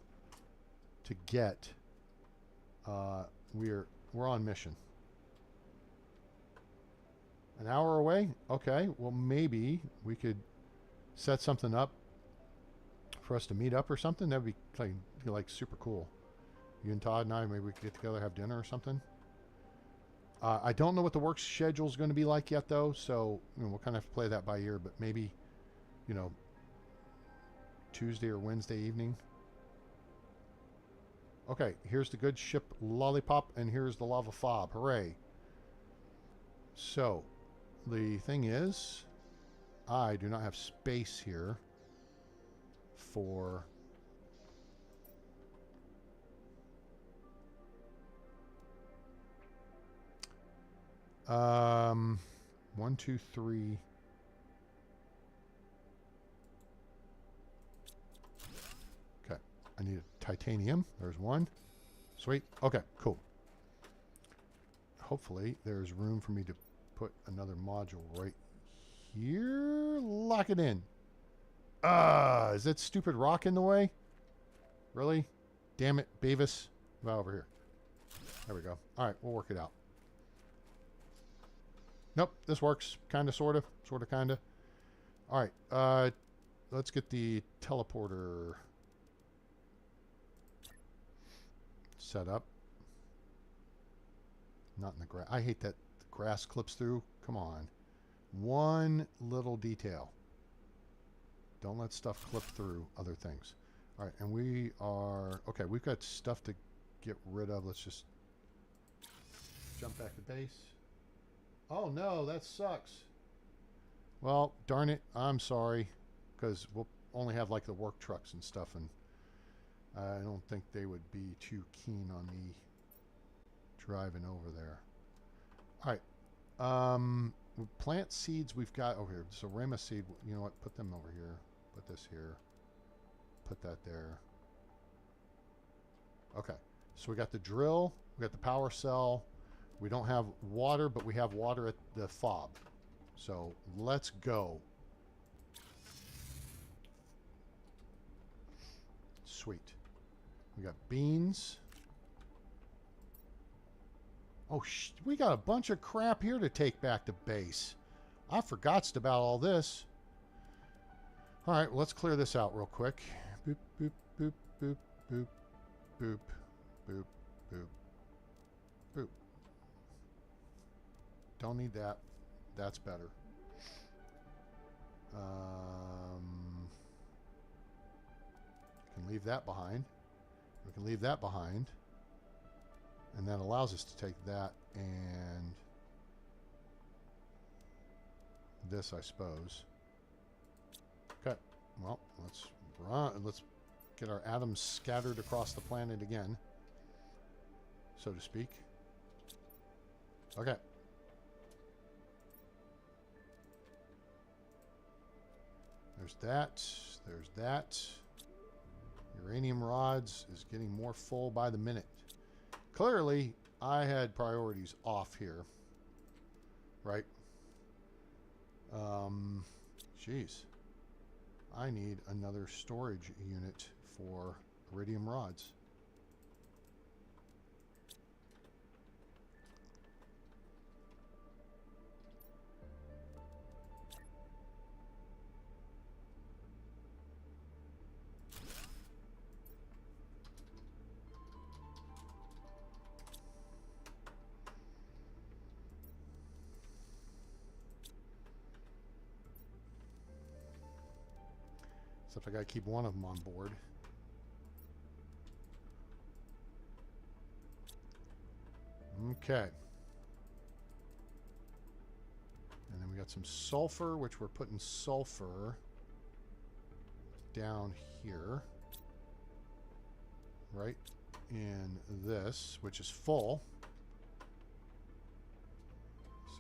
Speaker 1: to get. We're on mission. An hour away? Okay. Well, maybe we could set something up for us to meet up or something. That'd be like super cool. You and Todd and I, maybe we could get together, have dinner or something. I don't know what the work schedule is going to be like yet, though. So we'll kind of have to play that by ear. But maybe, Tuesday or Wednesday evening. Okay, here's the good ship Lollipop, and here's the Lava Fob. Hooray! So, the thing is, I do not have space here for one, two, three. Okay, I need a titanium. There's one. Sweet. Okay, cool. Hopefully there's room for me to put another module right here. Lock it in. Is that stupid rock in the way? Really? Damn it, Beavis. Well, over here. There we go. All right, we'll work it out. Nope, this works. Kind of, sort of. Sort of, kind of. All right, let's get the teleporter set up. Not in the grass. I hate that the grass clips through. Come on. One little detail. Don't let stuff clip through other things. All right, and we are... Okay, we've got stuff to get rid of. Let's just jump back to base. Oh, no, that sucks. Well, darn it. I'm sorry. Because we'll only have, like, the work trucks and stuff, and I don't think they would be too keen on me driving over there. All right. Plant seeds we've got over here. So Rama seed, you know what? Put them over here. Put this here. Put that there. Okay. So we got the drill. We got the power cell. We don't have water, but we have water at the fob. So let's go. Sweet. We got beans. Oh, we got a bunch of crap here to take back to base. I forgot about all this. All right, well, let's clear this out real quick. Boop, boop, boop, boop, boop, boop, boop, boop, boop. Don't need that. That's better. We can leave that behind. We can leave that behind. And that allows us to take that and this, I suppose. Okay. Well, let's run. Let's get our atoms scattered across the planet again, so to speak. Okay. There's that. There's that. Uranium rods is getting more full by the minute. Clearly, I had priorities off here. Right? Jeez. I need another storage unit for iridium rods. Except I got to keep one of them on board. Okay. And then we got some sulfur, which we're putting sulfur down here. Right in this, which is full.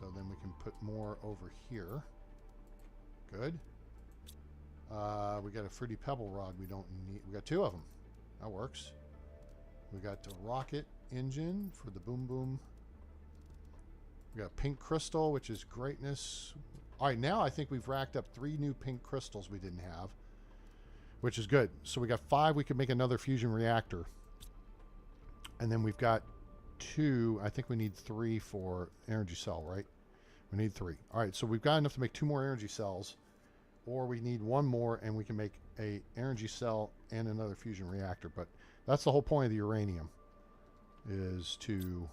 Speaker 1: So then we can put more over here. Good. We got a fruity pebble rod we don't need. We got two of them. That works. We got the rocket engine for the boom boom. We got pink crystal, which is greatness. All right, now I think we've racked up 3 new pink crystals we didn't have, which is good. So we got 5. We could make another fusion reactor. And then we've got 2. I think we need 3 for energy cell, right? We need 3. All right, so we've got enough to make 2 more energy cells, or we need 1 more and we can make a energy cell and another fusion reactor. But that's the whole point of the uranium, is to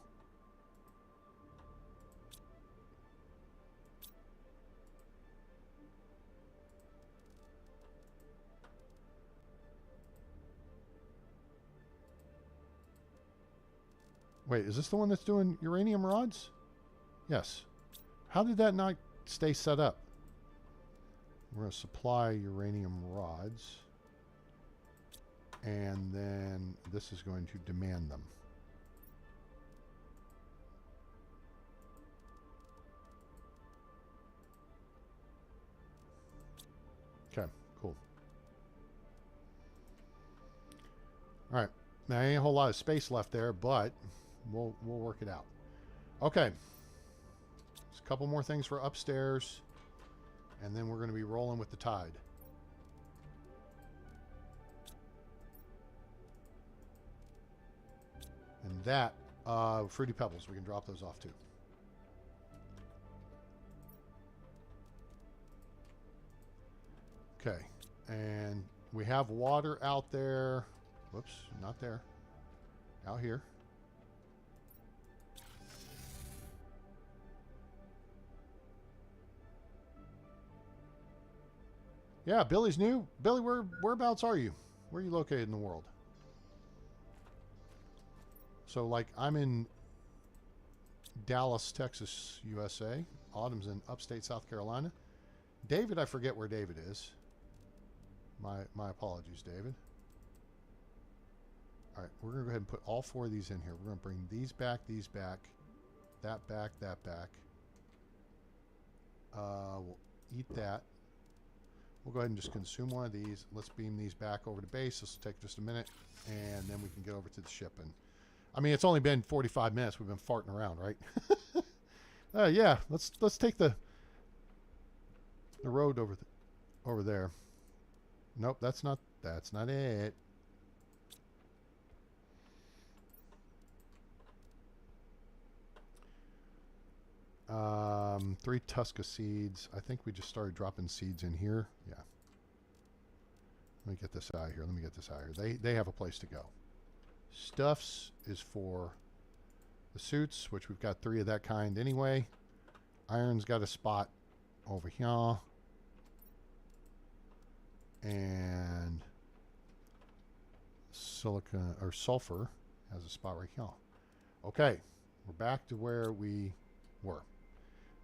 Speaker 1: wait, is this the one that's doing uranium rods? Yes. How did that not stay set up? We're going to supply uranium rods. And then this is going to demand them. Okay, cool. All right. Now, ain't a whole lot of space left there, but we'll work it out. Okay. There's a couple more things for upstairs, and then we're going to be rolling with the tide. And that, fruity pebbles, we can drop those off too. Okay, and we have water out there. Whoops, not there. Out here. Yeah, Billy's new. Billy, whereabouts are you? Where are you located in the world? So, like, I'm in Dallas, Texas, USA. Autumn's in upstate South Carolina. David, I forget where David is. My apologies, David. All right, we're going to go ahead and put all 4 of these in here. We're going to bring these back, that back, that back. We'll eat that. We'll go ahead and just consume one of these. Let's beam these back over to base. This will take just a minute, and then we can get over to the ship. And I mean, it's only been 45 minutes. We've been farting around, right? Yeah, let's take the road over there. Nope, that's not it. Three Tusca seeds. I think we just started dropping seeds in here. Yeah. Let me get this out of here. They have a place to go. Stuffs is for the suits, which we've got 3 of that kind anyway. Iron's got a spot over here. And silicon or sulfur has a spot right here. Okay, we're back to where we were.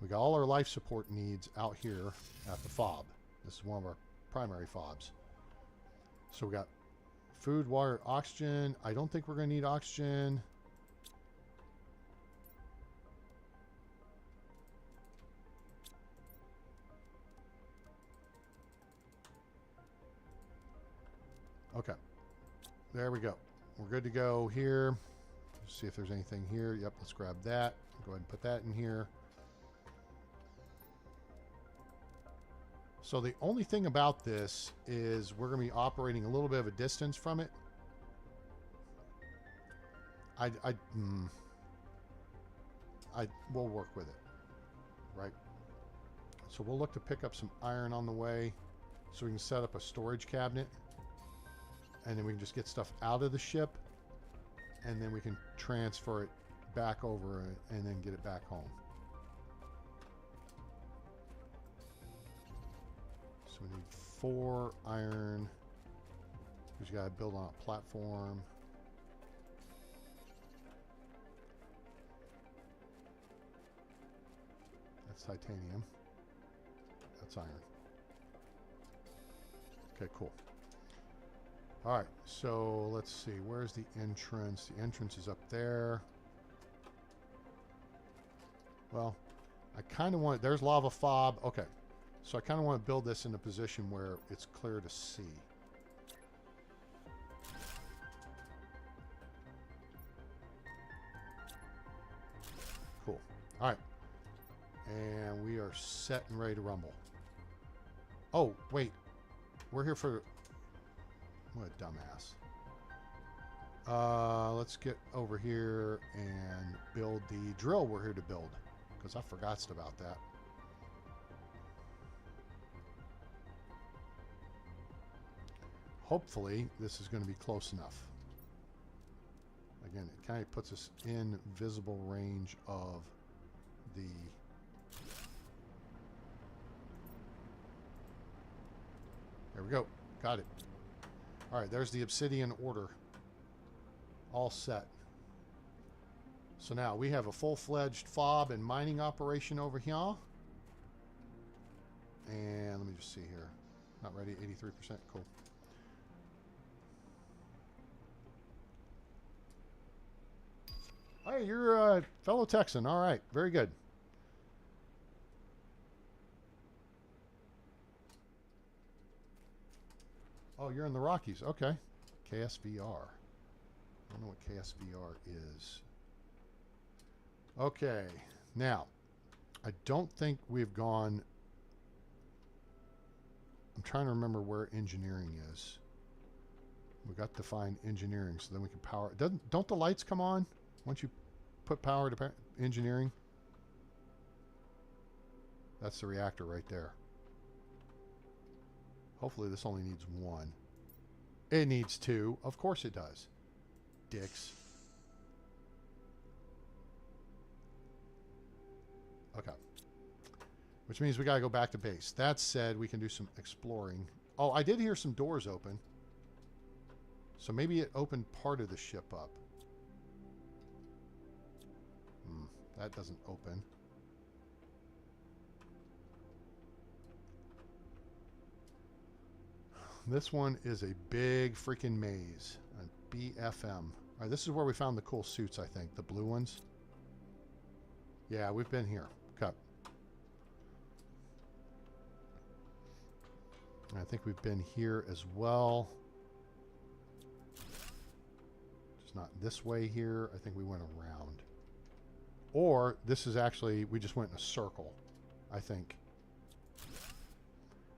Speaker 1: We got all our life support needs out here at the fob. This is one of our primary fobs. So we got food, water, oxygen. I don't think we're going to need oxygen. Okay. There we go. We're good to go here. See if there's anything here. Yep, let's grab that. Go ahead and put that in here. So the only thing about this is we're going to be operating a little bit of a distance from it. We'll work with it, right? So we'll look to pick up some iron on the way so we can set up a storage cabinet, and then we can just get stuff out of the ship, and then we can transfer it back over and then get it back home. So we need 4 iron. Because you got to build on a platform. That's titanium. That's iron. Okay, cool. All right, so let's see. Where's the entrance? The entrance is up there. Well, I kind of want... There's lava fob. Okay. So I kind of want to build this in a position where it's clear to see. Cool. All right. And we are set and ready to rumble. Oh, wait. We're here for... What a dumbass. Let's get over here and build the drill we're here to build. Because I forgot about that. Hopefully, this is going to be close enough. Again, it kind of puts us in visible range of the... There we go. Got it. All right, there's the obsidian order. All set. So now we have a full-fledged fob and mining operation over here. And let me just see here. Not ready, 83%. Cool. Hey, you're a fellow Texan. All right, very good. Oh, you're in the Rockies. Okay. KSVR. I don't know what KSVR is. Okay. Now, I don't think we've gone... I'm trying to remember where engineering is. We got to find engineering, so then we can power... Don't the lights come on once you put power to engineering? That's the reactor right there. Hopefully this only needs 1. It needs 2. Of course it does. Dicks. Okay. Which means we gotta go back to base. That said, we can do some exploring. Oh, I did hear some doors open. So maybe it opened part of the ship up. That doesn't open. This one is a big freaking maze. A BFM. All right, this is where we found the cool suits, I think. The blue ones. Yeah, we've been here. Okay. I think we've been here as well. Just not this way here. I think we went around. Or this is actually, we just went in a circle, I think.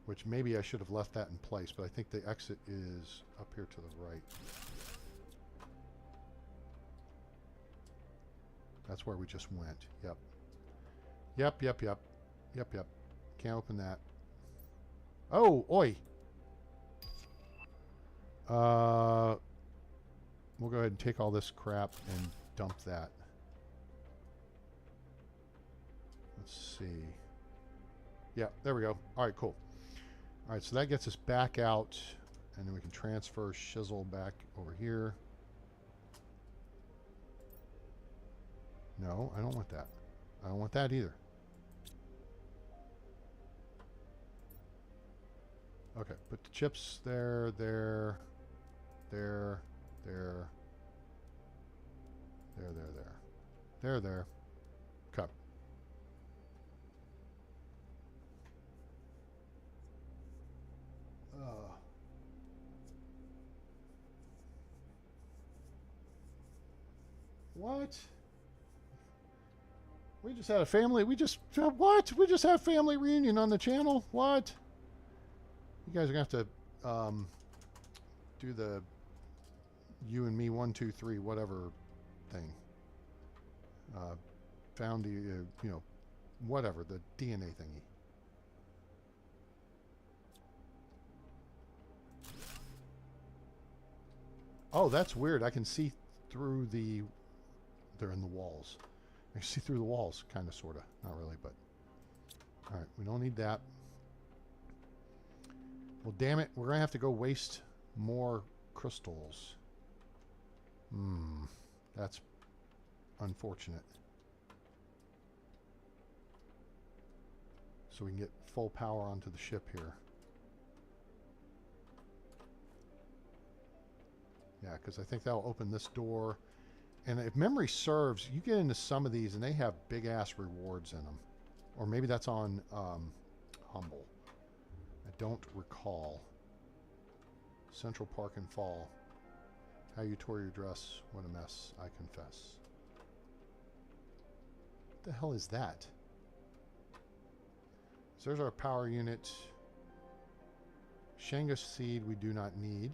Speaker 1: Which maybe I should have left that in place, but I think the exit is up here to the right. That's where we just went. Yep. Yep. Can't open that. Oh, oi! We'll go ahead and take all this crap and dump that. Let's see. Yeah, there we go. All right, cool. All right, so that gets us back out, and then we can transfer shizzle back over here. No, I don't want that. I don't want that either. Okay, put the chips there. Cup. What? We just had a family. What? We just had a family reunion on the channel. What? You guys are gonna have to do the you and me 1, 2, 3 whatever thing. Found the you know, whatever, the DNA thingy. Oh, that's weird. I can see through the... They're in the walls. I can see through the walls, kind of, sort of. Not really, but... Alright, we don't need that. Well, damn it. We're going to have to go waste more crystals. That's unfortunate. So we can get full power onto the ship here. Yeah, because I think that'll open this door. And if memory serves, you get into some of these and they have big-ass rewards in them. Or maybe that's on Humble. I don't recall. Central Park and Fall. How you tore your dress. What a mess, I confess. What the hell is that? So there's our power unit. Shanga seed we do not need.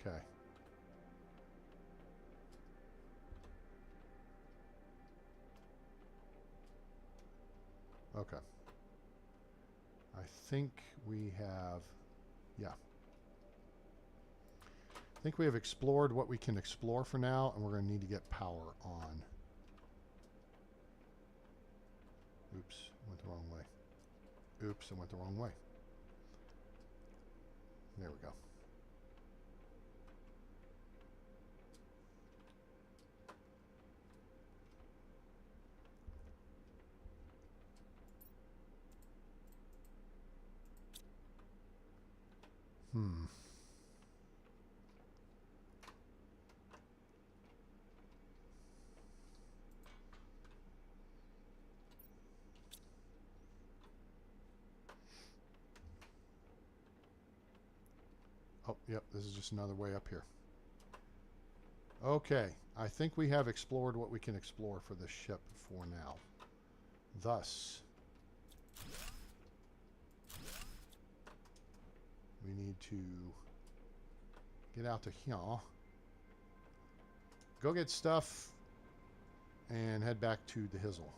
Speaker 1: Okay. Okay. I think we have, yeah. I think we have explored what we can explore for now, and we're going to need to get power on. Oops, went the wrong way. Oops, I went the wrong way. There we go. Oh, yep, this is just another way up here. Okay, I think we have explored what we can explore for this ship for now. Thus, we need to get out to here, go get stuff, and head back to the Hizzle.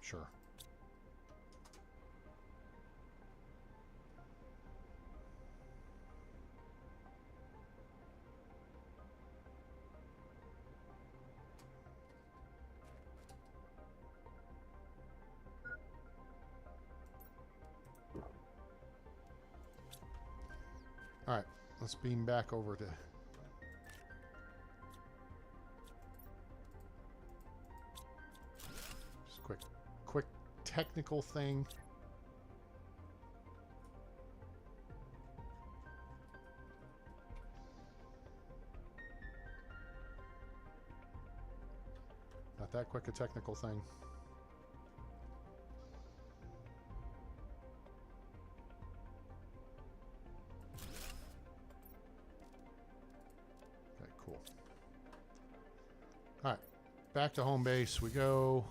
Speaker 1: Sure. All right, let's beam back over to just quick technical thing. Not that quick a technical thing. Okay, cool. All right, back to home base we go.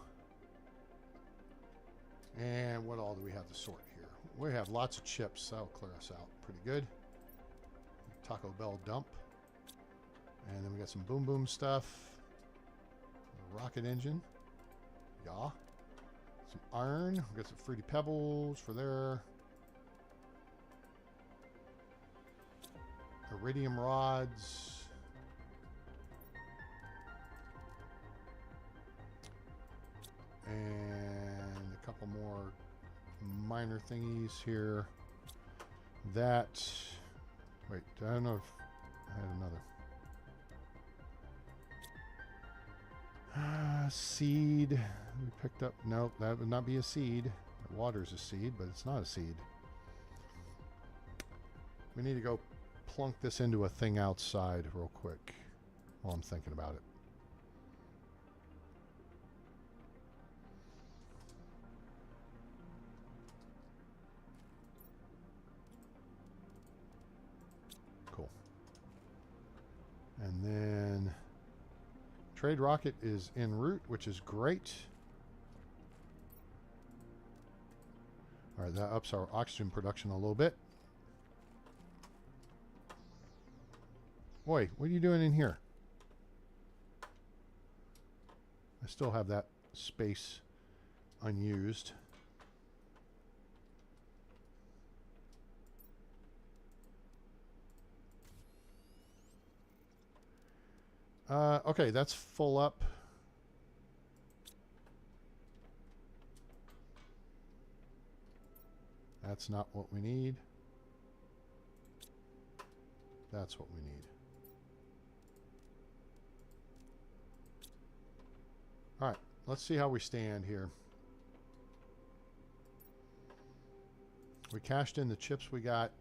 Speaker 1: And what all do we have to sort here? We have lots of chips. That'll clear us out pretty good. Taco Bell dump. And then we got some boom boom stuff. A rocket engine. Yeah. Some iron. We got some fruity pebbles for there. Iridium rods. And a couple more minor thingies here. That, wait, I don't know if I had another. Seed we picked up. Nope, that would not be a seed. Water's a seed, but it's not a seed. We need to go plunk this into a thing outside real quick while I'm thinking about it. And then trade rocket is en route, which is great. All right, that ups our oxygen production a little bit. Boy, what are you doing in here? I still have that space unused. Okay, that's full up. That's not what we need. That's what we need. All right, let's see how we stand here. We cashed in the chips we got.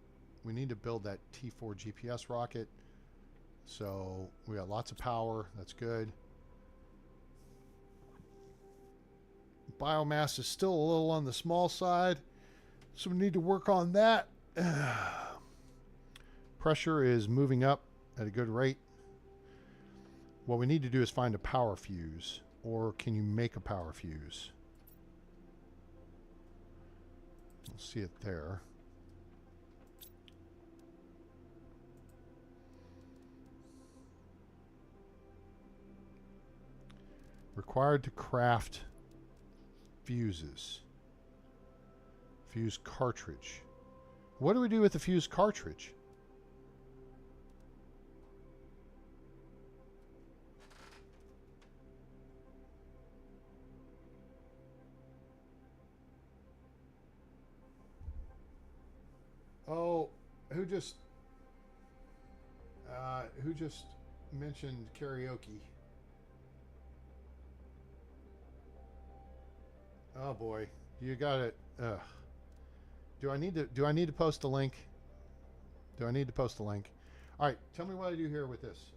Speaker 1: We need to build that T4 GPS rocket. So we got lots of power. That's good. Biomass is still a little on the small side, so we need to work on that. Pressure is moving up at a good rate. What we need to do is find a power fuse. Or can you make a power fuse? We'll see it there. Required to craft fuses. Fuse cartridge. What do we do with the fuse cartridge? Oh, who just mentioned karaoke? Oh boy, you got it. Do I need to post a link? Do I need to post a link? All right, tell me what I do here with this.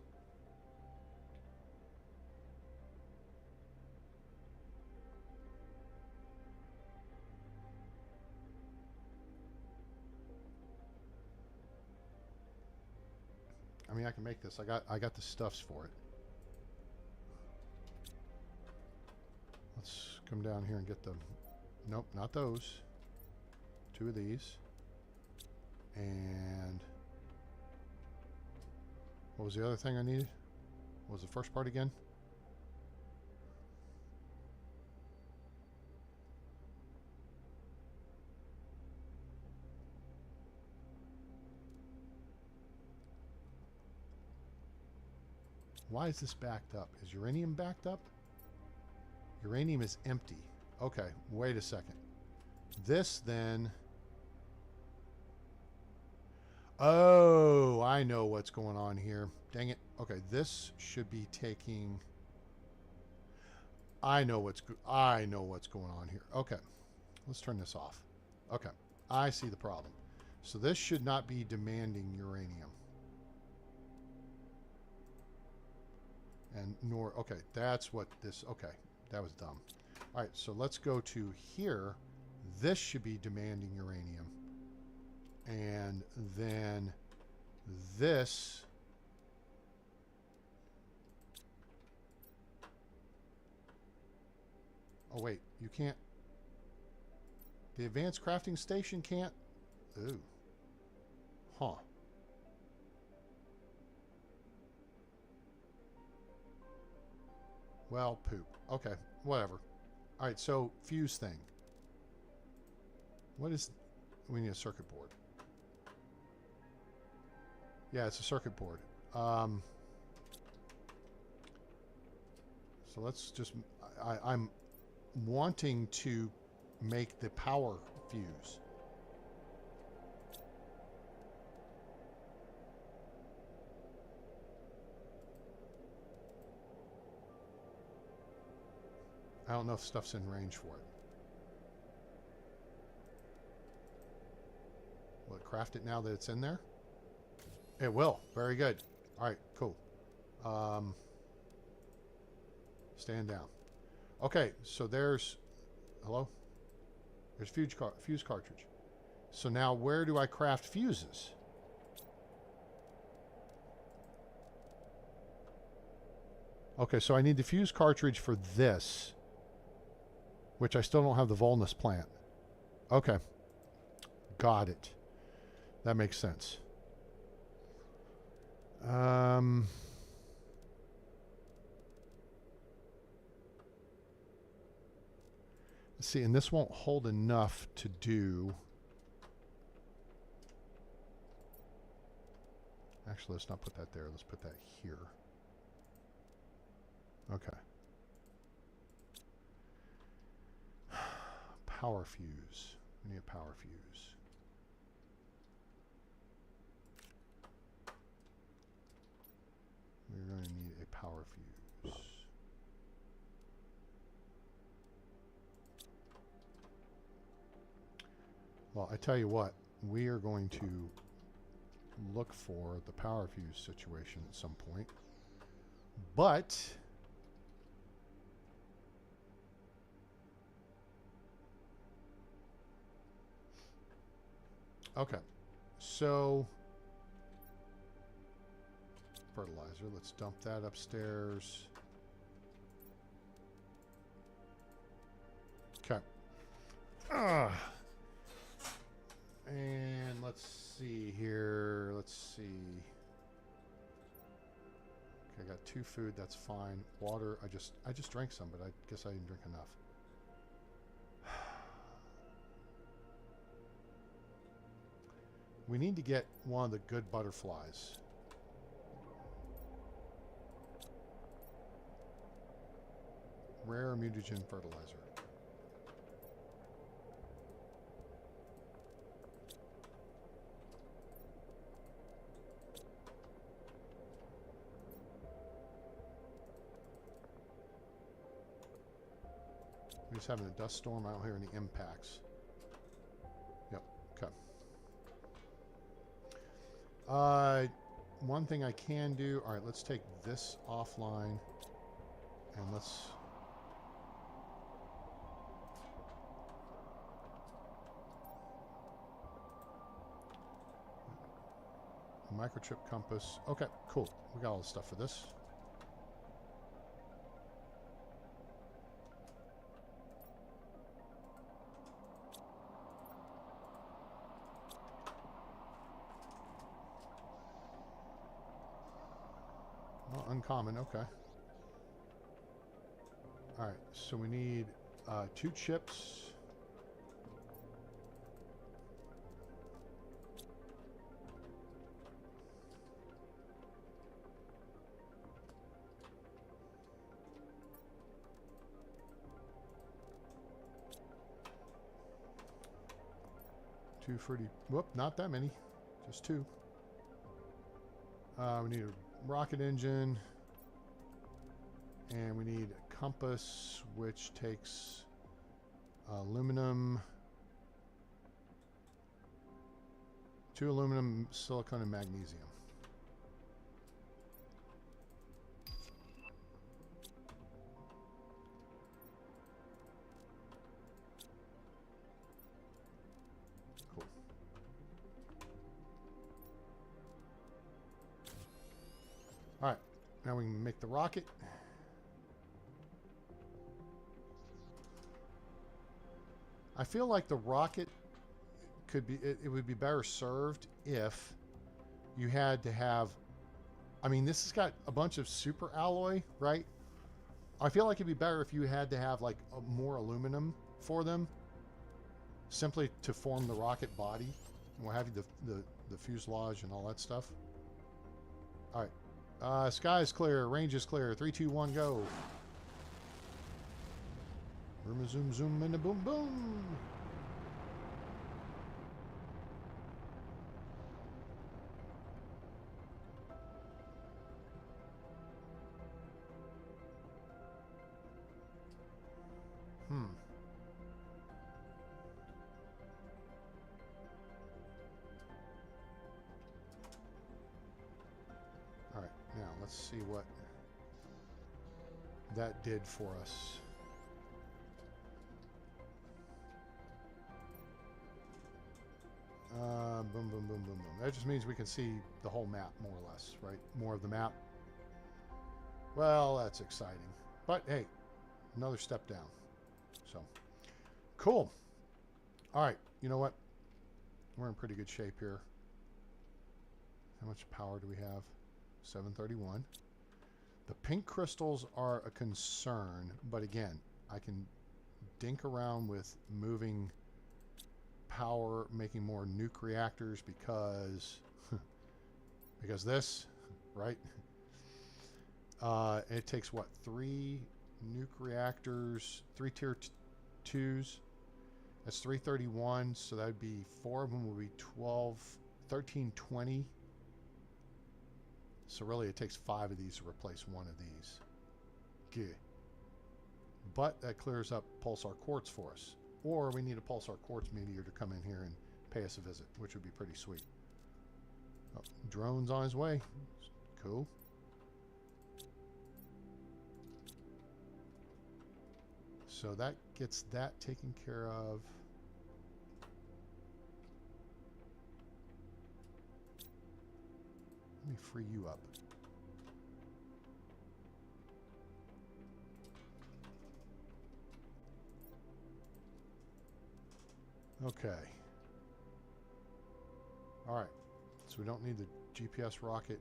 Speaker 1: I mean, I can make this. I got the stuffs for it. Let's come down here and get them. Nope, not those. 2 of these. And what was the other thing I needed? What was the first part again? Why is this backed up? Is uranium backed up? Uranium is empty. Okay, wait a second. This then... Oh, I know what's going on here. Dang it. Okay, this should be taking... I know what's going on here. Okay, let's turn this off. Okay, I see the problem. So this should not be demanding uranium. And nor... Okay, that's what this... Okay, that was dumb. All right, so let's go to here. This should be demanding uranium. And then this... Oh, wait, you can't... The advanced crafting station can't... Ooh. Huh. Well, poop. Okay, whatever. All right, so fuse thing. What is... We need a circuit board. Yeah, it's a circuit board. So let's just... I'm wanting to make the power fuse. I don't know if stuff's in range for it. Will it craft it now that it's in there? It will. Very good. All right, cool. Stand down. Okay, so there's... Hello? There's fuse cartridge. So now where do I craft fuses? Okay, so I need the fuse cartridge for this, which I still don't have the Volnus plant. Okay. Got it. That makes sense. Let's see, and this won't hold enough to do... Actually, let's not put that there. Let's put that here. Okay. Power fuse. We need a power fuse. We're going to need a power fuse. Well, I tell you what, we are going to look for the power fuse situation at some point. But okay, so fertilizer, let's dump that upstairs. Okay. And let's see here. Let's see. Okay, I got 2 food. That's fine. Water. I just drank some, but I guess I didn't drink enough. We need to get one of the good butterflies. Rare mutagen fertilizer. We're just having a dust storm. I don't hear any impacts. Yep. Okay. One thing I can do. All right. Let's take this offline, and let's. Microchip compass. Okay. Cool. We got all the stuff for this. Uncommon, okay. Alright, so we need 2 chips. Two fruity. Whoop, not that many. Just 2. We need a rocket engine, and we need a compass, which takes aluminum, 2 aluminum, silicon, and magnesium. Cool. All right, now we can make the rocket. I feel like the rocket could be, it would be better served if you had to have, I mean, this has got a bunch of super alloy, right? I feel like it'd be better if you had to have like more aluminum for them, simply to form the rocket body, and what have you, the fuselage and all that stuff. All right, sky is clear, range is clear. 3, 2, 1, go. Zoom, zoom, zoom, and a boom, boom. All right, now let's see what that did for us. Boom, boom, boom, boom, boom. That just means we can see the whole map, more or less, right? More of the map. Well, that's exciting. But, hey, another step down. So, cool. All right, you know what? We're in pretty good shape here. How much power do we have? 731. The pink crystals are a concern, but again, I can dink around with moving power, making more nuke reactors because this, right? It takes what, 3 nuke reactors, 3 tier 2s. That's 331, so that would be 4 of them would be 12, 1320. So really it takes 5 of these to replace 1 of these. Good. But that clears up pulsar quartz for us. Or we need a pulsar quartz meteor to come in here and pay us a visit, which would be pretty sweet. Oh, drone's on his way. Cool. So that gets that taken care of. Let me free you up. Okay. All right. So we don't need the GPS rocket.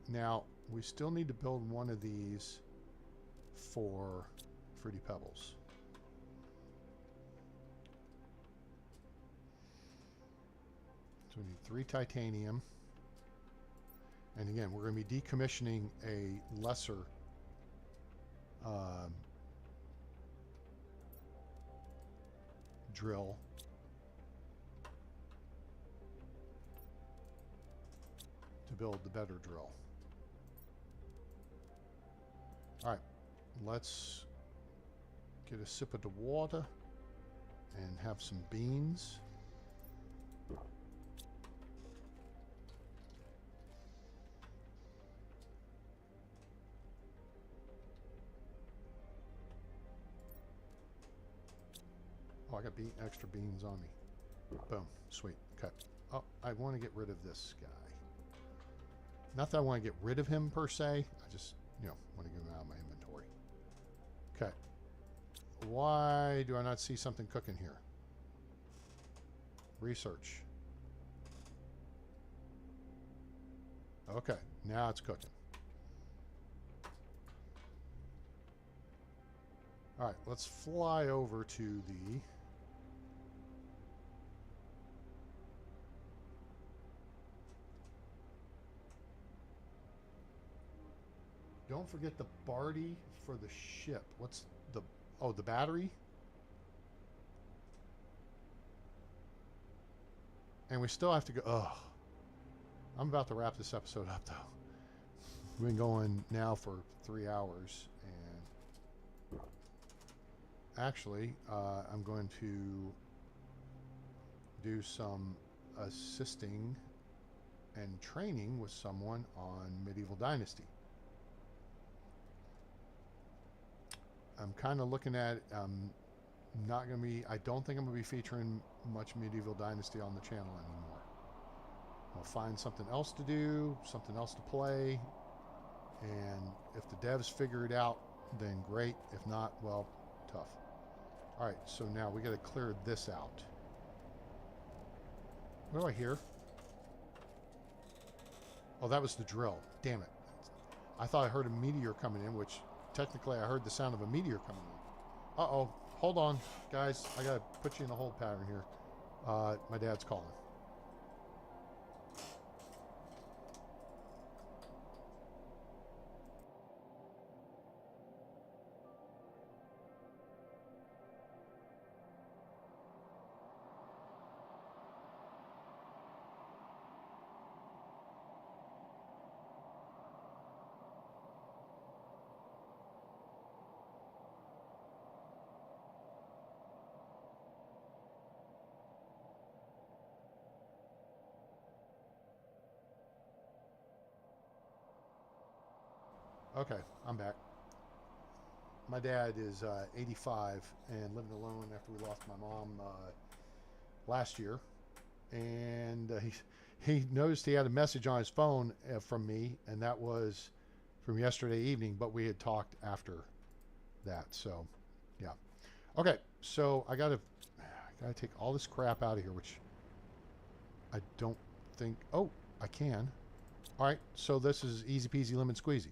Speaker 1: Now, we still need to build one of these for Fruity Pebbles. So we need 3 titanium. And again, we're going to be decommissioning a lesser drill to build the better drill. All right, let's get a sip of the water and have some beans. Oh, I got extra beans on me. Boom. Sweet. Okay. Oh, I want to get rid of this guy. Not that I want to get rid of him per se. I just, want to get him out of my inventory. Okay. Why do I not see something cooking here? Research. Okay. Now it's cooking. All right. Let's fly over to the... Don't forget the Barty for the ship. What's the... Oh, the battery? And we still have to go... Ugh. I'm about to wrap this episode up, though. We've been going now for 3 hours. And actually, I'm going to do some assisting and training with someone on Medieval Dynasty. I'm kind of looking at, not going to be, I don't think I'm going to be featuring much Medieval Dynasty on the channel anymore. I'll find something else to do, something else to play, and if the devs figure it out, then great. If not, well, tough. All right, so now we got to clear this out. What do I hear? Oh, that was the drill. Damn it. I thought I heard a meteor coming in, which... Technically, I heard the sound of a meteor coming in. Uh-oh. Hold on, guys. I got to put you in a hold pattern here. My dad's calling. Okay, I'm back. My dad is 85 and living alone after we lost my mom last year. And he noticed he had a message on his phone from me, and that was from yesterday evening, but we had talked after that. So, yeah. Okay, so I gotta take all this crap out of here, which I don't think... Oh, I can. All right, so this is easy peasy lemon squeezy.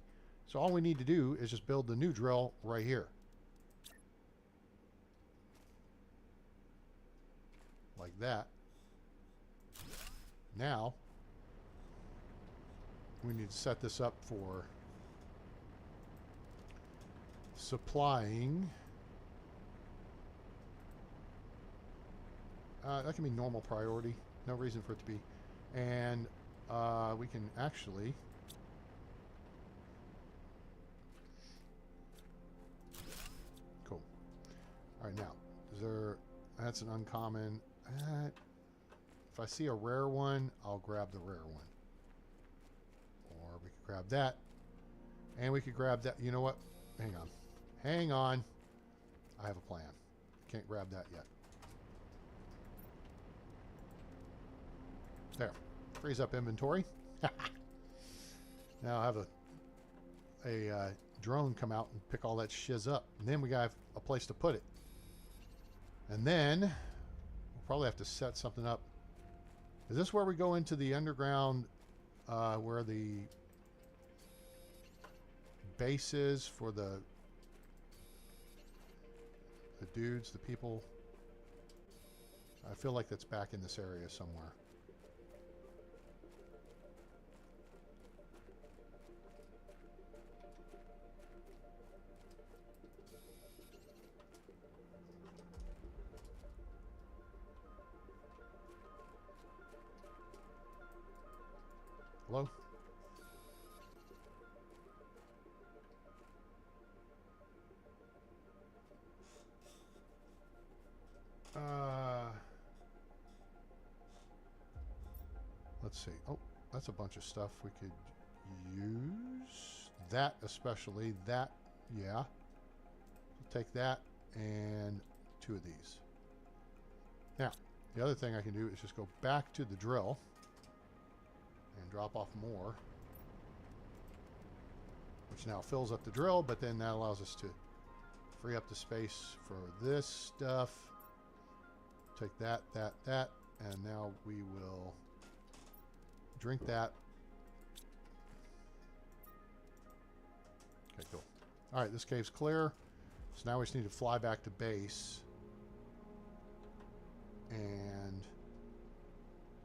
Speaker 1: So all we need to do is just build the new drill right here. Like that. Now, we need to set this up for supplying. That can be normal priority. No reason for it to be. And we can actually... Cool. All right, now, is there... That's an uncommon. If I see a rare one, I'll grab the rare one. Or we could grab that. And we could grab that. You know what? Hang on. Hang on. I have a plan. Can't grab that yet. There. Frees up inventory. Now I have a drone come out and pick all that shiz up. And then we got a place to put it. And then we'll probably have to set something up. Is this where we go into the underground where the base is for the dudes, the people? I feel like that's back in this area somewhere. Hello? Let's see. Oh, that's a bunch of stuff we could use. That especially. That, yeah. Take that and 2 of these. Now, the other thing I can do is just go back to the drill and drop off more, which now fills up the drill, but then that allows us to free up the space for this stuff. Take that, that, and now we will drink that. Okay, cool. All right, this cave's clear. So now we just need to fly back to base and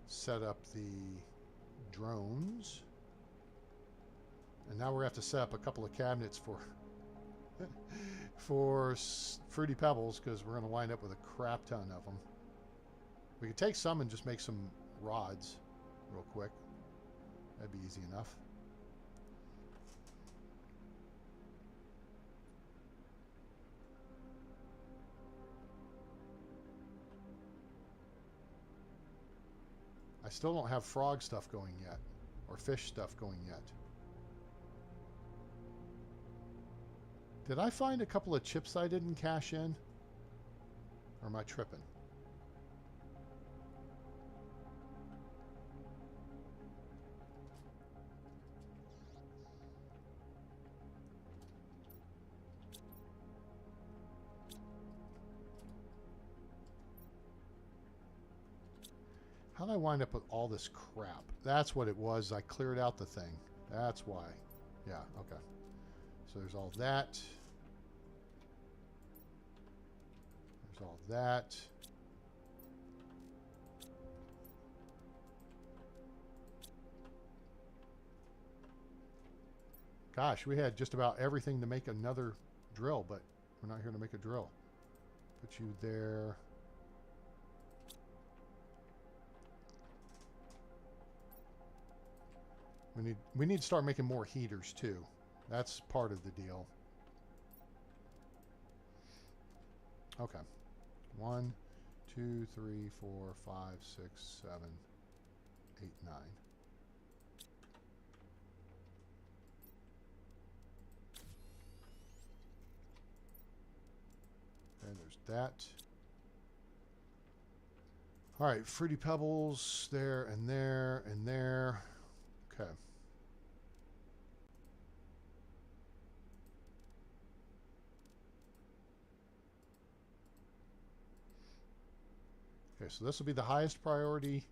Speaker 1: set up the drones. And now we're going to have to set up a couple of cabinets for for Fruity Pebbles, because we're going to wind up with a crap ton of them. We could take some and just make some rods real quick. That'd be easy enough. I still don't have frog stuff going yet, or fish stuff going yet. Did I find a couple of chips I didn't cash in? Or am I tripping? How did I wind up with all this crap? That's what it was. I cleared out the thing. That's why. Yeah, okay. So there's all that. There's all that. Gosh, we had just about everything to make another drill, but we're not here to make a drill. Put you there. We need to start making more heaters too. That's part of the deal. Okay. 1, 2, 3, 4, 5, 6, 7, 8, 9. And there's that. All right, Fruity Pebbles there and there and there. Okay. Okay, so this will be the highest priority,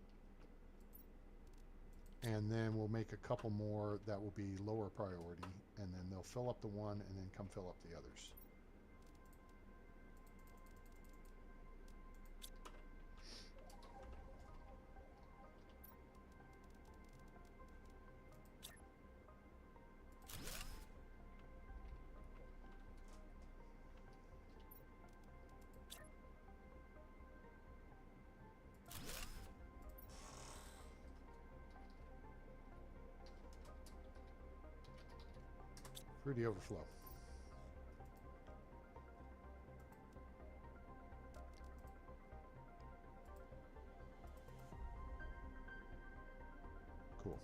Speaker 1: and then we'll make a couple more that will be lower priority, and then they'll fill up the one and then come fill up the others. Fruity overflow. Cool.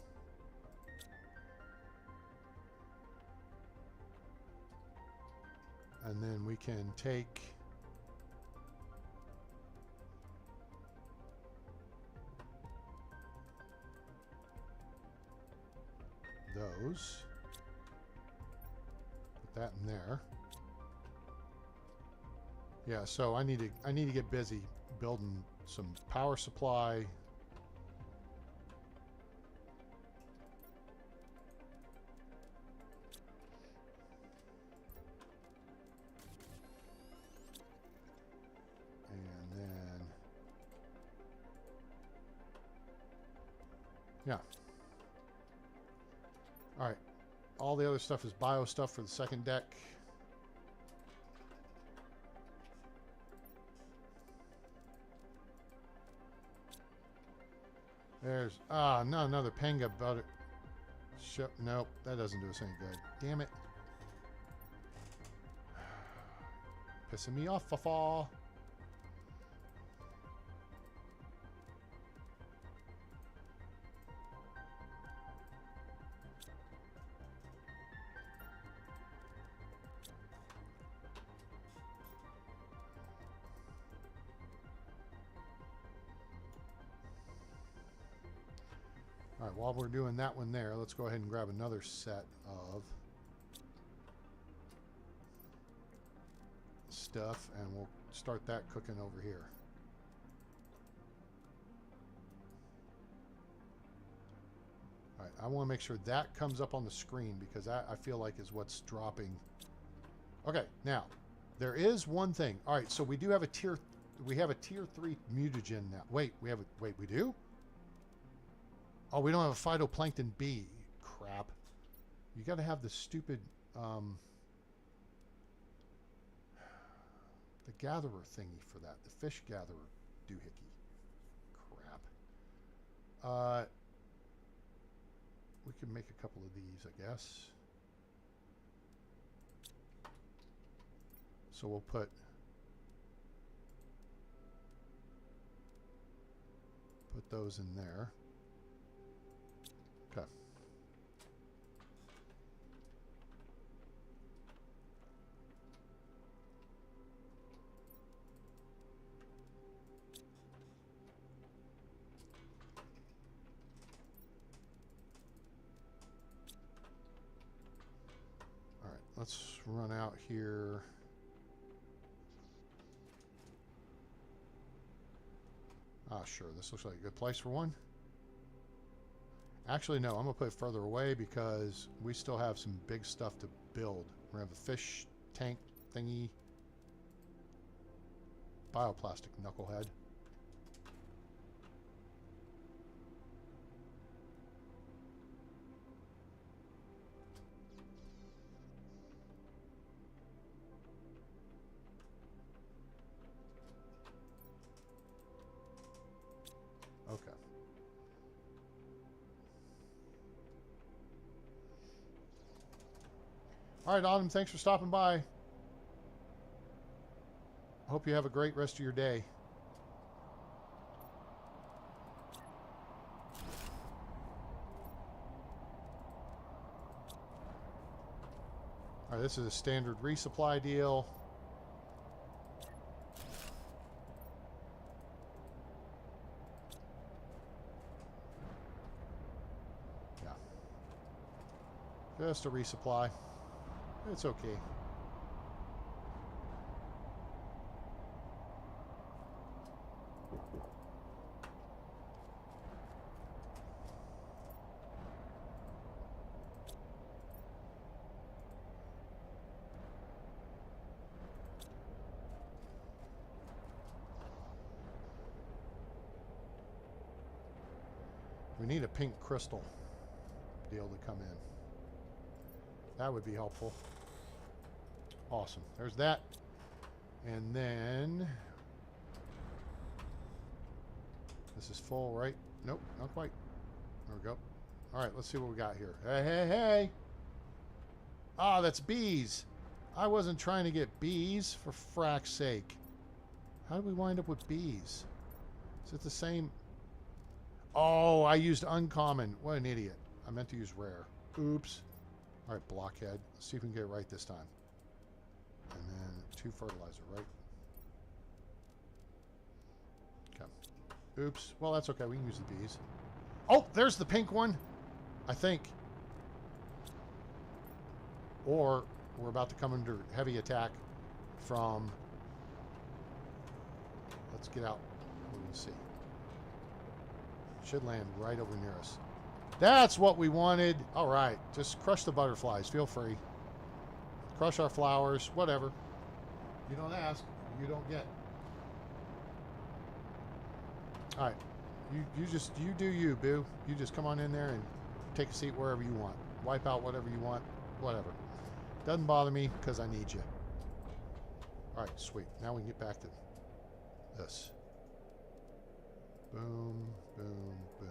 Speaker 1: And then we can take those, put that in there. Yeah, so I need to get busy building some power supply. And then yeah. All right. All the other stuff is bio stuff for the second deck. There's not another Penga butter. Nope, that doesn't do us any good. Damn it. Pissing me off, fa-fa. All right, while we're doing that one there, let's go ahead and grab another set of stuff, and we'll start that cooking over here. All right, I want to make sure that comes up on the screen because that, I feel like, is what's dropping. Okay, now, there is one thing. All right, so we do have a tier 3 mutagen now. Wait, we do? Oh, we don't have a phytoplankton B. Crap. You got to have the stupid, the gatherer thingy for that. The fish gatherer doohickey. Crap. We can make a couple of these, I guess. So we'll put those in there. Okay. All right, let's run out here. Ah, sure, this looks like a good place for one. Actually, no, I'm going to put it further away because we still have some big stuff to build. We're going to have a fish tank thingy. Bioplastic knucklehead. Okay. All right, Autumn, thanks for stopping by. Hope you have a great rest of your day. All right, this is a standard resupply deal. Yeah. Just a resupply. It's okay. We need a pink crystal deal to come in. That would be helpful. Awesome. There's that. And then this is full, right? Nope, not quite. There we go. All right, let's see what we got here. Hey, hey, hey. Ah, that's bees. I wasn't trying to get bees, for frack's sake. How did we wind up with bees? Is it the same? Oh, I used uncommon. What an idiot. I meant to use rare. Oops. All right, blockhead. Let's see if we can get it right this time. And then 2 fertilizer, right? Okay. Oops. Well, that's okay. We can use the bees. Oh, there's the pink one. I think. Or we're about to come under heavy attack from... Let's get out. We're going to see. Should land right over near us. That's what we wanted. All right. Just crush the butterflies. Feel free. Crush our flowers. Whatever. You don't ask. You don't get. All right. You do you, boo. You just come on in there and take a seat wherever you want. Wipe out whatever you want. Whatever. Doesn't bother me because I need you. All right. Sweet. Now we can get back to this. Boom, boom, boom.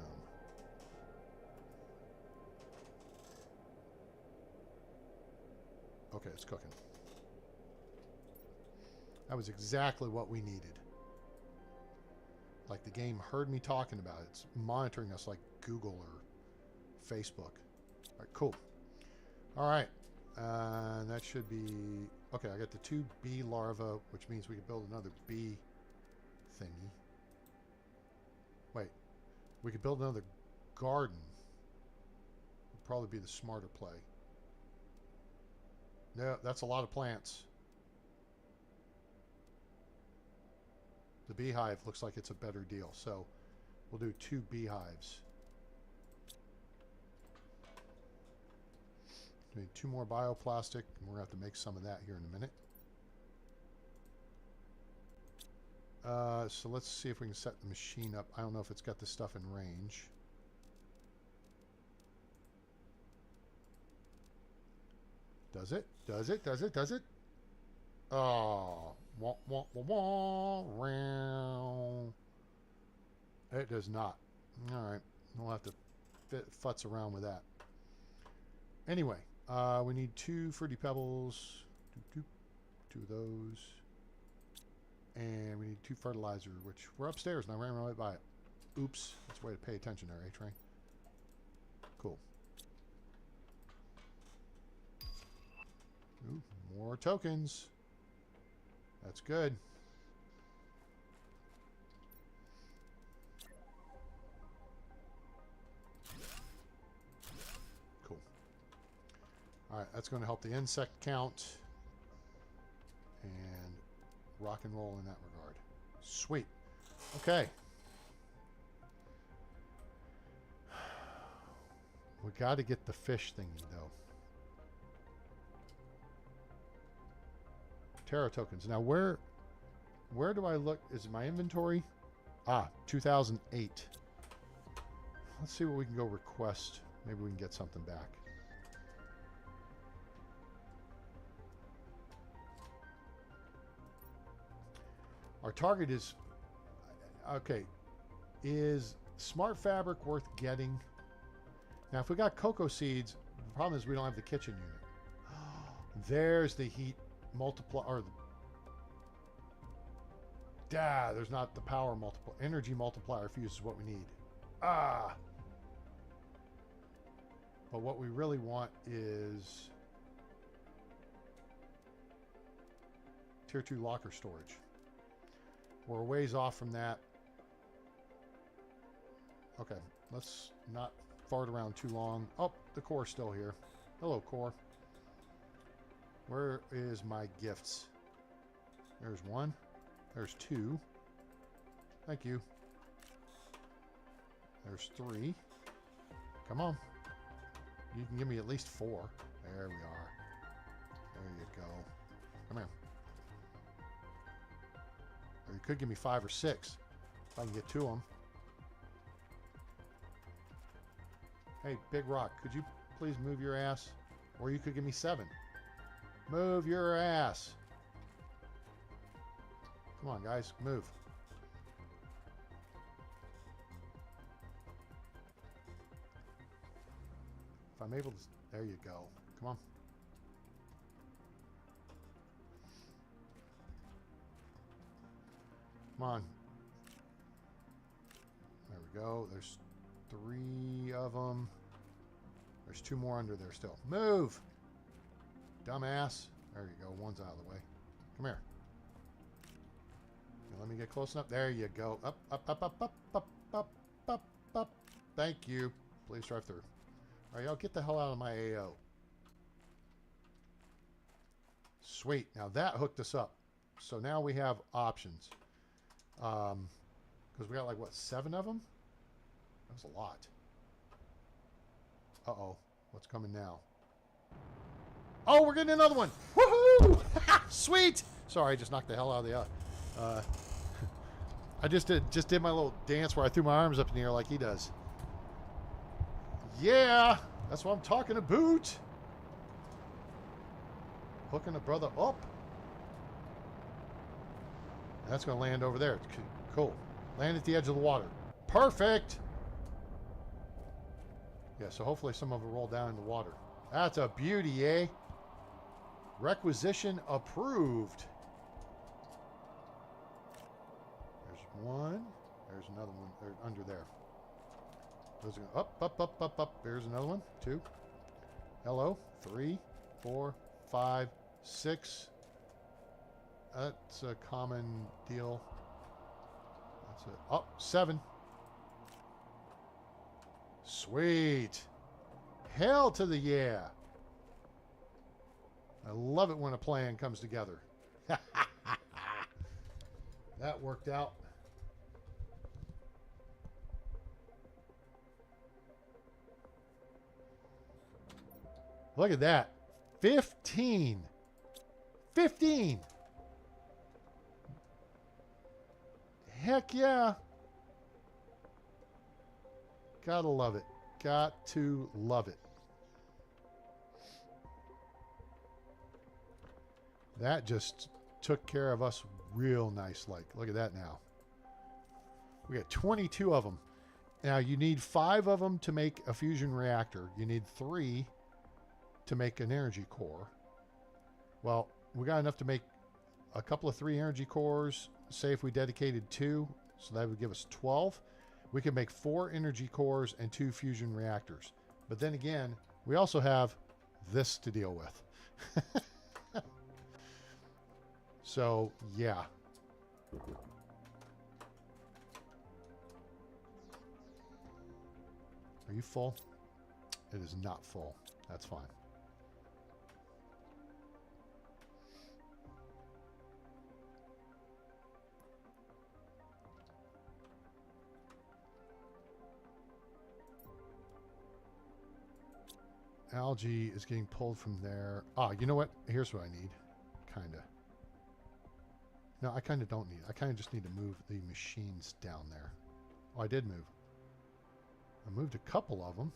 Speaker 1: Okay, it's cooking. That was exactly what we needed. Like the game heard me talking about it. It's monitoring us like Google or Facebook. All right, cool. All right. That should be... Okay, I got the 2 bee larvae, which means we can build another bee thingy. Wait. We could build another garden. Would probably be the smarter play. No, that's a lot of plants. The beehive looks like it's a better deal, so we'll do 2 beehives. We need 2 more bioplastic, and we're going to have to make some of that here in a minute. So let's see if we can set the machine up. I don't know if it's got this stuff in range. Does it? Does it? Does it? Does it? Oh. Wah, wah, wah, wah. It does not. Alright. We'll have to futz around with that. Anyway, we need 2 fruity pebbles. 2 of those. And we need 2 fertilizer, which we're upstairs and I ran right by it. Oops. That's a way to pay attention there, A-Train. Cool. Ooh, more tokens. That's good. Cool. All right, that's going to help the insect count and rock and roll in that regard. Sweet. Okay. We got to get the fish thingy, though. Terra tokens. Now, where do I look? Is it my inventory? Ah, 2008. Let's see what we can go request. Maybe we can get something back. Our target is... Okay. Is smart fabric worth getting? Now, if we got cocoa seeds, the problem is we don't have the kitchen unit. There's the heat multiplier, or there's not the power multiplier. Energy multiplier fuse is what we need. But what we really want is tier 2 locker storage. We're a ways off from that. Okay, let's not fart around too long. Oh, the core's still here. Hello, core. Where is my gifts? There's 1. There's 2. Thank you. There's 3. Come on. You can give me at least 4. There we are. There you go. Come here. Or you could give me 5 or 6. If I can get to them. Hey, Big Rock, could you please move your ass? Or you could give me 7. Move your ass. Come on, guys. Move. If I'm able to... There you go. Come on. Come on. There we go. There's 3 of them. There's 2 more under there still. Move! Dumbass. There you go. One's out of the way. Come here. Now let me get close enough. There you go. Up, up, up, up, up, up, up, up, up. Thank you. Please drive through. All right, y'all get the hell out of my AO. Sweet. Now that hooked us up. So now we have options. Because we got like, what, 7 of them? That was a lot. Uh-oh. What's coming now? Oh, we're getting another one. Woohoo! Sweet! Sorry, I just knocked the hell out of the... I just did my little dance where I threw my arms up in the air like he does. Yeah! That's what I'm talking about. Hooking a brother up. That's going to land over there. Cool. Land at the edge of the water. Perfect! Yeah, so hopefully some of it will roll down in the water. That's a beauty, eh? Requisition approved. There's one. There's another one. They're under there. Those are up, up, up, up, up. There's another one. 2. Hello. 3, 4, 5, 6. That's a common deal. That's it. Oh, 7. Sweet. Hell to the yeah. I love it when a plan comes together. That worked out. Look at that. 15. 15. Heck yeah. Gotta love it. Got to love it. That just took care of us real nice like. Look at that now. We got 22 of them. Now you need 5 of them to make a fusion reactor. You need 3 to make an energy core. Well, we got enough to make a couple of 3 energy cores. Say if we dedicated 2, so that would give us 12. We could make 4 energy cores and 2 fusion reactors. But then again, we also have this to deal with. So, yeah. Are you full? It is not full. That's fine. Algae is getting pulled from there. Ah, you know what? Here's what I need. Kinda. No, I kind of don't need. I kind of just need to move the machines down there. Oh, I did move. I moved a couple of them.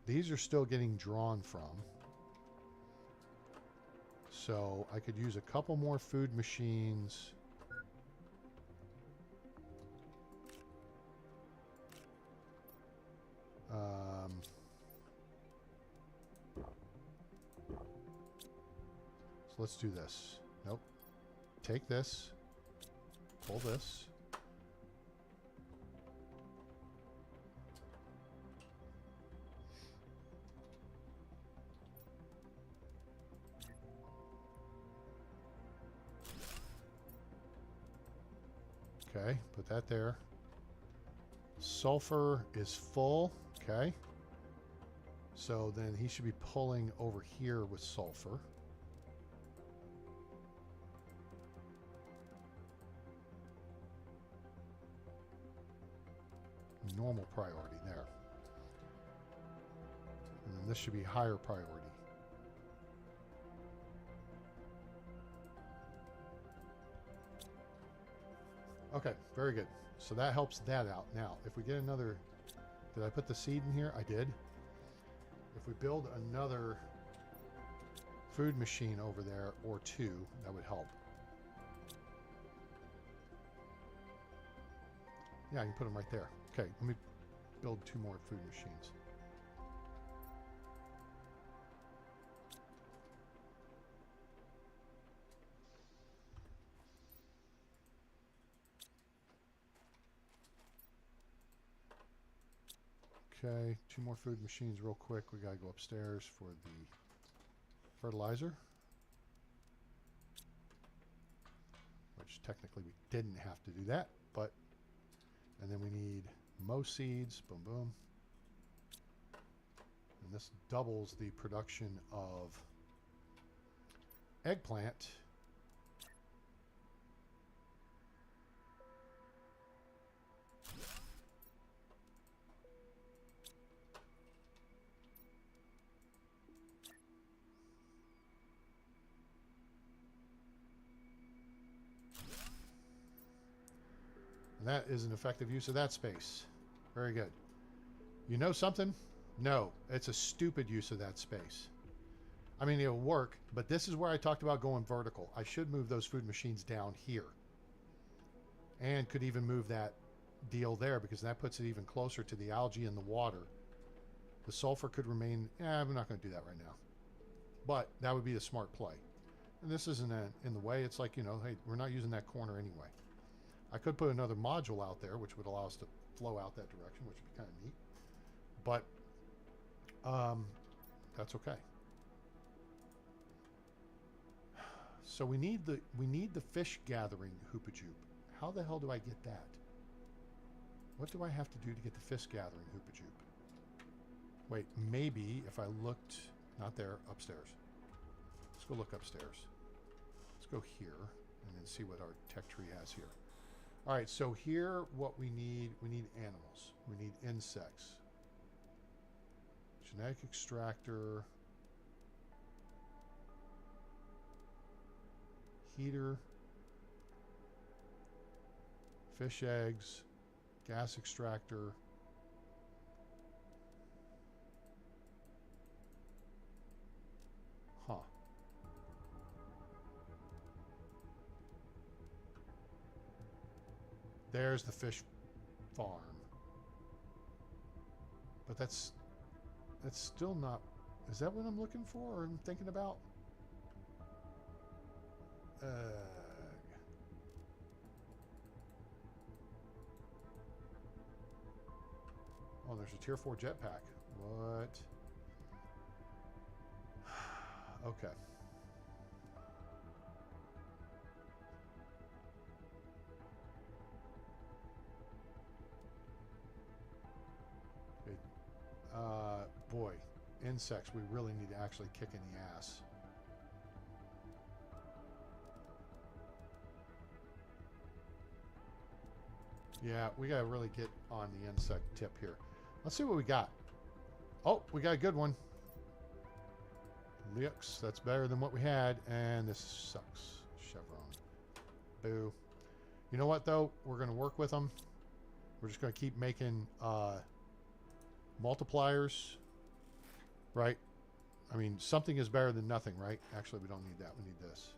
Speaker 1: These are still getting drawn from. So I could use a couple more food machines. So let's do this. Nope. Take this. Pull this. Okay, put that there. Sulfur is full. Okay. So then he should be pulling over here with sulfur. Normal priority there. And then this should be higher priority. Okay, very good. So that helps that out. Now, if we get another... Did I put the seed in here? I did. If we build another food machine over there, or 2, that would help. Yeah, I can put them right there. Okay, let me build 2 more food machines. Okay, 2 more food machines real quick. We gotta go upstairs for the fertilizer. Which technically we didn't have to do that, but... And then we need Mo seeds. Boom, boom. And this doubles the production of eggplant. And that is an effective use of that space. Very good. You know something? No, it's a stupid use of that space. I mean, it'll work, but this is where I talked about going vertical. I should move those food machines down here. And could even move that deal there, because that puts it even closer to the algae in the water. The sulfur could remain... I'm not going to do that right now. But that would be a smart play. And this isn't in the way. It's like, you know, hey, we're not using that corner anyway. I could put another module out there, which would allow us to flow out that direction, which would be kind of neat. But that's okay. So we need the fish gathering hoopajoop. How the hell do I get that? What do I have to do to get the fish gathering hoopajoop? Wait, maybe if I looked, not there, upstairs. Let's go look upstairs. Let's go here and then see what our tech tree has here. All right, so here what we need animals. We need insects. Genetic extractor. Heater. Fish eggs. Gas extractor. Huh. There's the fish farm. But that's still not... Is that what I'm looking for or I'm thinking about? Oh, there's a tier 4 jetpack. What? Okay. Boy, insects we really need to actually kick in the ass. Yeah, we gotta really get on the insect tip here. Let's see what we got. Oh, we got a good one. Looks, that's better than what we had, and this sucks. Chevron. Boo. You know what though? We're gonna work with them. We're just gonna keep making multipliers. Right? I mean, something is better than nothing, right? Actually, we don't need that. We need this.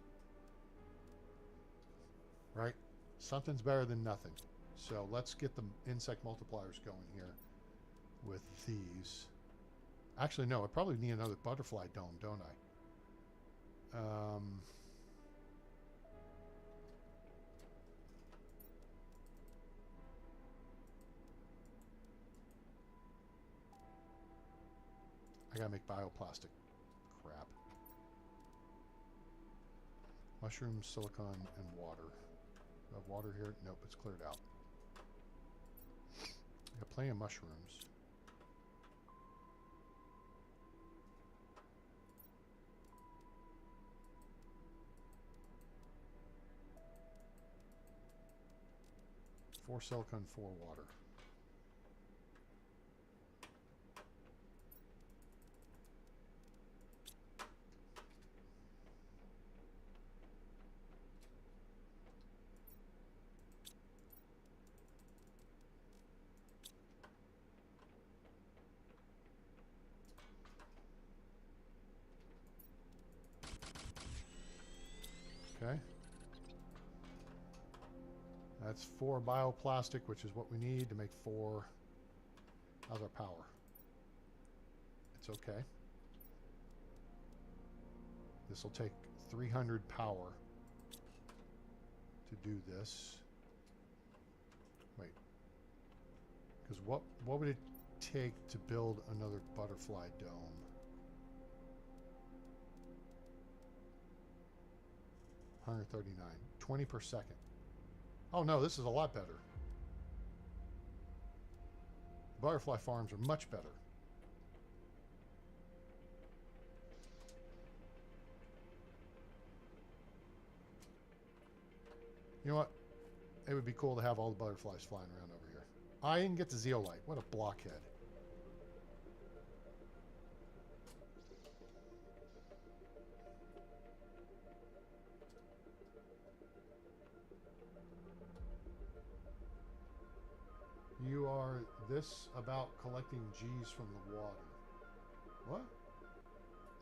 Speaker 1: Right? Something's better than nothing. So let's get the insect multipliers going here with these. Actually, no, I probably need another butterfly dome, don't I? I gotta make bioplastic. Crap. Mushrooms, silicon, and water. Do I have water here? Nope, it's cleared out. I got plenty of mushrooms. Four silicon, 4 water. Okay. That's 4 bioplastic, which is what we need to make 4. How's our power? It's okay. This will take 300 power to do this. Wait. Because what would it... take to build another butterfly dome? 139. 20 per second. Oh no, this is a lot better. Butterfly farms are much better. You know what? It would be cool to have all the butterflies flying around over here. I didn't get the zeolite. What a blockhead. You are this about collecting G's from the water. What?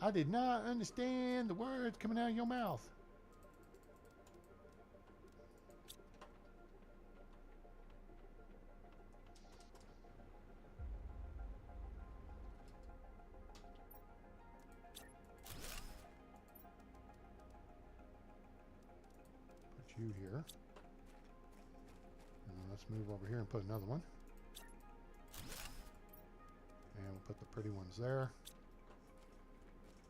Speaker 1: I did not understand the words coming out of your mouth. Put you here. And let's move over here and put another one. And we'll put the pretty ones there.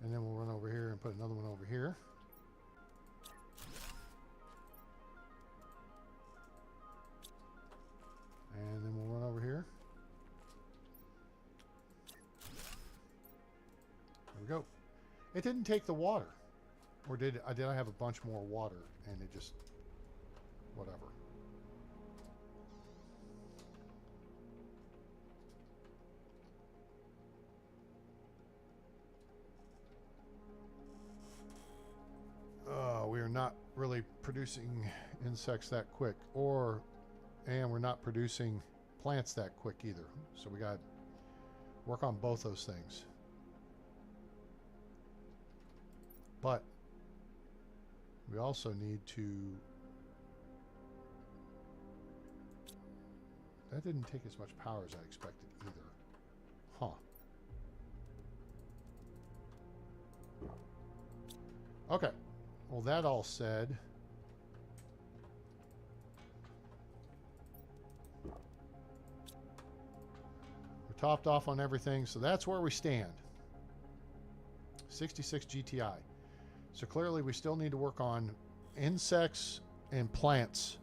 Speaker 1: And then we'll run over here and put another one over here. And then we'll run over here. There we go. It didn't take the water. Or did I have a bunch more water and it just whatever. We are not really producing insects that quick, and we're not producing plants that quick either. So we got to work on both those things. But we also need to... That didn't take as much power as I expected either. Huh. Okay. Well, that all said, we're topped off on everything, so that's where we stand. 66 GTI. So clearly we still need to work on insects and plants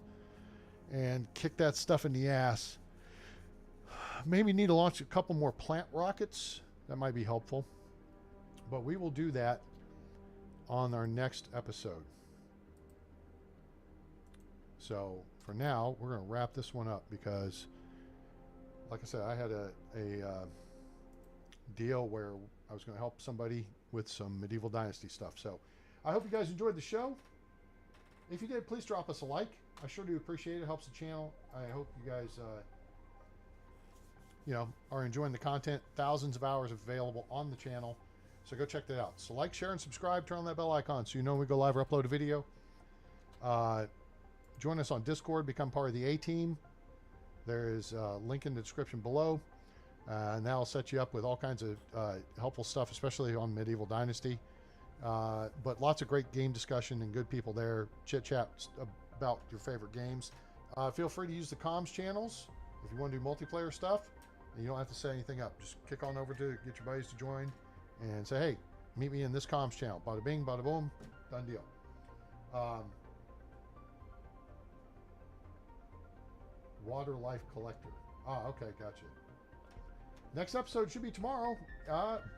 Speaker 1: and kick that stuff in the ass. Maybe need to launch a couple more plant rockets. That might be helpful. But we will do that on our next episode. So for now, we're going to wrap this one up because, like I said, I had a deal where I was going to help somebody with some medieval dynasty stuff. So I hope you guys enjoyed the show. If you did, please drop us a like. I sure do appreciate it. It helps the channel. I hope you guys are enjoying the content. Thousands of hours available on the channel. So go check that out. So like, share, and subscribe. Turn on that bell icon so you know when we go live or upload a video. Join us on Discord. Become part of the A-Team. There is a link in the description below. And that'll set you up with all kinds of helpful stuff, especially on Medieval Dynasty. But lots of great game discussion and good people there. Chit-chat about your favorite games. Feel free to use the comms channels if you want to do multiplayer stuff. You don't have to set anything up. Just kick on over to get your buddies to join. And say, hey, meet me in this comms channel. Bada bing, bada boom, done deal. Water life collector. Okay, gotcha. Next episode should be tomorrow,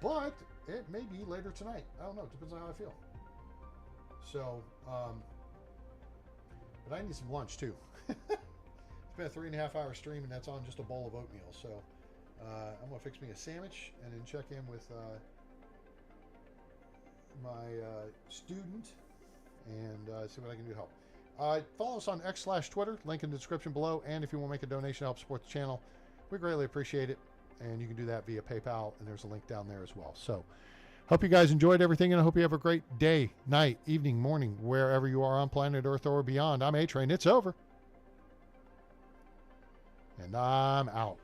Speaker 1: but it may be later tonight. I don't know. It depends on how I feel. So, but I need some lunch too. It's been a 3.5 hour stream, and that's on just a bowl of oatmeal. So, I'm gonna fix me a sandwich and then check in with my student and see what I can do to help. Follow us on X/Twitter, link in the description below, and if you want to make a donation to help support the channel, we greatly appreciate it, and you can do that via PayPal, and there's a link down there as well. So hope you guys enjoyed everything, and I hope you have a great day, night, evening, morning, wherever you are on planet Earth or beyond. I'm A-Train. It's over, and I'm out.